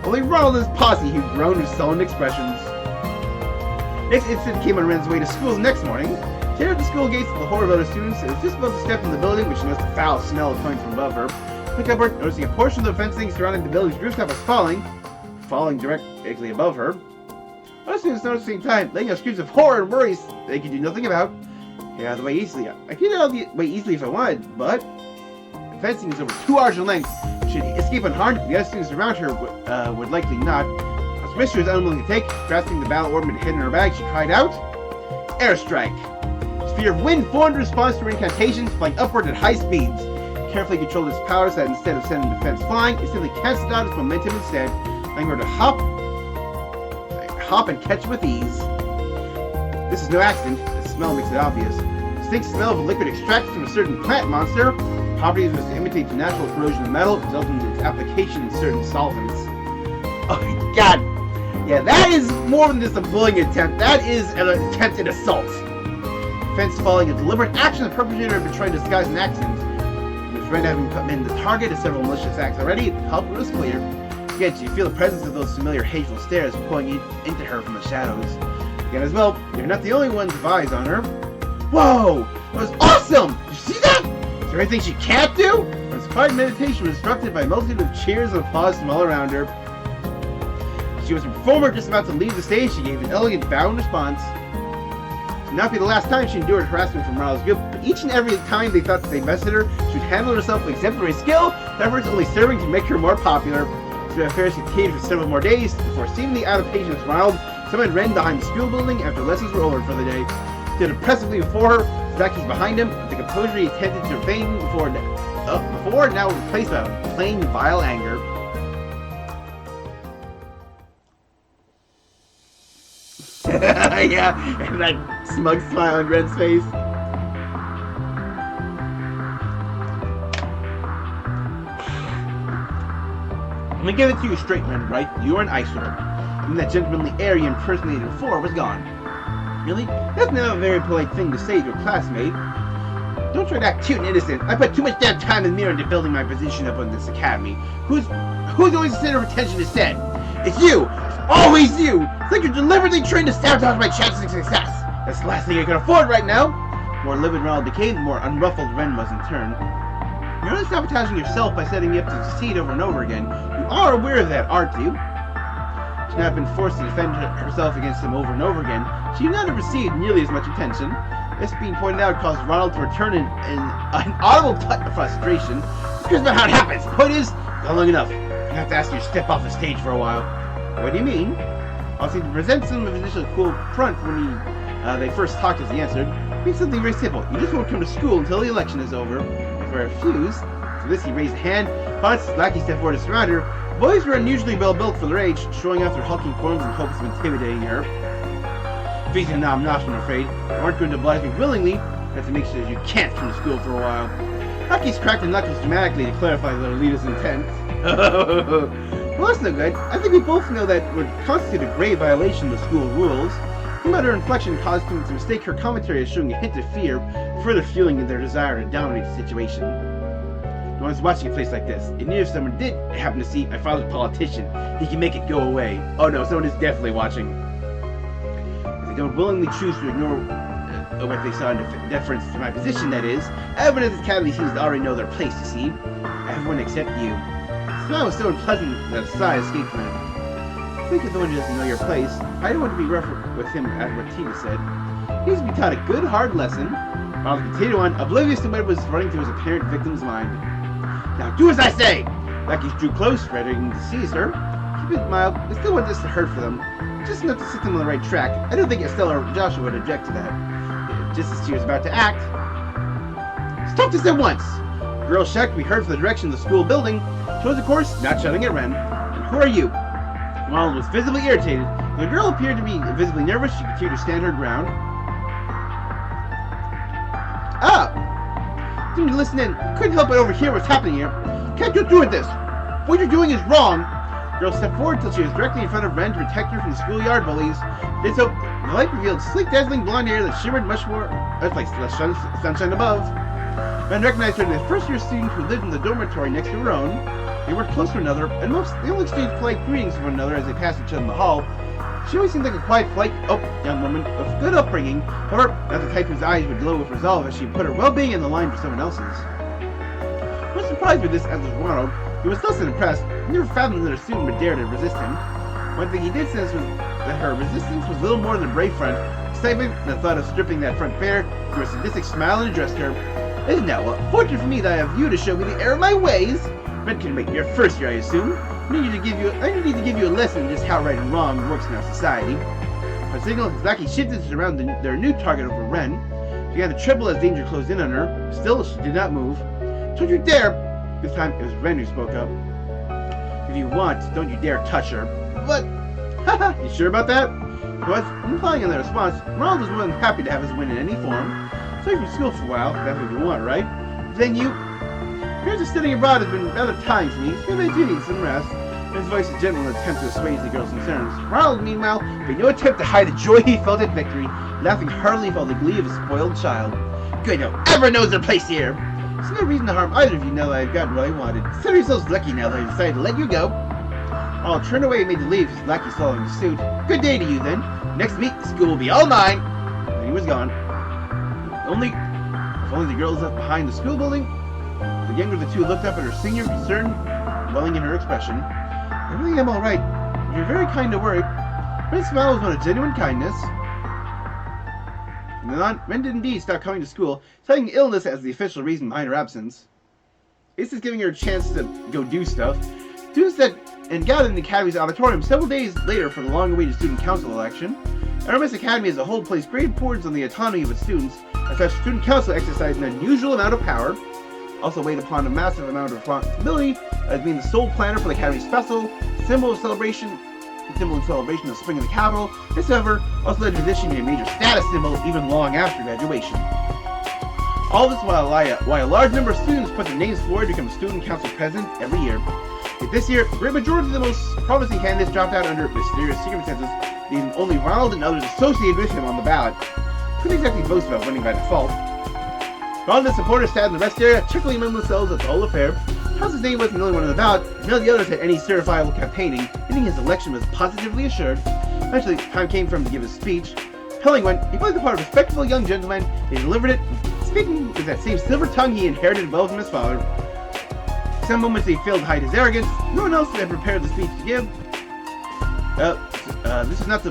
Only Ronald and his posse who groaned with sullen expressions. Next incident came on Ren's way to school the next morning. She entered the school gates with the horror of other students and was just about to step in the building when she noticed a foul smell coming from above her. Looked upward, noticing a portion of the fencing surrounding the building's rooftop was falling directly above her. Other students noticed at the same time, letting out screams of horror and worries they could do nothing about. Get out of the way easily. I could get out of the way easily if I wanted, but the fencing is over 2 hours in length. Should escape unharmed, the other students around her would likely not. As Mister was unwilling to take, grasping the battle ornament hidden in her bag, she cried out, "Airstrike!" A sphere of wind formed in response to her incantations, flying upward at high speeds. Carefully controlled its powers that instead of sending the fence flying, it simply canceled out its momentum instead, allowing her to hop and catch with ease. This is no accident. The smell makes it obvious. The distinct smell of a liquid extracted from a certain plant monster. Properties was to imitate the natural corrosion of metal, resulting in its application in certain solvents. Oh my god! Yeah, that is more than just a bullying attempt. That is an attempt at assault. Fence falling, a deliberate action the perpetrator had been trying to disguise an accident. With Ren having been the target of several malicious acts already, the culprit was clear. Yet you feel the presence of those familiar hateful stares pulling into her from the shadows. Again as well, you're not the only ones with eyes on her. Whoa! That was awesome! Did you see that? Is there anything she can't do? Her inspired meditation was disrupted by a multitude of cheers and applause from all around her. She was a performer just about to leave the stage. She gave an elegant bow in response. It would not be the last time she endured harassment from Ronald's group, but each and every time they thought that they bested her, she would handle herself with exemplary skill, efforts only serving to make her more popular. The affairs continued for several more days before, seemingly out of patience with Ronald, someone ran behind the school building after lessons were over for the day. Stood impressively before her, Zaki's behind him, with the composure he attempted to feign before now replaced by plain vile anger. Yeah, and that smug smile on Ren's face. Let me give it to you straight, Ren, right? You're an eyesore. And that gentlemanly air you impersonated before was gone. Really? That's not a very polite thing to say to a classmate. Don't try to act cute and innocent. I put too much damn time and mirror into building my position up on this academy. Who's always the center of attention instead? It's you! It's always you! It's like you're deliberately trying to sabotage my chances of success. That's the last thing I can afford right now. The more livid Ronald became, the more unruffled Ren was in turn. You're only sabotaging yourself by setting me up to succeed over and over again. You are aware of that, aren't you? She's not been forced to defend herself against him over and over again. She did not have received nearly as much attention. This being pointed out caused Ronald to return in an audible touch of frustration. Here's about how it happens. The point is, not long enough. I have to ask you to step off the stage for a while. What do you mean? Obviously, to present some of his initial cool front when they first talked as he answered, means something very simple. You just won't come to school until the election is over. If I refuse, to this he raised a hand, Hans Lackey stepped forward to surround her. Boys were unusually well built for their age, showing off their hulking forms in hopes of intimidating her. Facing now, I'm not, I'm afraid. You aren't going to oblige me willingly. You have to make sure that you can't come to school for a while. Lackey's cracked the knuckles dramatically to clarify their leader's intent. Well, that's no good. I think we both know that would constitute a grave violation of the school rules. No matter her inflection caused him to mistake her commentary as showing a hint of fear, further fueling their desire to dominate the situation. No one's watching a place like this. And if someone did happen to see my father's politician, he can make it go away. Oh no, someone is definitely watching. If they don't willingly choose to ignore what they saw in deference to my position, that is, everyone in this academy seems to already know their place, you see. Everyone except you. The smile was so unpleasant that a sigh escaped from him. I think if the one who doesn't know your place, I don't want to be rough with him after what Tina said. He needs to be taught a good, hard lesson. Miles continued on, oblivious to what was running through his apparent victim's mind. Now do as I say! Blackie drew close, ready to seize her. Keep it mild, I still want this to hurt for them. Just enough to set them on the right track. I don't think Estella or Joshua would object to that. Just as she was about to act. Stop this at once! The girl shocked to be heard from the direction of the school building. Chose, of course, not shouting at Ren. And who are you? Ronald was visibly irritated. When the girl appeared to be visibly nervous, she continued to stand her ground. Ah! Didn't listen in. Couldn't help but overhear what's happening here. Can't go through with this. What you're doing is wrong. The girl stepped forward until she was directly in front of Ren to protect her from the schoolyard bullies. Did so. The light revealed sleek, dazzling blonde hair that shimmered much more like sunshine above. Ren recognized her as a first-year student who lived in the dormitory next to her own. They worked close to one another, and they all exchanged polite greetings with one another as they passed each other in the hall. She always seemed like a quiet, polite, young woman of good upbringing, however, not the type whose eyes would glow with resolve as she put her well-being in the line for someone else's. Not surprised by this as was Ronald. He was less than impressed. He never fathomed that a student would dare to resist him. One thing he did sense was that her resistance was little more than a brave front. Excitement and the thought of stripping that front bare, threw a sadistic smile and addressed her. Isn't that well? Fortunate for me that I have you to show me the error of my ways. Ren can make your first year, I assume. I need to give you a lesson in just how right and wrong works in our society. Her signal, his lackey shifted to surround their new target over Ren. She began to tremble as danger closed in on her. Still, she did not move. Don't you dare! This time, it was Ren who spoke up. If you want, don't you dare touch her. What? Haha, you sure about that? But, implying on their response, Ronald was more than happy to have his win in any form. Sorry from school for a while, that's what you want, right? Then you... Periods of studying abroad has been rather tiring for me, so maybe I do need some rest. His voice is gentle in an attempt to assuage the girl's concerns. Ronald, meanwhile, made no attempt to hide the joy he felt at victory, laughing heartily with all the glee of a spoiled child. Good, no ever knows their place here. There's no reason to harm either of you now that I've gotten what I wanted. Consider yourselves lucky now that I decided to let you go. Ronald turned away and made to leave, his lackey following the suit. Good day to you, then. Next week, the school will be all mine. And he was gone. If only the girls left behind the school building. The younger of the two looked up at her senior, concern welling in her expression. I really am all right. You're very kind to worry. Ren's smile was one of genuine kindness. Ren did indeed stop coming to school, citing illness as the official reason behind her absence. Ace is giving her a chance to go do stuff. Students gathered in the Academy's auditorium several days later for the long-awaited student council election. RMS Academy as a whole placed great importance on the autonomy of its students. As such, student council exercised an unusual amount of power. Also weighed upon a massive amount of responsibility as being the sole planner for the Academy's festival, symbol and celebration of spring in the capital. This, however, also led to addition to a major status symbol even long after graduation. All this while a large number of students put their names forward to become student council president every year. Yet this year, the great majority of the most promising candidates dropped out under mysterious circumstances, leaving only Ronald and others associated with him on the ballot. Couldn't exactly boast about winning by default. Ronald and his supporters sat in the rest area, chuckling among themselves at the whole affair. House's name wasn't the only one on the ballot, none of the others had any certifiable campaigning, meaning his election was positively assured. Eventually, time came for him to give his speech. Telling one, he played the part of a respectable young gentleman, and he delivered it, speaking with that same silver tongue he inherited well from his father. Some moments he failed to hide his arrogance. No one else had prepared the speech to give. This is not the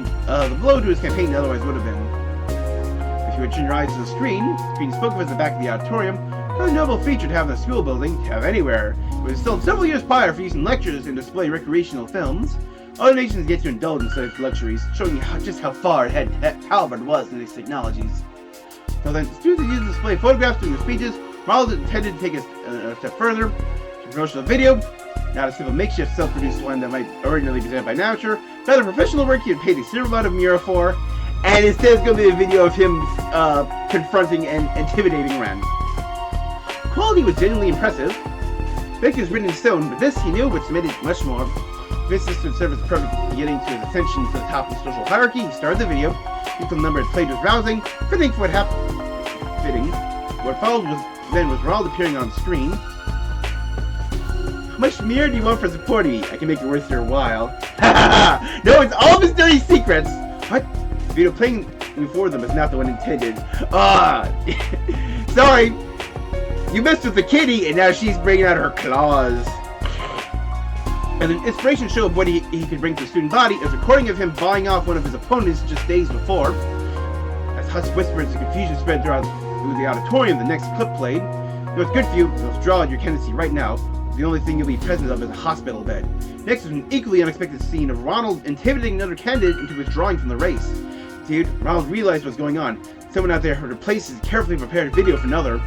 blow to his campaign that otherwise would have been. If you would turn your eyes to the screen spoke of at the back of the auditorium. Another noble feature to have in the school building, to have anywhere. It was installed several years prior for using lectures and display recreational films. Other nations get to indulge in such luxuries, showing just how far ahead Calvard was in these technologies. So then, students used to display photographs during their speeches. Ronald intended to take a step further. To promotional video, not a simple makeshift self-produced one that might originally be presented by an amateur, rather professional work he had paid a considerable amount of Mira for, and instead it's going to be a video of him confronting and intimidating Ren. The quality was genuinely impressive. Vic is written in stone, but this he knew would submit it much more. This would serve as a perfect beginning to his ascension to the top of the social hierarchy. He started the video. The equal number it played was rousing, fitting for what happened. What followed was Ronald appearing on screen. How much mirror do you want for supporting me? I can make it worth your while. No, it's all of his dirty secrets! What? Vito, playing me for them is not the one intended. Sorry! You messed with the kitty, and now she's bringing out her claws. And an inspiration show of what he could bring to the student body is a recording of him buying off one of his opponents just days before. As hushed whispers and confusion spread through the auditorium, the next clip played. It was good for you, so withdraw your candidacy right now. The only thing you'll be present of is a hospital bed. Next was an equally unexpected scene of Ronald intimidating another candidate into withdrawing from the race. Dude, Ronald realized what's going on. Someone out there had replaced his carefully prepared video for another.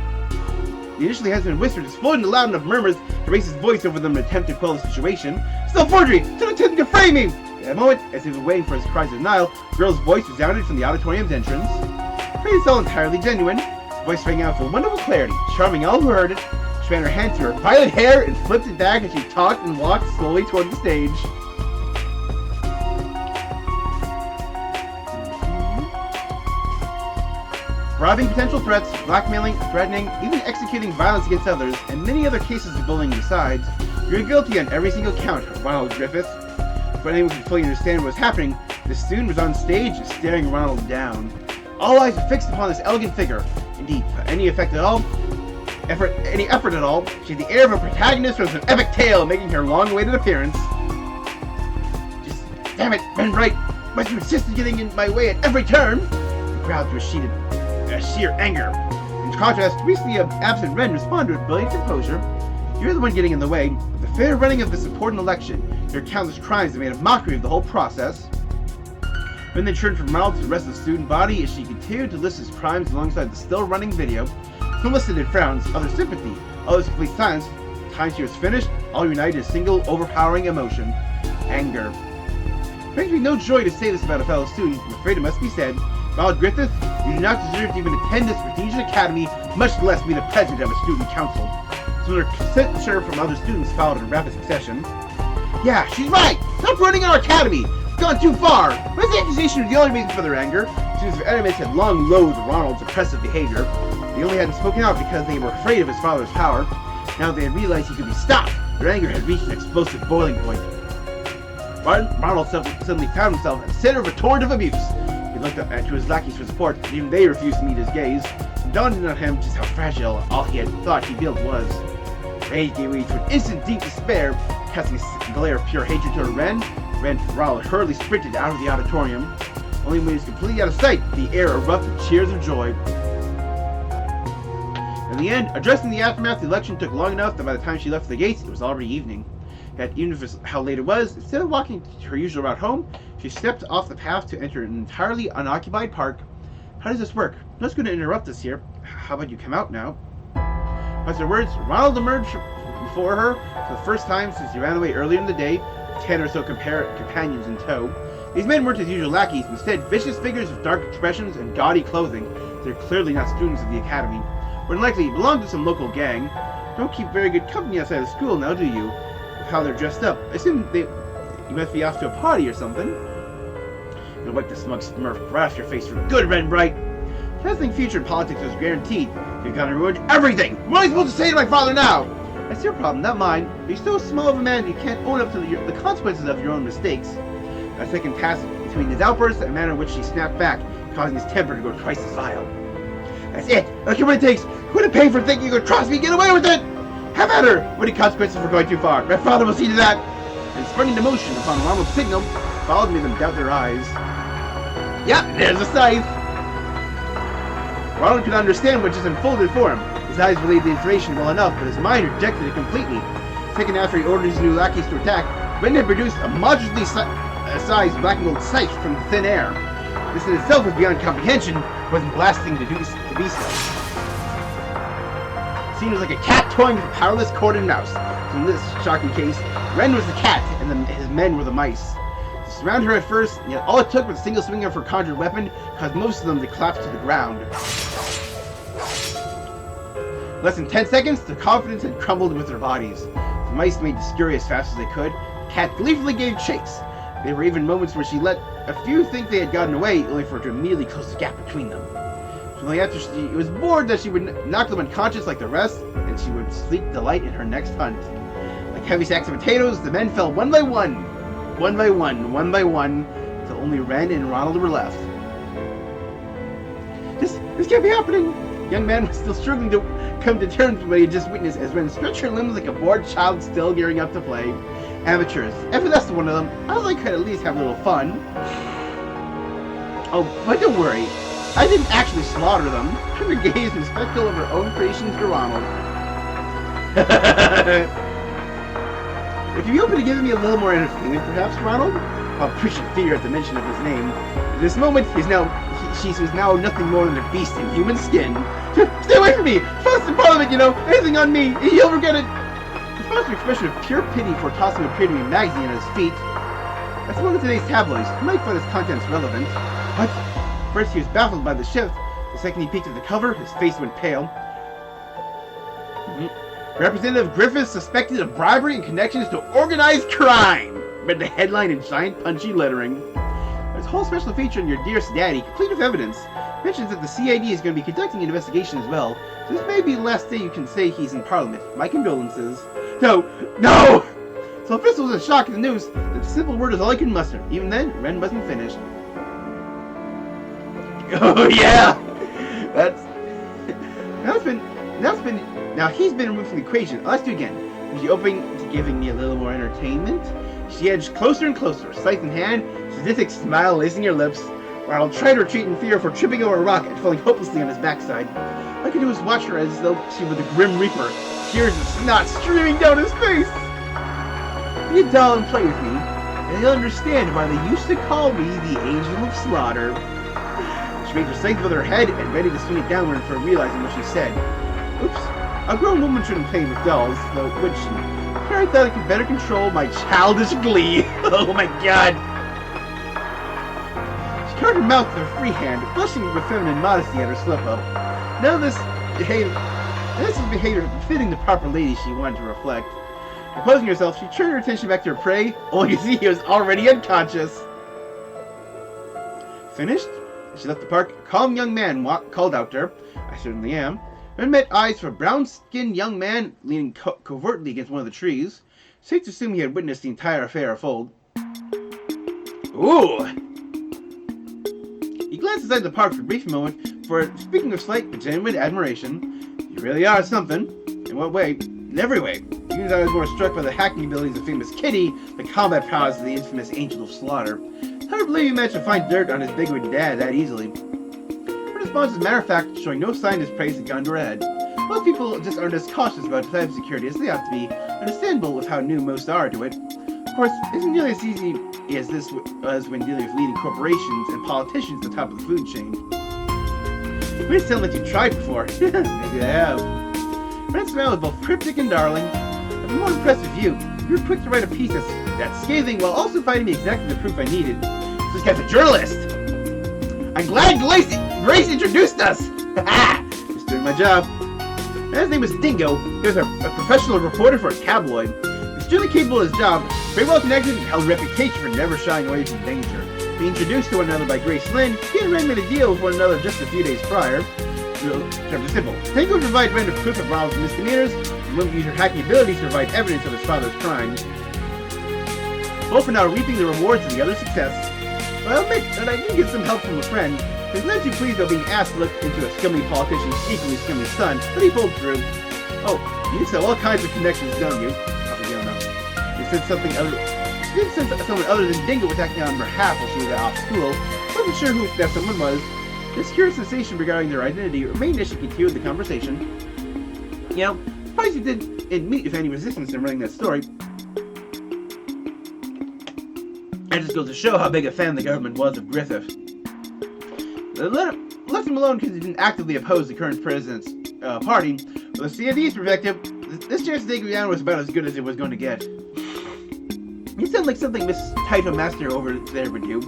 The initially hesitant whispers exploded into loud enough murmurs to raise his voice over them in an attempt to quell the situation. Still forgery! Still attempting to frame me! At that moment, as he was waiting for his cries of denial, the girl's voice resounded from the auditorium's entrance. It's all entirely genuine. The voice rang out with wonderful clarity, charming all who heard it. She ran her hand through her violet hair and flipped it back as she talked and walked slowly toward the stage. Robbing potential threats, blackmailing, threatening, even executing violence against others, and many other cases of bullying besides, you're guilty on every single count, Ronald Griffith. For anyone who could fully understand what was happening, the student was on stage staring Ronald down. All eyes were fixed upon this elegant figure. Indeed, for any effect at all, any effort at all, she had the air of a protagonist from some epic tale making her long-awaited appearance. Just, damn it, Ben Wright, must you insist on getting in my way at every turn? The crowd was sheeted. Sheer anger. In contrast, recently absent Ren responded with brilliant composure. You're the one getting in the way. The fair running of this important election, there are countless crimes that made a mockery of the whole process. Ren then turned from Ronald to the rest of the student body as she continued to list his crimes alongside the still running video. Some listed frowns, others sympathy, others complete silence. By the time she was finished, all united in a single overpowering emotion: anger. It brings me no joy to say this about a fellow student. I'm afraid it must be said. Ronald Griffith, you do not deserve to even attend this prestigious academy, much less be the president of a student council. Similar censure from other students followed in rapid succession. Yeah, she's right! Stop running our academy! It's gone too far! But the accusation was the only reason for their anger. Students of enemies had long loathed Ronald's oppressive behavior. They only hadn't spoken out because they were afraid of his father's power. Now they had realized he could be stopped. Their anger had reached an explosive boiling point. Ronald suddenly found himself at the center of a torrent of abuse. He looked up to his lackeys for support, but even they refused to meet his gaze. It dawned on him just how fragile all he had thought he built was. Rage gave way to an instant deep despair, casting a glare of pure hatred toward Ren. Ronald hurriedly sprinted out of the auditorium. Only when he was completely out of sight, the air erupted with cheers of joy. In the end, addressing the aftermath of the election took long enough that by the time she left the gates, it was already evening. Yet, even if how late it was, instead of walking her usual route home, she stepped off the path to enter an entirely unoccupied park. How does this work? No one's going to interrupt us here. How about you come out now? As her words, Ronald emerged before her for the first time since he ran away earlier in the day, with 10 or so companions in tow. These men weren't his usual lackeys, instead vicious figures with dark expressions and gaudy clothing. They're clearly not students of the academy. More than likely belong to some local gang. Don't keep very good company outside of school now, do you? With how they're dressed up. I assume you must be off to a party or something. You'll wipe the smug smurf right off your face for good, Ren Bright. Nothing future in politics was guaranteed. You've got to ruin everything. What am I supposed to say to my father now? That's your problem, not mine. But you're so small of a man you can't own up to the consequences of your own mistakes. A second passed between his outbursts and the manner in which he snapped back, causing his temper to go twice as vile. That's it. Look at what it takes. Who to pay for thinking you could trust me and get away with it? Have at her. What are the consequences for going too far? My father will see to that. And springing into motion upon Ronald's signal, followed made them doubt their eyes. Yep, there's a scythe. Ronald could understand what just unfolded for him. His eyes relayed the information well enough, but his mind rejected it completely. Second after he ordered his new lackeys to attack, Ren had produced a moderately sized black and gold scythe from thin air. This in itself was beyond comprehension, but wasn't blasting to be so. The scene was like a cat toying with a powerless corded mouse. So in this shocking case, Ren was the cat, and his men were the mice. To surround her at first, yet all it took was a single swing of her conjured weapon caused most of them to collapse to the ground. In less than 10 seconds, their confidence had crumbled with their bodies. The mice made to scurry as fast as they could. The cat gleefully gave chase. There were even moments where she let a few think they had gotten away, only for it to immediately close the gap between them. Only after she was bored that she would knock them unconscious like the rest, and she would sleep delight in her next hunt. Like heavy sacks of potatoes, the men fell one by one. One by one, until only Ren and Ronald were left. This can't be happening! The young man was still struggling to come to terms with what he had just witnessed as Ren stretched her limbs like a bored child still gearing up to play. Amateurs. If that's one of them, I would like to at least have a little fun. Oh, but don't worry. I didn't actually slaughter them. Her gaze was spectacle of her own creations to Ronald. Would you be open to giving me a little more entertainment, perhaps, Ronald? While preaching fear at the mention of his name. At this moment, she was now nothing more than a beast in human skin. Stay away from me! Fuss in Parliament, you know! Anything on me! You'll regret it! His monster expression of pure pity for tossing a premium magazine at his feet. That's one of today's tabloids. You might find its contents relevant. What? First, he was baffled by the shift. The second he peeked at the cover, his face went pale. Representative Griffiths suspected of bribery and connections to organized crime! Read the headline in giant punchy lettering. There's a whole special feature in Your Dearest Daddy, complete with evidence. Mentions that the CID is going to be conducting an investigation as well. So this may be the last day you can say he's in Parliament. My condolences. No! No! So if this was a shock in the news, the simple word is all I can muster. Even then, Ren wasn't finished. Oh yeah! Now he's been removed from the equation. Let's do it again. Was you open to giving me a little more entertainment? She edged closer and closer, scythe in hand, sadistic smile lacing her lips, while I'll try to retreat in fear for tripping over a rock and falling hopelessly on his backside. All I could do was watch her as though she were the Grim Reaper, tears and snot streaming down his face. Be a doll and play with me, and you'll understand why they used to call me the Angel of Slaughter. She made her scythe with her head and ready to swing it downward for realizing what she said. Oops. A grown woman shouldn't play with dolls, though, would she? Here I thought I could better control my childish glee. Oh my god! She covered her mouth with her free hand, blushing with feminine modesty at her slip-up. None of this behavior befitting the proper lady she wanted to reflect. Composing herself, she turned her attention back to her prey, only to see he was already unconscious. Finished? As she left the park, a calm young man called out to her. I certainly am. Ren met eyes for a brown-skinned young man leaning covertly against one of the trees. Safe to assume he had witnessed the entire affair unfold. Ooh! He glanced inside the park for a brief moment, for, speaking of slight but genuine admiration, you really are something. In what way? In every way. Even as I was more struck by the hacking abilities of famous Kitty, the combat prowess of the infamous Angel of Slaughter. I don't believe he managed to find dirt on his bigwig dad that easily. Her response, as a matter of fact, showing no sign his praise had gone to her head. Most people just aren't as cautious about cybersecurity as they ought to be, understandable with how new most are to it. Of course, it isn't nearly as easy as this as when dealing with leading corporations and politicians at the top of the food chain. You may sound like you've tried before. Maybe I have. Ren's smile was both cryptic and darling. I'm more impressed with you. You were quick to write a piece that's scathing while also finding me exactly the proof I needed. So this guy's a journalist! I'm glad Grace introduced us! Ha! Just doing my job. His name was Dingo. He was a professional reporter for a tabloid. Extremely capable of his job, very well connected, and held a reputation for never shying away from danger. Being introduced to one another by Grace Lynn, he and Ren made a deal with one another just a few days prior. Terms are simple. Dingo would provide Ren with proof of Ronald's misdemeanors, and would use her hacking abilities to provide evidence of his father's crimes. Both are now reaping the rewards of the other's success. But I'll admit that I did get some help from a friend. He's not too pleased about being asked to look into a scummy politician's equally scummy son, but he pulled through. Oh, you have all kinds of connections, don't you? Probably don't know. She said someone other than Dingo was acting on her behalf while she was off school. Wasn't sure who that someone was. This curious sensation regarding their identity remained as she continued the conversation. You know, surprised you didn't meet with any resistance in running that story. That just goes to show how big a fan the government was of Griffith. Left him alone because he didn't actively oppose the current president's party. From the CID's perspective, this chance to take him down was about as good as it was going to get. You sound like something Mrs. Taito Master over there would do.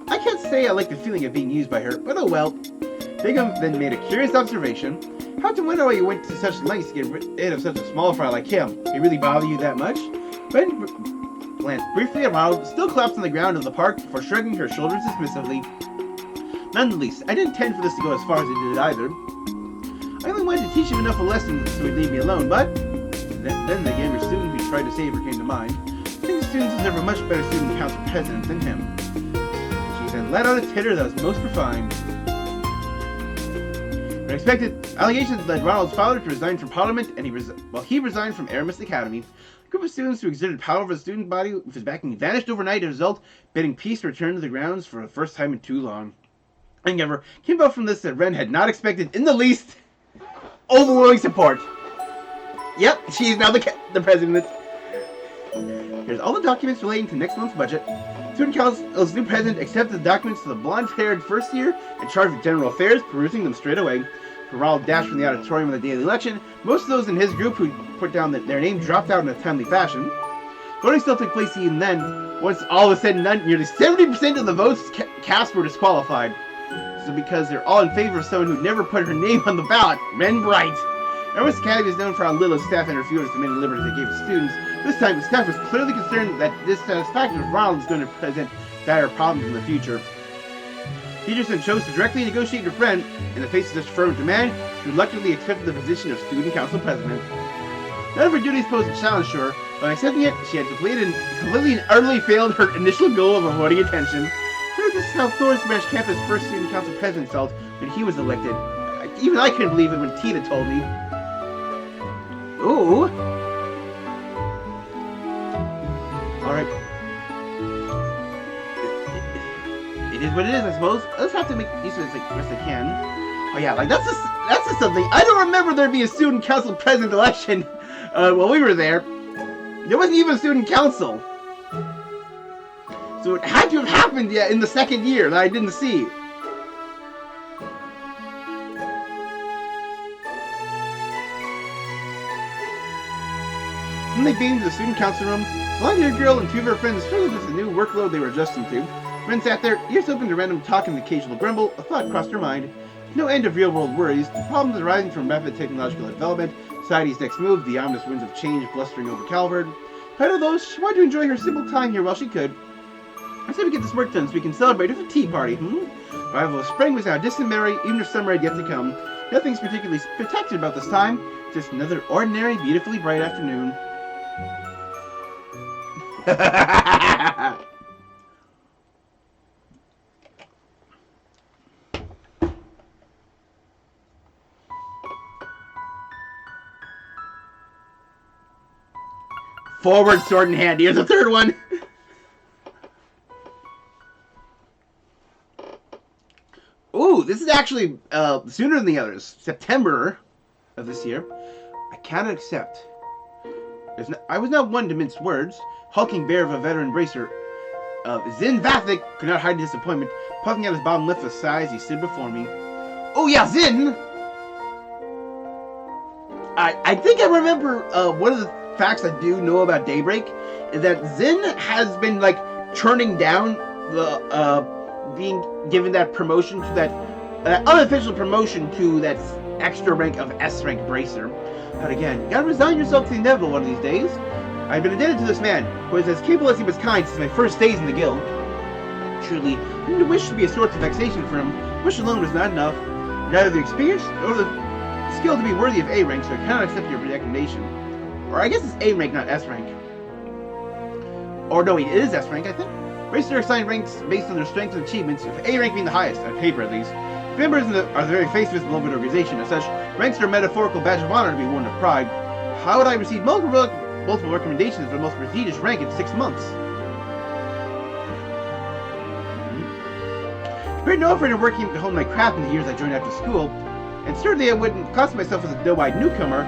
I can't say I like the feeling of being used by her, but oh well. Bingham then made a curious observation. How to wonder why you went to such lengths to get rid of such a small fry like him? Did he really bother you that much? Ben glanced briefly at Ronald, still collapsed on the ground of the park before shrugging her shoulders dismissively. None the least, I didn't intend for this to go as far as it did either. I only wanted to teach him enough of lessons so he'd leave me alone, but Then the younger student who tried to save her came to mind. I think the students deserve a much better student council president than him. She then let out a titter that was most refined. Unexpected allegations led Ronald's father to resign from Parliament, and he resigned from Aramis Academy. A group of students who exerted power over the student body with his backing vanished overnight as a result, bidding peace return to the grounds for the first time in too long. However, came out from this that Ren had not expected in the least overwhelming support. Yep, she is now the president. Here's all the documents relating to next month's budget. Student Council's new president accepted the documents to the blonde-haired first year in charge of general affairs, perusing them straight away. Ronald dashed from the auditorium of the daily election. Most of those in his group who put down their name dropped out in a timely fashion. Voting still took place even then. Once all was said and done, nearly 70% of the votes cast were disqualified. So because they're all in favor of someone who never put her name on the ballot, Ren Bright. Aramis Academy is known for how little staff interfered with the many liberties they gave to students. This time, the staff was clearly concerned that dissatisfaction with Ronald was going to present dire problems in the future. Teachers then chose to directly negotiate with Ren. In the face of this firm demand, she reluctantly accepted the position of student council president. None of her duties posed a challenge to her, but by accepting it, she had completely and utterly failed her initial goal of avoiding attention. This is how Thor's Branch Campus' first student council president felt when he was elected. Even I couldn't believe it when Tina told me. Ooh. Alright. It is what it is, I suppose. Let's have to make use of it as best I can. Oh yeah, like that's just something. I don't remember there being a student council president election while we were there. There wasn't even a student council. So it had to have happened in the second year that I didn't see. When they beamed to the student council room, the blonde-haired girl and two of her friends struggled with the new workload they were adjusting to. Ren sat there, ears open to random talk and the occasional grumble. A thought crossed her mind. No end of real-world worries, the problems arising from rapid technological development, society's next move, the ominous winds of change blustering over Calvard. Out of those, she wanted to enjoy her simple time here while she could. I said we get this work done so we can celebrate with a tea party, Arrival of spring was now a distant memory, even if summer had yet to come. Nothing's particularly spectacular about this time, just another ordinary, beautifully bright afternoon. Forward, sword in hand. Here's a third one. Ooh, this is actually sooner than the others. September of this year. I cannot accept. I was not one to mince words. Hulking bear of a veteran bracer. Zin Vathic could not hide his disappointment. Puffing out his bottom lip with a sigh as he stood before me. Oh yeah, Zin! I think I remember one of the facts I do know about Daybreak is that Zin has been like turning down the being given that promotion to that unofficial promotion to that extra rank of S rank bracer. But again, you gotta resign yourself to the inevitable one of these days. I've been indebted to this man, who is as capable as he was kind since my first days in the guild. Truly, I didn't wish to be a source of vexation for him. Wish alone was not enough. Neither the experience nor the skill to be worthy of A rank, so I cannot accept your recommendation. Or I guess it's A rank, not S rank. Or no, it is S rank, I think. Racers are assigned ranks based on their strengths and achievements, with A rank being the highest, on paper at least. Members are the very face of this beloved organization. As such, ranks are a metaphorical badge of honor to be worn of pride. How would I receive multiple recommendations for the most prestigious rank in 6 months? Compared to no effort in working to hone my craft in the years I joined after school, and certainly I wouldn't class myself as a doe-eyed newcomer,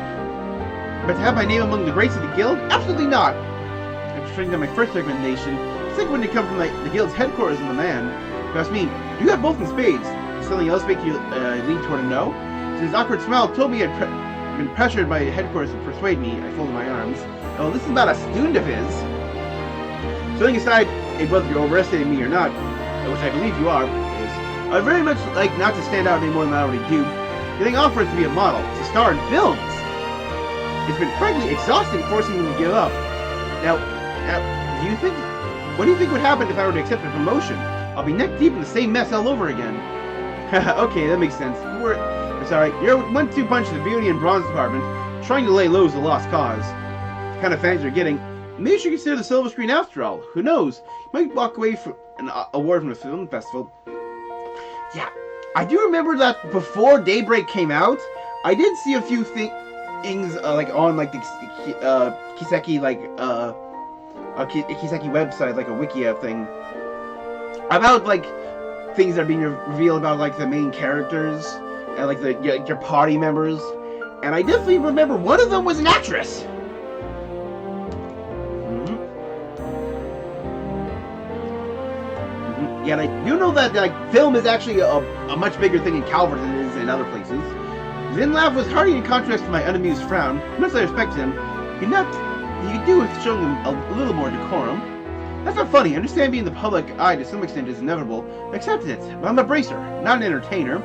but to have my name among the greats of the guild? Absolutely not! After turning down my first recommendation, the second one to come from the guild's headquarters in the man. You asked me, do you have both in spades? Does something else make you lean toward a no? Since his awkward smile told me I'd been pressured by headquarters to persuade me, I folded my arms. Oh, this is not a student of his. Setting aside whether you're overestimating me or not, which I believe you are, I'd very much like not to stand out any more than I already do. Getting offers to be a model, to star in films. It's been frankly exhausting forcing me to give up. Now, what do you think would happen if I were to accept a promotion? I'll be neck deep in the same mess all over again. Okay, that makes sense. You're a 1-2 punch in the beauty and bronze department, trying to lay low is a lost cause. kind of fans you're getting, maybe you should consider the silver screen after all. Who knows? You might walk away from an award from the film festival. Yeah, I do remember that before Daybreak came out, I did see a few things like on like the Kiseki Kiseki website, like a Wikia thing, about like things that are being revealed about like the main characters and like your party members, and I definitely remember one of them was an actress. Yeah, and I do know that like film is actually a much bigger thing in Calvard than it is in other places. Zin's laugh was hardly in contrast to my unamused frown. Much I respect him, he could do with showing him a little more decorum. That's not funny. I understand being the public eye to some extent is inevitable. I accepted it, but I'm a bracer, not an entertainer.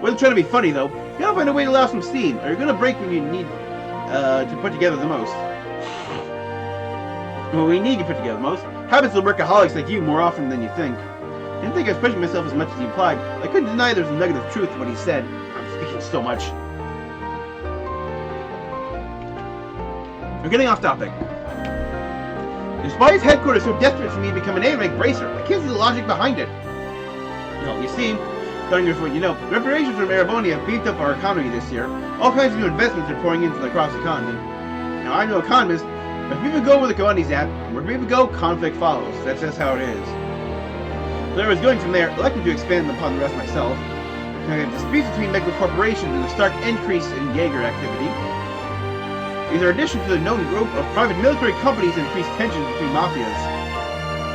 Wasn't trying to be funny though. You gotta find a way to allow some steam, or you're gonna break when you need to put together the most. Well, we need to put together the most. Habits of workaholics like you more often than you think. I didn't think I was pushing myself as much as he implied. I couldn't deny there's a negative truth to what he said. I'm speaking so much. We're getting off topic. Despite his headquarters so desperate for me to become an A-rank bracer, I can't see the logic behind it. Well, you see, starting with what you know, reparations from Erebonia have beefed up our economy this year. All kinds of new investments are pouring in from across the continent. Now, I'm no economist, but if people go where the commodities at, where people go, conflict follows. That's just how it is. So I was going from there, I'd like to expand upon the rest myself. I have disputes between mega corporations and a stark increase in Jaeger activity. These are addition to the known group of private military companies and increased tensions between mafias.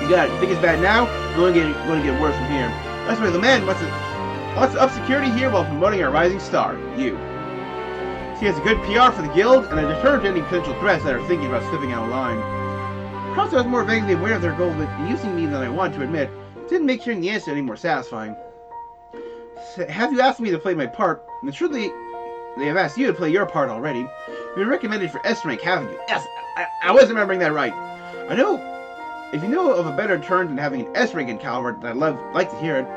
You got it. You think it's bad now? It's only going to get worse from here. That's why the man wants to up security here while promoting our rising star, you. He has a good PR for the guild, and a deterrent to any potential threats that are thinking about slipping out of line. Perhaps I was more vaguely aware of their goal of using me than I want to admit. It didn't make hearing the answer any more satisfying. Have you asked me to play my part? And truly, they have asked you to play your part already. You've been recommended for S rank, haven't you? Yes, I was remembering that right. I know. If you know of a better turn than having an S rank in Calvard, I'd like to hear it.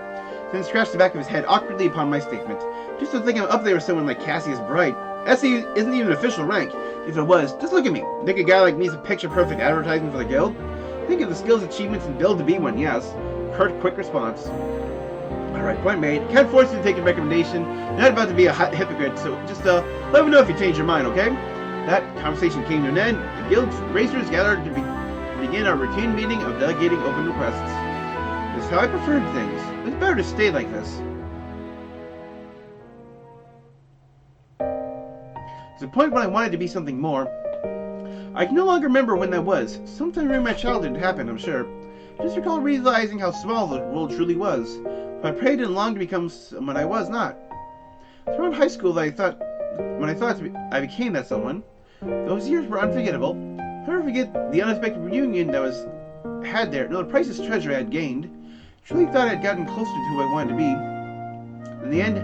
Then scratched the back of his head awkwardly upon my statement. Just to think I'm up there with someone like Cassius Bright. SE isn't even an official rank. If it was, just look at me. Think a guy like me is a picture-perfect advertisement for the guild? Think of the skills, achievements, and build to be one, yes. Curt, quick response. Alright, point made. Can't force you to take a recommendation. You're not about to be a hypocrite, so just let me know if you change your mind, okay? That conversation came to an end. The guild's racers gathered to begin our routine meeting of delegating open requests. This is how I preferred things. It's better to stay like this. To the point when I wanted to be something more. I can no longer remember when that was. Sometime during my childhood it happened, I'm sure. I just recall realizing how small the world truly was. I prayed and longed to become someone I was not. It's around high school that I thought I became that someone. Those years were unforgettable. I'll never forget the unexpected reunion that was had there. No, the priceless treasure I had gained. I truly thought I had gotten closer to who I wanted to be. In the end,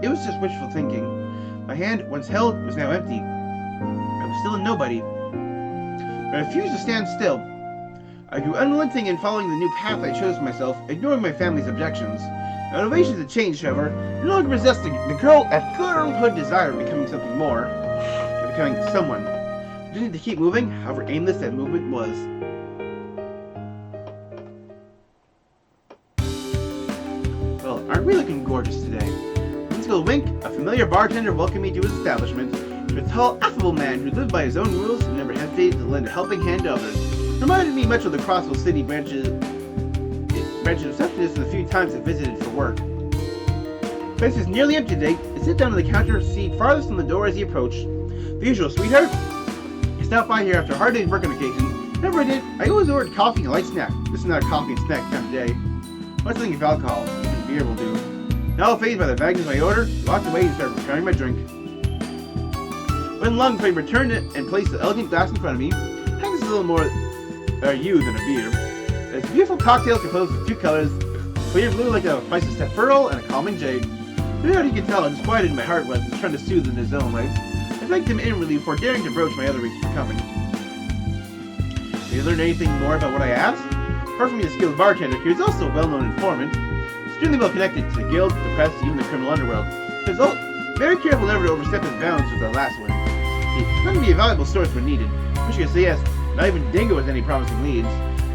it was just wishful thinking. My hand, once held, was now empty. I was still a nobody. But I refused to stand still. I grew unrelenting in following the new path I chose for myself, ignoring my family's objections. My motivations had changed, however. I no longer possessed that girlhood desire of becoming something more, of becoming someone. I just needed to keep moving, however aimless that movement was. Well, aren't we looking gorgeous today? Whimsical Wink, a familiar bartender, welcomed me to his establishment. He was a tall, affable man who lived by his own rules and never hesitated to lend a helping hand to others. Reminded me much of the Crossbell City branches receptionist the few times I visited for work. The place is nearly empty today. I sit down on the counter seat farthest from the door as he approached. The usual, sweetheart. He stopped by here after a hard day's work on occasion. Whenever I did, I always ordered coffee and a light snack. This is not a coffee and snack time of day. Much thinking of alcohol. Even beer will do. Now fazed by the vagueness of my order, he walked away and started preparing my drink. When long before he returned it and placed the elegant glass in front of me, I think it's a little more you than a beer. It's a beautiful cocktail composed of two colors, clear blue like a priceless pearl and a calming jade. Maybe how you can tell how disquieted my heart was and trying to soothe in his own way. I thanked him inwardly before daring to broach my other reasons for coming. Did you learn anything more about what I asked? Apart from being a skilled bartender, he was also a well-known informant. Extremely well connected to the guild, the press, even the criminal underworld. He was very careful never to overstep his bounds with the last one. found to be a valuable source when needed. Wish you could say yes, not even Dingo has any promising leads.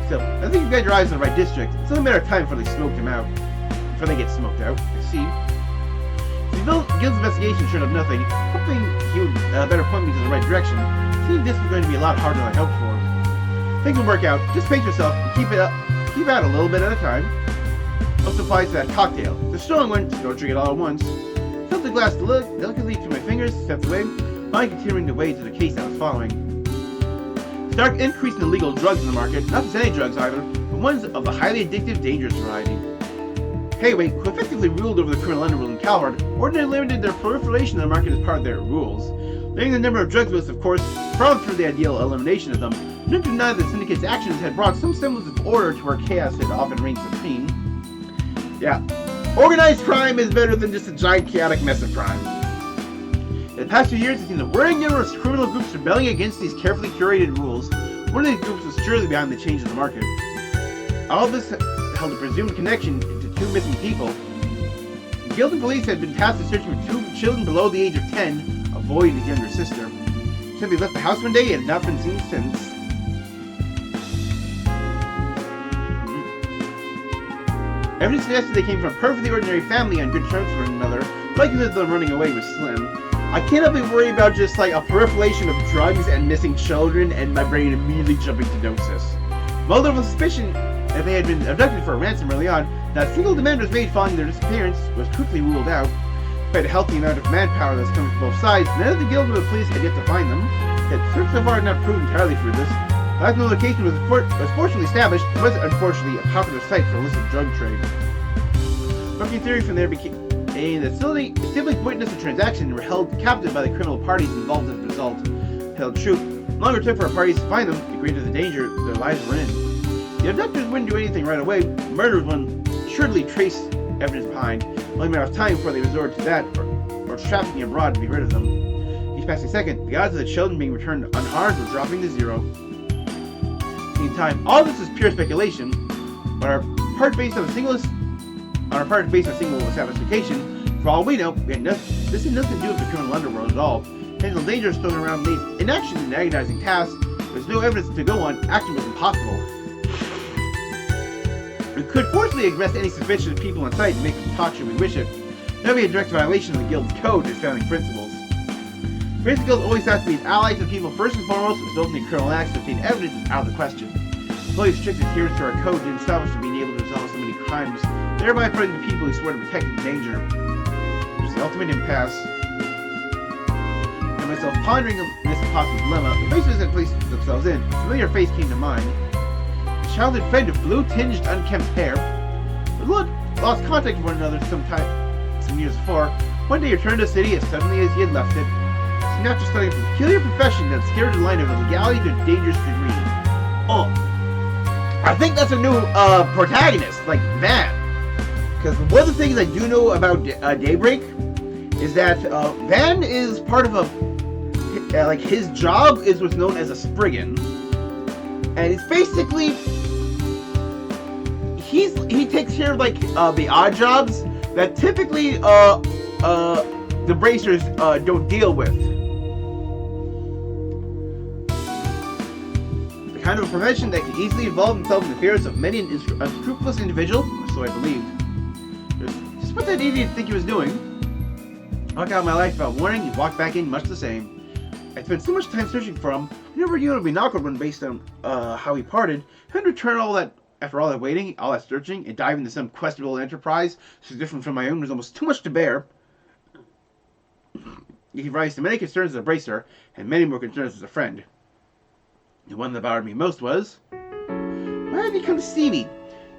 Still, I think you've got your eyes in the right district. It's only a matter of time before they smoke him out. Before they get smoked out, I see. The guild's investigation showed up nothing. Hoping he would better point me to the right direction. Seeing this was going to be a lot harder than I hoped for. Things will work out. Just pace yourself and keep out a little bit at a time. Also applies to that cocktail. It's a strong one, so don't drink it all at once. Filled the glass delicately to my fingers, stepped away, finally continuing the way to the case I was following. Stark increase in illegal drugs in the market, not just any drugs either, but ones of the highly addictive, dangerous variety. Hayway, who effectively ruled over the criminal underworld in Calvard, ordinarily limited their proliferation in the market as part of their rules. Limiting the number of drugs was, of course, far through the ideal elimination of them. No deny that the syndicate's actions had brought some semblance of order to where chaos had often reigned supreme. Yeah, organized crime is better than just a giant chaotic mess of crime. In the past few years, I've seen the worrying numerous criminal groups rebelling against these carefully curated rules. One of these groups was surely behind the change in the market. All of this held a presumed connection to two missing people. The Guild and police had been tasked with searching for two children below the age of 10, a boy and his younger sister. Simply left the house one day and had not been seen since. Evidence suggested they came from a perfectly ordinary family on good terms with one another. Likelihood of them running away was slim. I can't help but worry about just like a proliferation of drugs and missing children, and my brain immediately jumping to Gnosis. Mulled over suspicion that they had been abducted for a ransom early on, not a single demand was made following their disappearance was quickly ruled out. Despite a healthy amount of manpower that's coming from both sides, none of the Guild or the police had yet to find them. Yet search so far had not proved entirely fruitless. Last known location was fortunately established, but was unfortunately a popular site for illicit drug trade. Working theory from there became that siblings witnessed the transaction and were held captive by the criminal parties involved as a result. Held true. The longer it took for our parties to find them, the greater the danger their lives were in. The abductors wouldn't do anything right away. Murder would surely trace evidence behind. Only a matter of time before they resorted to that, or trafficking abroad to be rid of them. Each passing second, the odds of the children being returned unharmed were dropping to zero. Meantime, all this is pure speculation, but our part based on a single established location. For all we know, this had nothing to do with the criminal underworld at all. Potential dangers thrown around made inaction an agonizing task. There's no evidence to go on. Action was impossible. We could forcibly arrest any suspicious people on sight and make them talk should we wish it. That would be a direct violation of the Guild's code and its founding principles. The Guild always has to be an ally to the people first and foremost, resulting in criminal acts to obtain evidence is out of the question. Fully strict adherence to our code didn't stop us from being able to resolve so many crimes, thereby putting the people who swore to protect in danger. It was the ultimate impasse. And myself pondering this impossible dilemma, the faces had placed themselves in. A familiar face came to mind. A childhood friend of blue-tinged, unkempt hair. We lost contact with one another some years before. One day he returned to the city as suddenly as he had left it. He's now just studying a peculiar profession that scared the line of legality to a dangerous degree. Oh, I think that's a new protagonist, like Van. Because one of the things I do know about Daybreak is that Van is part of a like his job is what's known as a Spriggan, and it's basically he takes care of like the odd jobs that typically the bracers don't deal with. The kind of a profession that can easily involve himself in the affairs of many unscrupulous individuals, or so I believed. Just what that idiot think he was doing. Walked out of my life without warning, he walked back in much the same. I spent so much time searching for him, I never knew it would be an awkward one based on how he parted. And return after all that waiting, all that searching, and dive into some questionable enterprise so different from my own was almost too much to bear. He gave rise to many concerns as a bracer, and many more concerns as a friend. The one that bothered me most was, why did he come to see me?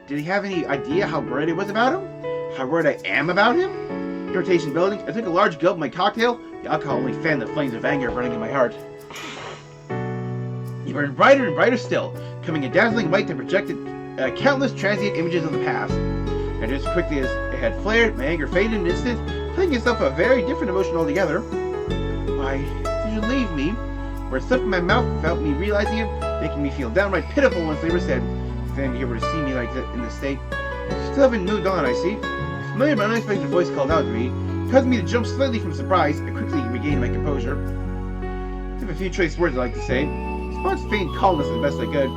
Did he have any idea how worried I was about him? How worried I am about him? Irritation building, I took a large gulp of my cocktail. The alcohol only fanned the flames of anger burning in my heart. He burned brighter and brighter still, coming in dazzling white that projected countless transient images of the past. And just as quickly as it had flared, my anger faded in an instant, playing itself a very different emotion altogether. Why did you leave me? Words slipped in my mouth without me realizing it, making me feel downright pitiful once they were said. Then you were to see me like that in this state. Still haven't moved on, I see. A familiar but unexpected voice called out to me, causing me to jump slightly from surprise. I quickly regained my composure. have a few choice words I'd like to say. Response to feigned calmness as best I could.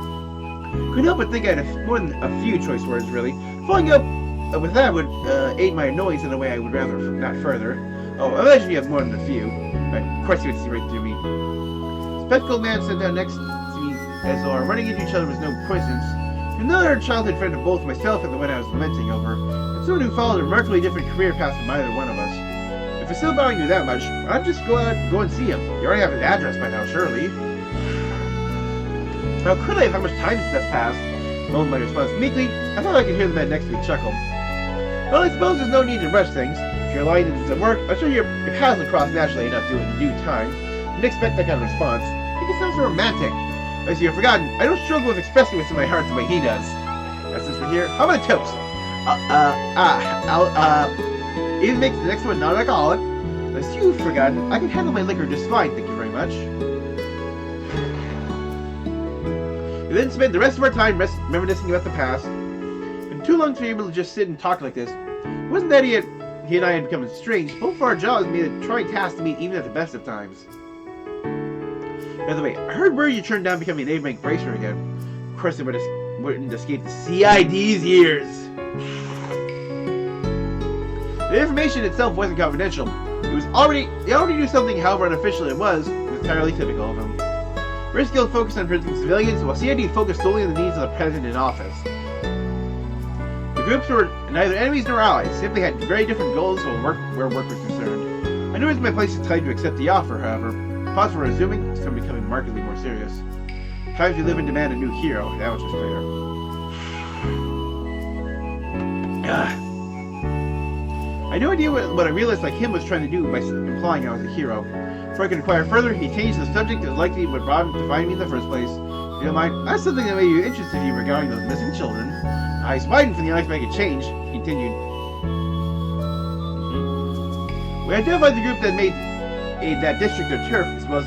Couldn't help but think I had more than a few choice words, really. Following up with that would aid my annoyance in a way I would rather not further. Oh, I imagine you have more than a few. But of course you would see right through me. Spectacled man sat down next to me as though our running into each other was no coincidence. Another childhood friend of both myself and the one I was lamenting over, and someone who followed a remarkably different career path from either one of us. If it's still bothering you that much, I'd just go and see him. You already have his address by now, surely. How could I have? How much time since that's passed? Moaned my response meekly. I thought I could hear the man next to me chuckle. Well, I suppose there's no need to rush things. If your line isn't at work, I'm sure your paths will cross naturally enough to do it in due time. You'd expect that kind of response. I think it sounds so romantic. As you have forgotten, I don't struggle with expressing what's in my heart the way he does. Since we're here, how about a toast? Even makes the next one non-alcoholic. As you've forgotten, I can handle my liquor just fine, thank you very much. We then spent the rest of our time reminiscing about the past. Been too long to be able to just sit and talk like this. It wasn't that he and I had become estranged. Both of our jobs made it a trying task to meet even at the best of times. By the way, I heard where you turned down becoming an Daybreak bracer again. Of course, it wouldn't escape the CID's ears. The information itself wasn't confidential. He already knew something, however unofficial it was entirely typical of him. Risk Guild focused on protecting civilians, while CID focused solely on the needs of the president in office. The groups were neither enemies nor allies, simply had very different goals where work was concerned. I knew it was my place to tell you to accept the offer, however. Pause for resuming, some becoming markedly more serious. Times we live and demand a new hero, that was just clear. I had no idea what a realist like him was trying to do by implying I was a hero. Before I could inquire further, he changed the subject that likely would brought him to find me in the first place. If you don't mind, that's something that made you interested in you regarding those missing children. Eyes widened from the unexpected change. He continued. We identified the group that made that district of turf, as well as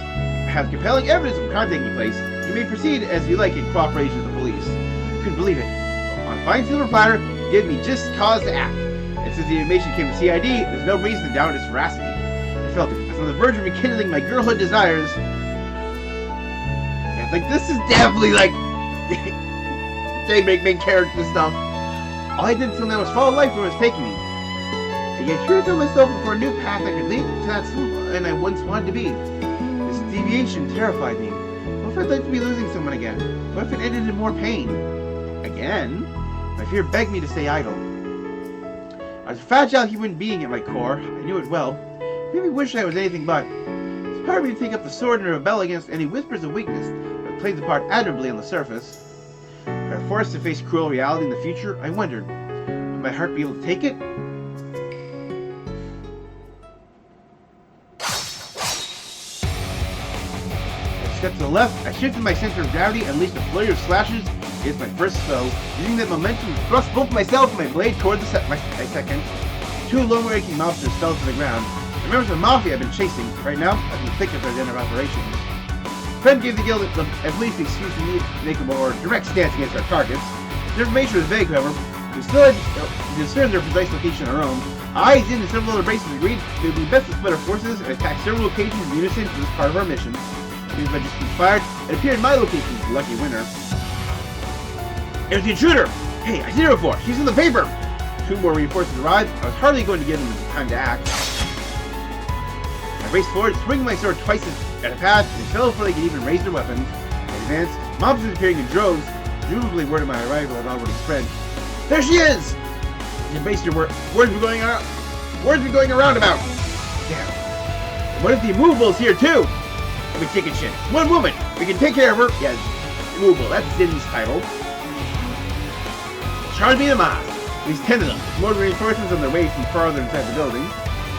have compelling evidence of crime taking place. You may proceed as you like in cooperation with the police. Couldn't believe it. On a fine silver platter, it gave me just cause to act. And since the information came to CID, there's no reason to doubt its veracity. I felt it. I was on the verge of rekindling my girlhood desires. Yeah, like, this is definitely like Daybreak main character stuff. All I did until now was follow life where it was taking me. And yet here I tell myself before a new path I could lead to that someone I once wanted to be. This deviation terrified me. What if I'd like to be losing someone again? What if it ended in more pain? Again? My fear begged me to stay idle. I was a fragile human being at my core. I knew it well. It made me wish I was anything but. It inspired me to take up the sword and rebel against any whispers of weakness that played the part admirably on the surface. If I were forced to face cruel reality in the future, I wondered, would my heart be able to take it? I stepped to the left, I shifted my center of gravity and unleashed a flurry of slashes against my first foe, using that momentum to thrust both myself and my blade toward my second. Two long-ranking mobsters fell to the ground. The members of the Mafia I've been chasing. Right now, I'm in the thick of their den of operations. Friend gave the guild at least the excuse we need to make a more direct stance against our targets. The information was vague, however. We still had to discern their precise location on our own. Eyes in and several other bases agreed it would be best to split our forces and attack several locations in unison for this part of our mission. As I just fired, it appeared my location was the lucky winner. There's the intruder! Hey, I seen her before. She's in the paper! Two more reinforcements arrived. I was hardly going to give them the time to act. I raced forward, swinging my sword twice at a pass, and fell before they could even raise their weapons. I advanced, mobs appearing in droves. Presumably word of my arrival had already spread. There she is! You based your words be going around about. Damn. What if the immovable's here too? Let me take a shit. One woman! We can take care of her. Yeah, immovable. That's Zin's title. Charge me the mob. At least 10 of them. More reinforcements on their way from farther inside the building.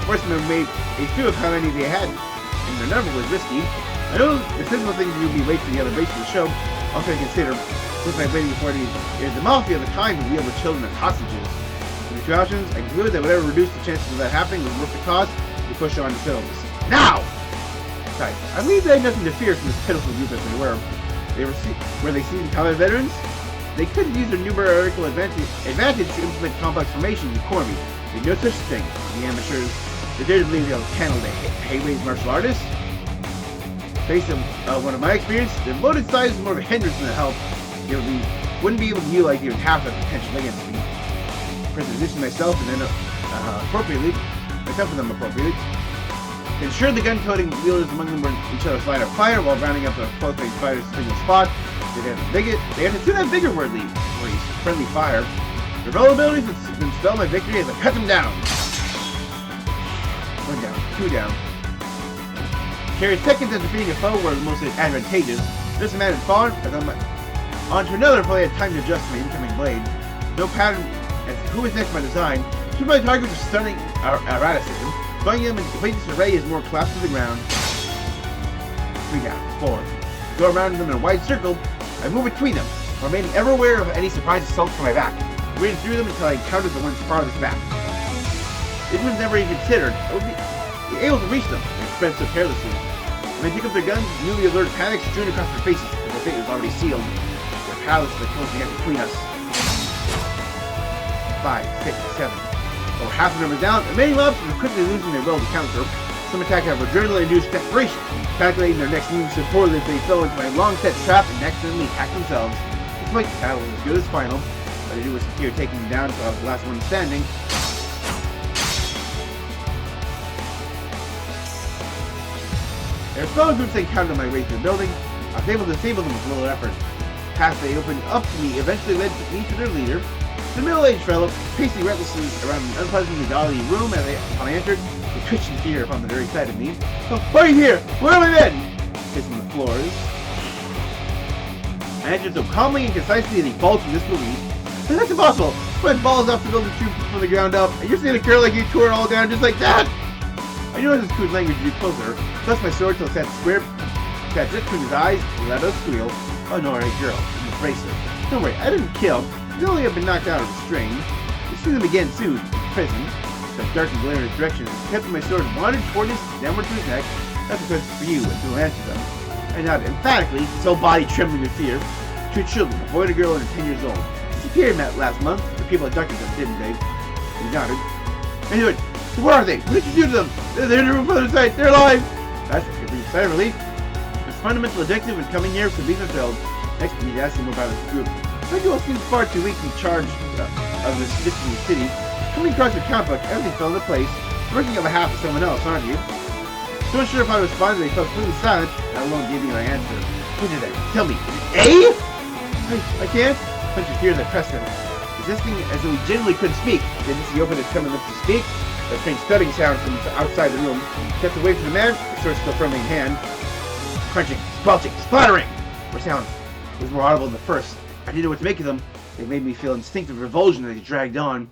Horsemen made a few of how many they had, and their number was risky. I know the simple things you would be waiting for the other base of the show. Also I consider, since I'm waiting before the Mafia at the time to wield the children as hostages. In the two options, I concluded that whatever reduced the chances of that happening was worth the cost, we push on to films. Now! Besides, I believe they had nothing to fear from this pitiful group as they were. Were they seasoned combat veterans? They couldn't use their numerical advantage to implement complex formations and corner me. They did no such thing. The amateurs, they dared to believe they'll handle the Hayway's martial artists. Based on one of my experience, the loaded size is more of a hindrance than a help. Wouldn't be able to utilize even half the potential against me. Position myself and then appropriately, to ensure the gun-toting wielders among them were in each other's line of fire while rounding up the close-range fighters in a single spot. They had to soon have bigger words, friendly fire. Their vulnerabilities would spell my victory as I cut them down. 1 down, 2 down. Carried seconds of defeating a foe were the most advantageous. This man had fallen, as on to another before I had time to adjust my incoming blade. No pattern as to who was next by design. Two of my targets were stunning erraticism, throwing them in complete disarray as more collapsed to the ground. 3 down, 4. Go around them in a wide circle. I moved between them, remaining ever aware of any surprise assaults from my back. I ran through them until I encountered the ones farthest back. It was never even considered. I would be able to reach them. They spread so carelessly. When they pick up their guns, newly alert panic strewn across their faces, but their fate was already sealed. Their palace was closing in between us. 5, 6, 7. Over half the number down, and many lobsters were quickly losing their will to counter. Some attacked out of adrenaline-induced desperation, calculating their next moves so poorly that they fell into my long-set trap and accidentally attacked themselves. This might the battle was as good as final, but I did was secure taking them down until I was the last one standing. There were fellow groups I encountered on my way through the building. I was able to disable them with little effort. The path they opened up to me eventually led me to their leader. The middle-aged fellow, pacing recklessly around the unpleasantly gaudy room as I entered, with twitch and fear upon the very sight of me. Oh, why are you here? Where have I been? Kissing the floors. I answered so calmly and concisely that he balked in disbelief. But that's impossible! Went balls off to build the troop from the ground up, and you're seeing a girl like you tore it all down just like that! I knew his crude language drew closer, thrust my sword till it sat square, sat just between his eyes, and let us squeal. Oh no, alright, girl, I'm a bracer. Don't worry, I didn't kill. He's only been knocked out or restrained. You'll see them again soon, in prison. That dark and glaring direction, as kept my sword wandered toward his, downward to his neck. That's a question for you, and to answer them. I nodded emphatically, his whole body trembling with fear. 2 children, a boy and a girl, and 10 years old. Disappeared last month. The people abducted them, didn't they? He nodded. Anyway, so where are they? What did you do to them? They're in the room for the sight. They're alive! That's a brief sigh of relief. His fundamental objective in coming here could be fulfilled. Next, we need to ask him about his group. You all seem far too weak to be charged of this distant city. Coming across your account book, everything fell into place. You're working on behalf of someone else, aren't you? So unsure if I responded, they felt completely silent, and alone gave me my answer. Who did that? Tell me, is it A? I can't. A bunch of tears I pressed him. Resisting as though he genuinely couldn't speak. Then as he opened his coming lips to speak, a strange thudding sound from outside the room. Kept away from the man, the sword still firmly in hand. Crunching, squelching, splattering! Were sounds. It was more audible than the first. I didn't know what to make of them. They made me feel instinctive revulsion as they dragged on.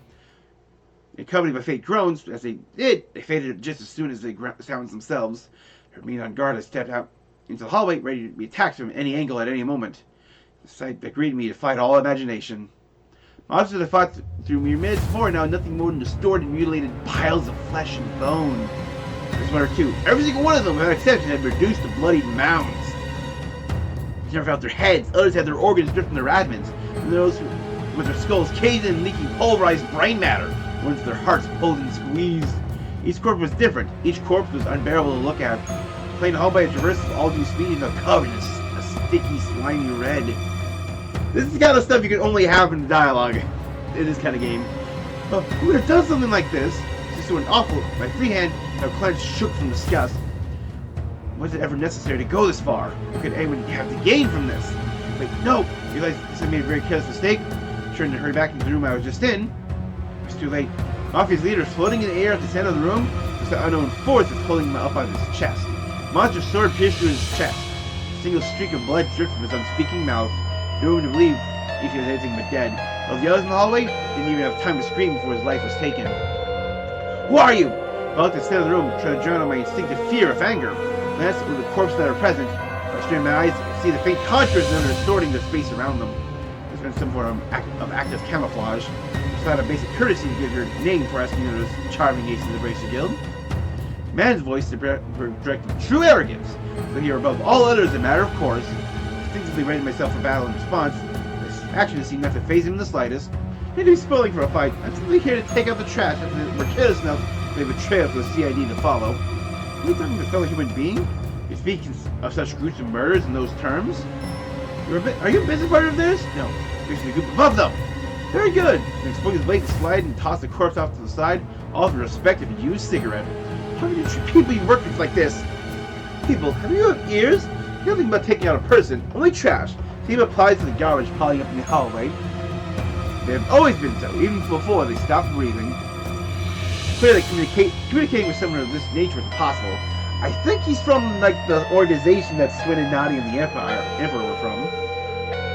Accompanied by faint groans, as they did, they faded just as soon as the sounds themselves. Being on guard, I stepped out into the hallway, ready to be attacked from any angle at any moment. The sight that greeted me defied all imagination. Monsters I fought through mere minutes before, now nothing more than distorted, mutilated piles of flesh and bone. There's 1 or 2. Every single one of them, without exception, had reduced to bloody mounds. Never felt their heads, others had their organs stripped from their abdomens, and those with their skulls caved in and leaking pulverized brain matter, ones with their hearts pulled and squeezed. Each corpse was different, each corpse was unbearable to look at. Playing the hallway at traverse with all due speed and covered in a sticky, slimy red. This is the kind of stuff you can only have in the dialogue in this kind of game. But who would have done something like this? Just so awful, my free hand, now clenched, shook from disgust. Was it ever necessary to go this far? What could anyone have to gain from this? Wait, no! I realized I made a very careless mistake. Turned to hurry back into the room I was just in. It was too late. Mafia's leader is floating in the air at the center of the room. Just an unknown force is pulling him up on his chest. Monster's sword pierced through his chest. A single streak of blood dripped from his unspeaking mouth. No one would believe if he was anything but dead. While the others in the hallway didn't even have time to scream before his life was taken. Who are you? I looked at the center of the room, trying to drown out my instinctive fear of anger. Glanced at the corpses that are present. I strained my eyes to see the faint contours that are distorting the space around them. There's been some form of active camouflage. It's not a basic courtesy to give your name before asking those charming aces of the Bracer Guild. Man's voice directed true arrogance, though he were above all others a matter of course. Instinctively readied myself for battle in response. This action seemed not to faze him in the slightest. Maybe he's spoiling for a fight. I'm simply here to take out the trash after we're careless enough to betray us with CID to follow. Are you talking to a fellow human being? You speak of such gruesome murders in those terms? Are you a business partner of theirs? No. Makes me a group above them. Very good. And explode his blade to slide and toss the corpse off to the side, all for respect of a used cigarette. How can you treat people you work with like this? People, have you ears? Nothing but taking out a person, only trash. Same applies to the garbage piling up in the hallway. They have always been so, even before they stopped breathing. Clearly, communicating with someone of this nature is impossible. I think he's from, like, the organization that Swin and Nadi and the Emperor were from.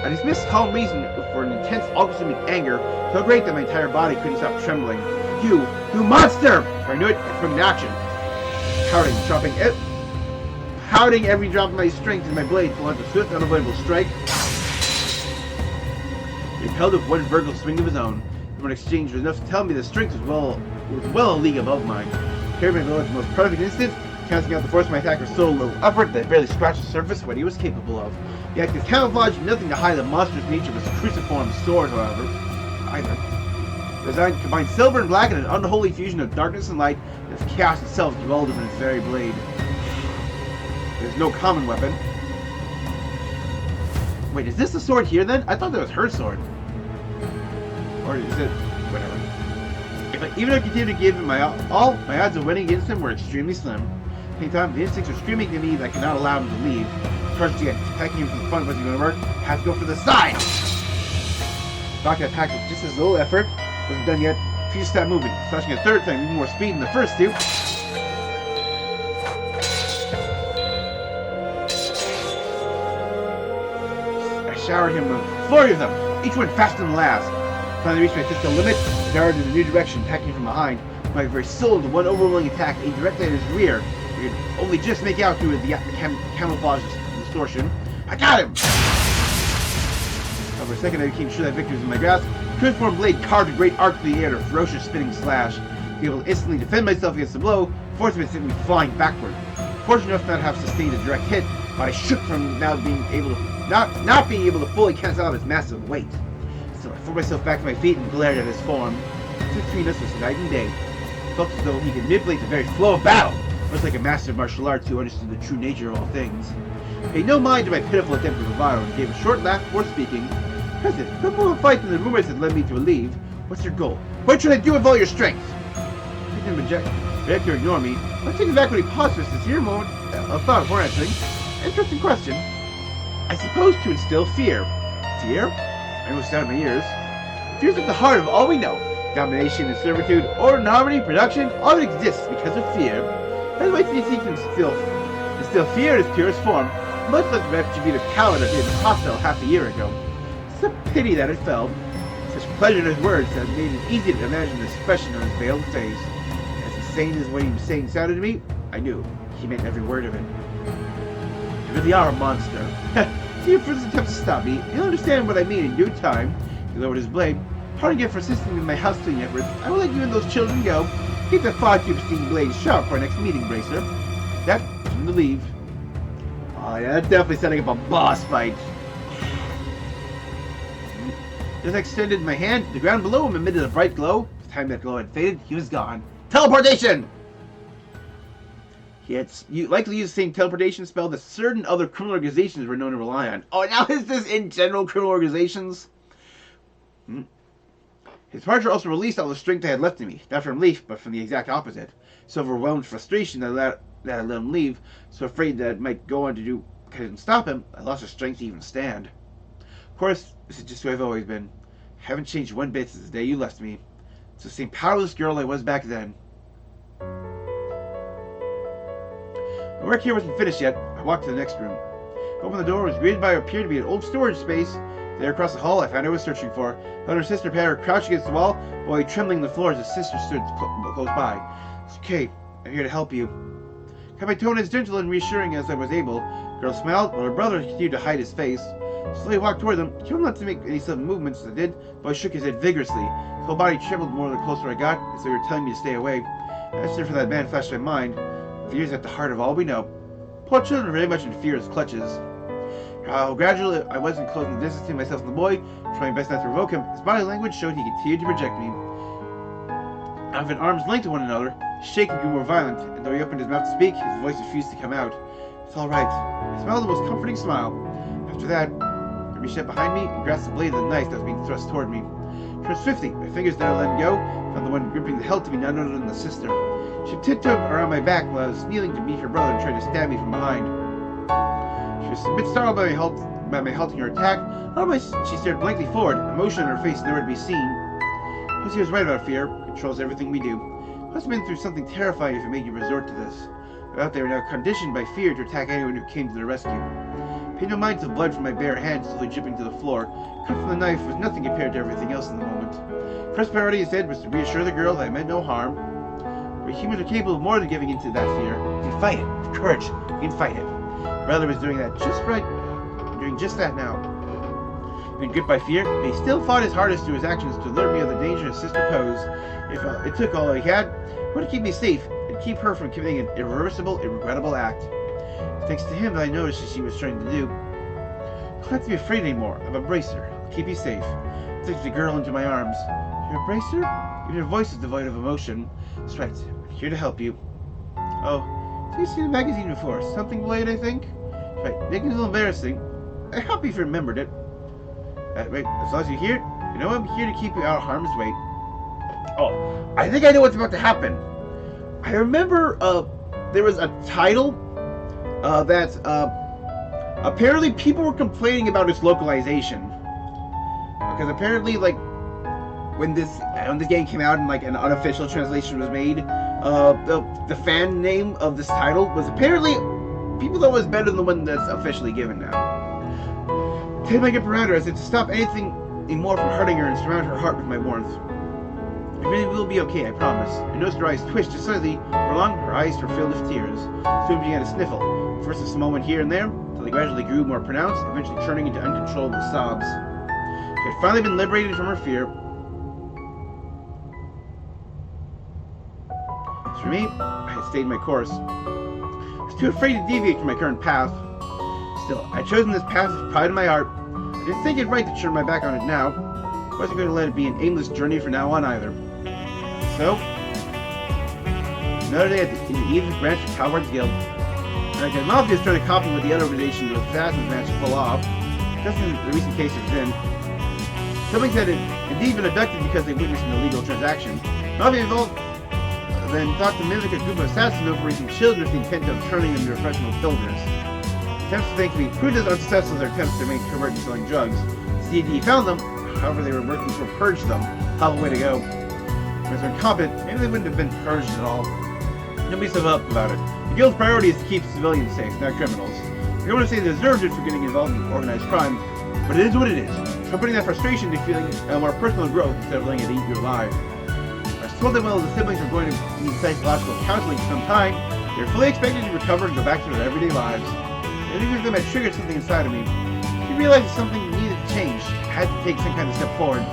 I dismissed calm reason for an intense, all-consuming anger, so great that my entire body couldn't stop trembling. You monster! For I knew it from action. Pouting every drop of my strength in my blade to launch a swift, unavoidable strike. He repelled with one vertical swing of his own. In one exchange was enough to tell me that strength was well a league above mine. Carried my blow at the most perfect instant, counting out the force of my attack was so little upward that it barely scratched the surface of what he was capable of. He acted as camouflage, nothing to hide the monstrous nature of his cruciform sword, however. The design combined silver and black in an unholy fusion of darkness and light, as chaos itself dwelled in its very blade. There's no common weapon. Wait, is this the sword here then? I thought that was her sword. Or is it? Whatever. Even if I continue to give him my all, my odds of winning against him were extremely slim. At the same time, the instincts were screaming to me that I could not allow him to leave. Charged again, attacking him from the front wasn't going to work. Had to go for the side! Back that attack with just as little effort. Wasn't done yet. Few stopped moving, slashing a third time, even more speed than the first two. I showered him with a flurry of them, each one faster than the last. Finally reached my physical limit, and darted in a new direction, attacking from behind. My very soul of the one overwhelming attack aimed directly at his rear. I could only just make out through the camouflage distortion. I got him! For a second, I became sure that victory was in my grasp. The transformed blade carved a great arc through the air, a ferocious spinning slash. To be able to instantly defend myself against the blow, forced me to send me flying backward. Fortunate enough not to have sustained a direct hit, but I shook from not being able to fully cancel out its massive weight. So I threw myself back to my feet and glared at his form. Between us was night and day. It felt as though he could manipulate the very flow of battle, much like a master of martial arts who understood the true nature of all things. I paid no mind to my pitiful attempt at bravado and gave a short laugh before speaking. President, no more of a fight than the rumors that led me to leave. What's your goal? What should I do with all your strength? He didn't reject or ignore me. I'm taking back what he paused for a sincere moment of thought before answering. Interesting question. I suppose to instill fear. Fear? I almost out of my ears. Fear's at the heart of all we know. Domination and servitude, order, harmony, production, all that exists because of fear. That's why you can instill fear in its purest form, much like the retributive Calvard that did in Crossbell half a year ago. It's a pity that it fell. Such pleasure in his words that made it easy to imagine the expression on his veiled face. As insane as what he was saying sounded to me, I knew he meant every word of it. You really are a monster. See your first attempts to stop me. You'll understand what I mean in due time. He lowered his blade. Pardon again for assisting in my house cleaning efforts. I will let you and those children go. Keep the far too pristine blade sharp for our next meeting, Bracer. That, time to leave. Oh yeah, that's definitely setting up a boss fight. Just extended my hand, the ground below him emitted a bright glow. By the time that glow had faded, he was gone. Teleportation! He had likely used the same teleportation spell that certain other criminal organizations were known to rely on. Oh, now is this in general criminal organizations? His departure also released all the strength I had left in me. Not from relief, but from the exact opposite. So overwhelmed frustration that I let him leave, so afraid that it might go on to do couldn't stop him, I lost the strength to even stand. Of course, this is just who I've always been. I haven't changed one bit since the day you left me. It's the same powerless girl I was back then. My work here wasn't finished yet. I walked to the next room. I opened the door and was greeted by what appeared to be an old storage space. There across the hall, I found I was searching for. I found her sister Pear crouched against the wall, while he trembling on the floor as his sister stood close by. It's okay. I'm here to help you. I kept my tone as gentle and reassuring as I was able. The girl smiled, while her brother continued to hide his face. Slowly walked toward them. He told him not to make any sudden movements as I did, but I shook his head vigorously. His whole body trembled more the closer I got, as they were telling me to stay away. The answer for that man flashed in my mind. Fear is at the heart of all we know. Poor children are very much in fear's clutches. How gradually I was in closing the distance between myself and the boy, trying best not to provoke him. His body language showed he continued to reject me. Out of an arm's length to one another, his shaking grew more violent, and though he opened his mouth to speak, his voice refused to come out. It's all right. I smiled the most comforting smile. After that, I reached up behind me and grasped the blade of the knife that was being thrust toward me. Turned swiftly, my fingers never let go, found the one gripping the hilt to be none other than the sister. She tiptoed around my back while I was kneeling to meet her brother and tried to stab me from behind. She was a bit startled by my halting her attack. Otherwise, she stared blankly forward, emotion on her face nowhere to be seen. Pussy was right about fear. It controls everything we do. It must have been through something terrifying if it made you resort to this. But they were now conditioned by fear to attack anyone who came to their rescue. Paid no mind to the blood from my bare hand slowly dripping to the floor. Cut from the knife was nothing compared to everything else in the moment. First priority instead was to reassure the girl that I meant no harm. But humans are capable of more than giving into that fear. You can fight it. With courage. You can fight it. Brother was doing that just right. Doing just that now. Being gripped by fear, but he still fought his hardest through his actions to alert me of the danger his sister posed. If it took all he had, it would keep me safe and keep her from committing an irreversible, regrettable act. Thanks to him that I noticed as she was trying to do. I don't have to be afraid anymore. I've embraced her. I'll keep you safe. I took the girl into my arms. You embrace her? Even her voice is devoid of emotion. That's right. I'm here to help you. Oh, have you seen the magazine before? Something Blade, I think? Right, making it a little embarrassing. I hope you've remembered it. Wait, as long as you're here, you know I'm here to keep you out of harm's way. Oh, I think I know what's about to happen. I remember, there was a title, that, apparently people were complaining about its localization. Because apparently, like, when this game came out and, like, an unofficial translation was made, the fan name of this title was apparently, people thought it was better than the one that's officially given now. Take my grip around her as if to stop anything more from hurting her and surround her heart with my warmth. Everything will be okay, I promise. I noticed her eyes twitch just slightly. For long, her eyes were filled with tears. Soon began to sniffle. First a small one here and there, until they gradually grew more pronounced, eventually turning into uncontrollable sobs. She had finally been liberated from her fear. As for me, I had stayed my course. I was too afraid to deviate from my current path. Still, I had chosen this path with pride in my heart. I didn't think it right to turn my back on it now. I wasn't going to let it be an aimless journey from now on either. So, another day in the evening branch of Calvard's Guild. The Mafia is trying to copy what the other organization was fast and managed to pull off. Just in the recent case of Zin. Something that had indeed been abducted because they witnessed an illegal transaction. Mafia involved then thought to mimic a group of assassins over raising children with the intent of turning them into professional builders. Attempts to think to be proved as unsuccessful as their attempts to remain covert in selling drugs. CDE found them, however they were working to purge them. Hell of a way to go. If they're incompetent, maybe they wouldn't have been purged at all. Nobody stood up about it. The Guild's priority is to keep civilians safe, not criminals. I don't want to say they deserved it for getting involved in organized crime, but it is what it is. So putting that frustration to feeling more personal growth instead of letting it eat you alive. I was told that while the siblings were going to need psychological counseling for some time, they were fully expected to recover and go back to their everyday lives. I think them had triggered something inside of me. I realized that something needed to change. I had to take some kind of step forward.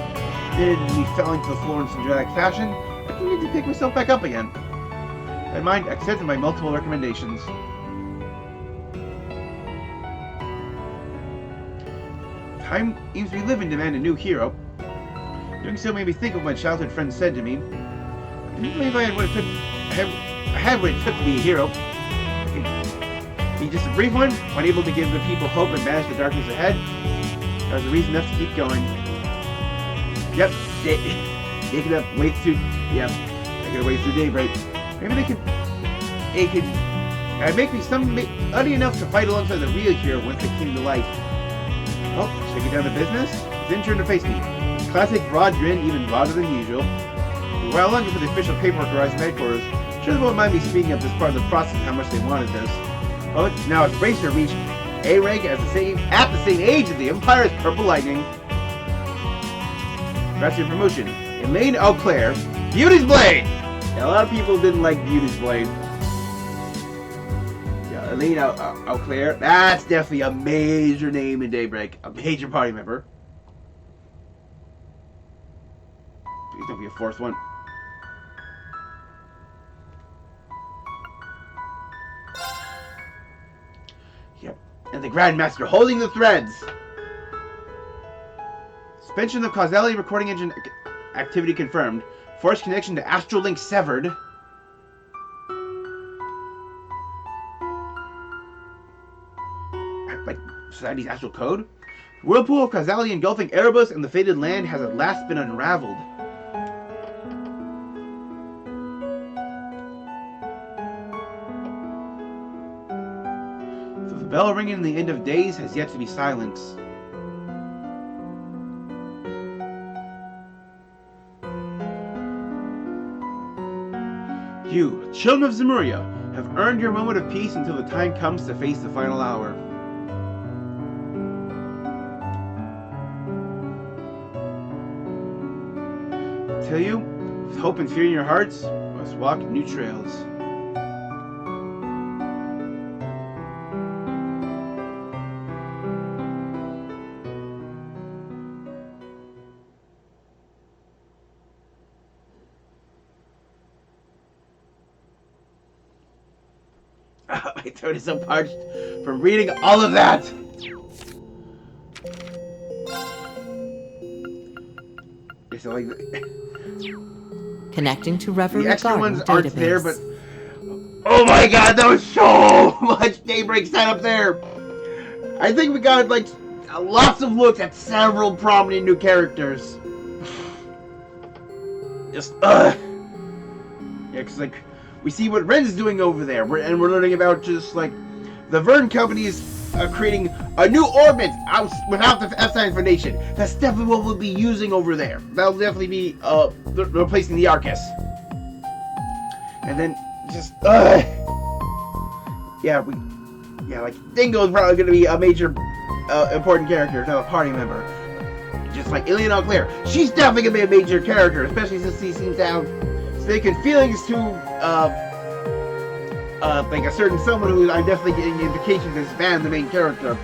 It me falling to the floor in some dramatic fashion. I need to pick myself back up again. In mind, I accepted my multiple recommendations. Time seems to be living to demand a new hero. Doing so made me think of what my childhood friend said to me. I didn't believe I had what it took to be a hero. Be just a brief one, unable to give the people hope and banish the darkness ahead. That was a reason enough to keep going. Yep, they could have wait through. Yep, I gotta wait through Daybreak. Maybe it could make me somebody enough to fight alongside the real hero once they came to light. Oh, should I get down to business? Then turn to face me. Classic broad grin, even broader than usual. A while longer for the official paperwork arrives from headquarters. Sure they won't mind me speaking up this part of the process how much they wanted this. Oh, now it's Bracer reached A rank at the same age as the Empire's Purple Lightning. Congrats on your promotion. Elaine Auclair, Beauty's Blade! Yeah, a lot of people didn't like Beauty's Blade. Yeah, Elaine Auclair, that's definitely a major name in Daybreak. A major party member. Please don't be a fourth one. Yep, and the Grandmaster holding the threads. Suspension of causality recording engine activity confirmed. Force connection to Astral Link severed. Society's astral code? The whirlpool of causality engulfing Erebus and the fated land has at last been unraveled. So the bell ringing in the end of days has yet to be silenced. You, children of Zemuria, have earned your moment of peace until the time comes to face the final hour. Till you, with hope and fear in your hearts, must walk new trails. My throat is so parched from reading all of that. It's like Connecting to Reverie the extra Garden ones database. aren't there, but oh my god, that was so much Daybreak set up there. I think we got like lots of looks at several prominent new characters. Just yeah, cause like we see what Ren's doing over there, and we're learning about just like the Vern Company is creating a new orbit out without the Epstein Foundation. That's definitely what we'll be using over there. That'll definitely be replacing the Arcus. And then just like Dingo's probably going to be a major important character, not a party member. Just like Ilian Auclair, she's definitely going to be a major character, especially since he seems to have mistaken feelings to like a certain someone who I'm definitely getting indications is Van, the main character.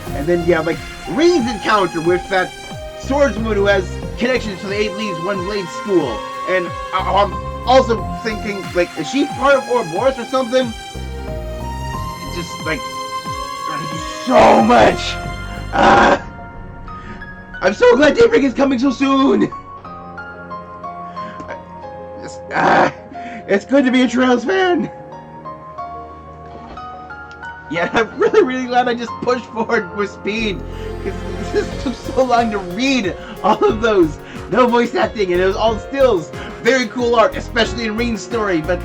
And then you have like Reen's encounter with that swordsman who has connections to the 8 Leaves, 1 Blade school. And I'm also thinking, like, is she part of Ouroboros or something? It's just like so much. I'm so glad Daybreak is coming so soon. It's good to be a Trails fan. Yeah, I'm really glad I just pushed forward with speed, because this took so long to read all of those. No voice acting, and it was all stills. Very cool art, especially in Reen's story, but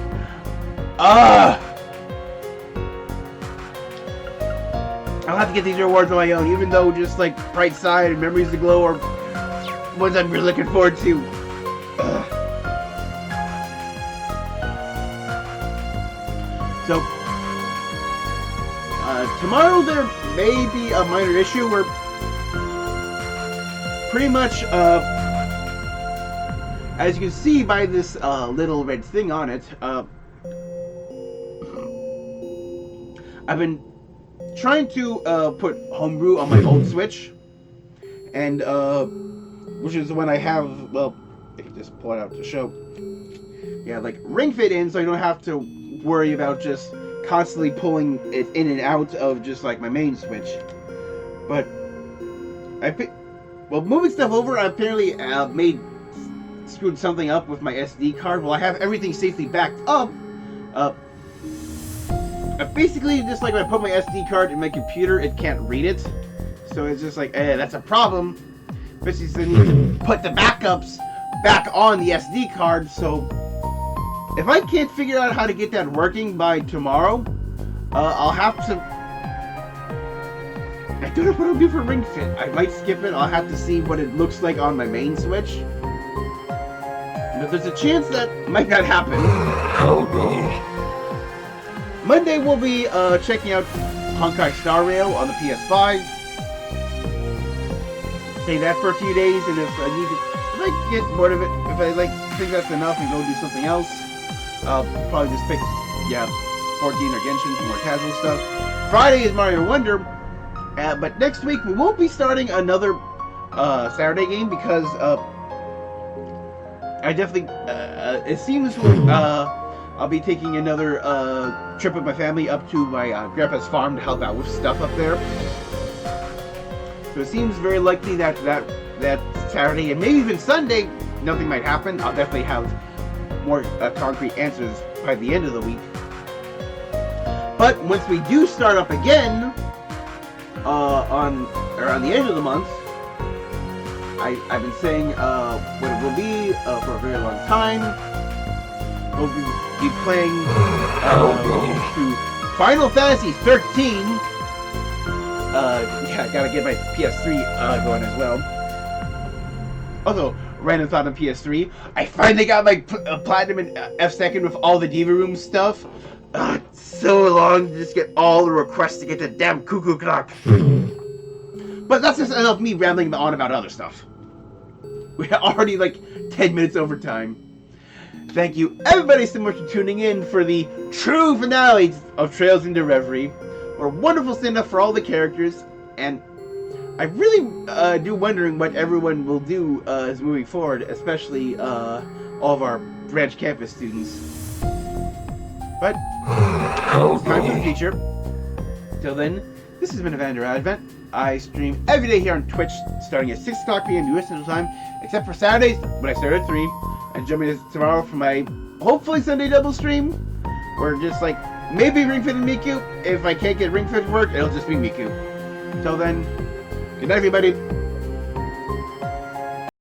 I'll have to get these rewards on my own, even though just like Bright Side and Memories to Glow are ones I'm really looking forward to. So tomorrow there may be a minor issue where pretty much as you can see by this little red thing on it, I've been trying to put homebrew on my old Switch, and which is the one I have. Well, I can just pull it out to show. Yeah, like Ring Fit in, so I don't have to worry about just constantly pulling it in and out of just like my main Switch. But moving stuff over, I apparently screwed something up with my SD card. Well, I have everything safely backed up. Basically, just like when I put my SD card in my computer, it can't read it. So it's just like, that's a problem. Especially since I need to put the backups back on the SD card. So if I can't figure out how to get that working by tomorrow, I'll have to... I don't know what I'll do for Ring Fit. I might skip it. I'll have to see what it looks like on my main Switch. But there's a chance that might not happen. Monday we'll be checking out Honkai Star Rail on the PS5. Play that for a few days, and if I get bored of it, if I think that's enough and go do something else, I'll probably just pick 14 or Genshin for more casual stuff. Friday is Mario Wonder, but next week we won't be starting another Saturday game because I definitely it seems I'll be taking another trip with my family up to my grandpa's farm to help out with stuff up there. So it seems very likely that Saturday and maybe even Sunday nothing might happen. I'll definitely have more concrete answers by the end of the week. But once we do start up again, on the end of the month, I've been saying what it will be for a very long time. We'll be playing through Final Fantasy 13. Yeah, I gotta get my PS3 going as well. Also, random thought on PS3, I finally got my Platinum and F2 with all the Diva Room stuff. It's so long to just get all the requests to get the damn cuckoo clock. But that's just enough me rambling on about other stuff. We're already like 10 minutes over time. Thank you everybody so much for tuning in for the true finale of Trails into Reverie. We're wonderful send-off for all the characters, and I really do wondering what everyone will do as moving forward, especially all of our branch campus students. But it's time for the future. Till then, this has been Evander Advent. I stream every day here on Twitch, starting at 6 o'clock p.m. US Central Time, except for Saturdays when I start at 3. And join me tomorrow for my hopefully Sunday double stream, where just like maybe Ring Fit and Miku. If I can't get Ring Fit to work, it'll just be Miku. Till then, good night, everybody.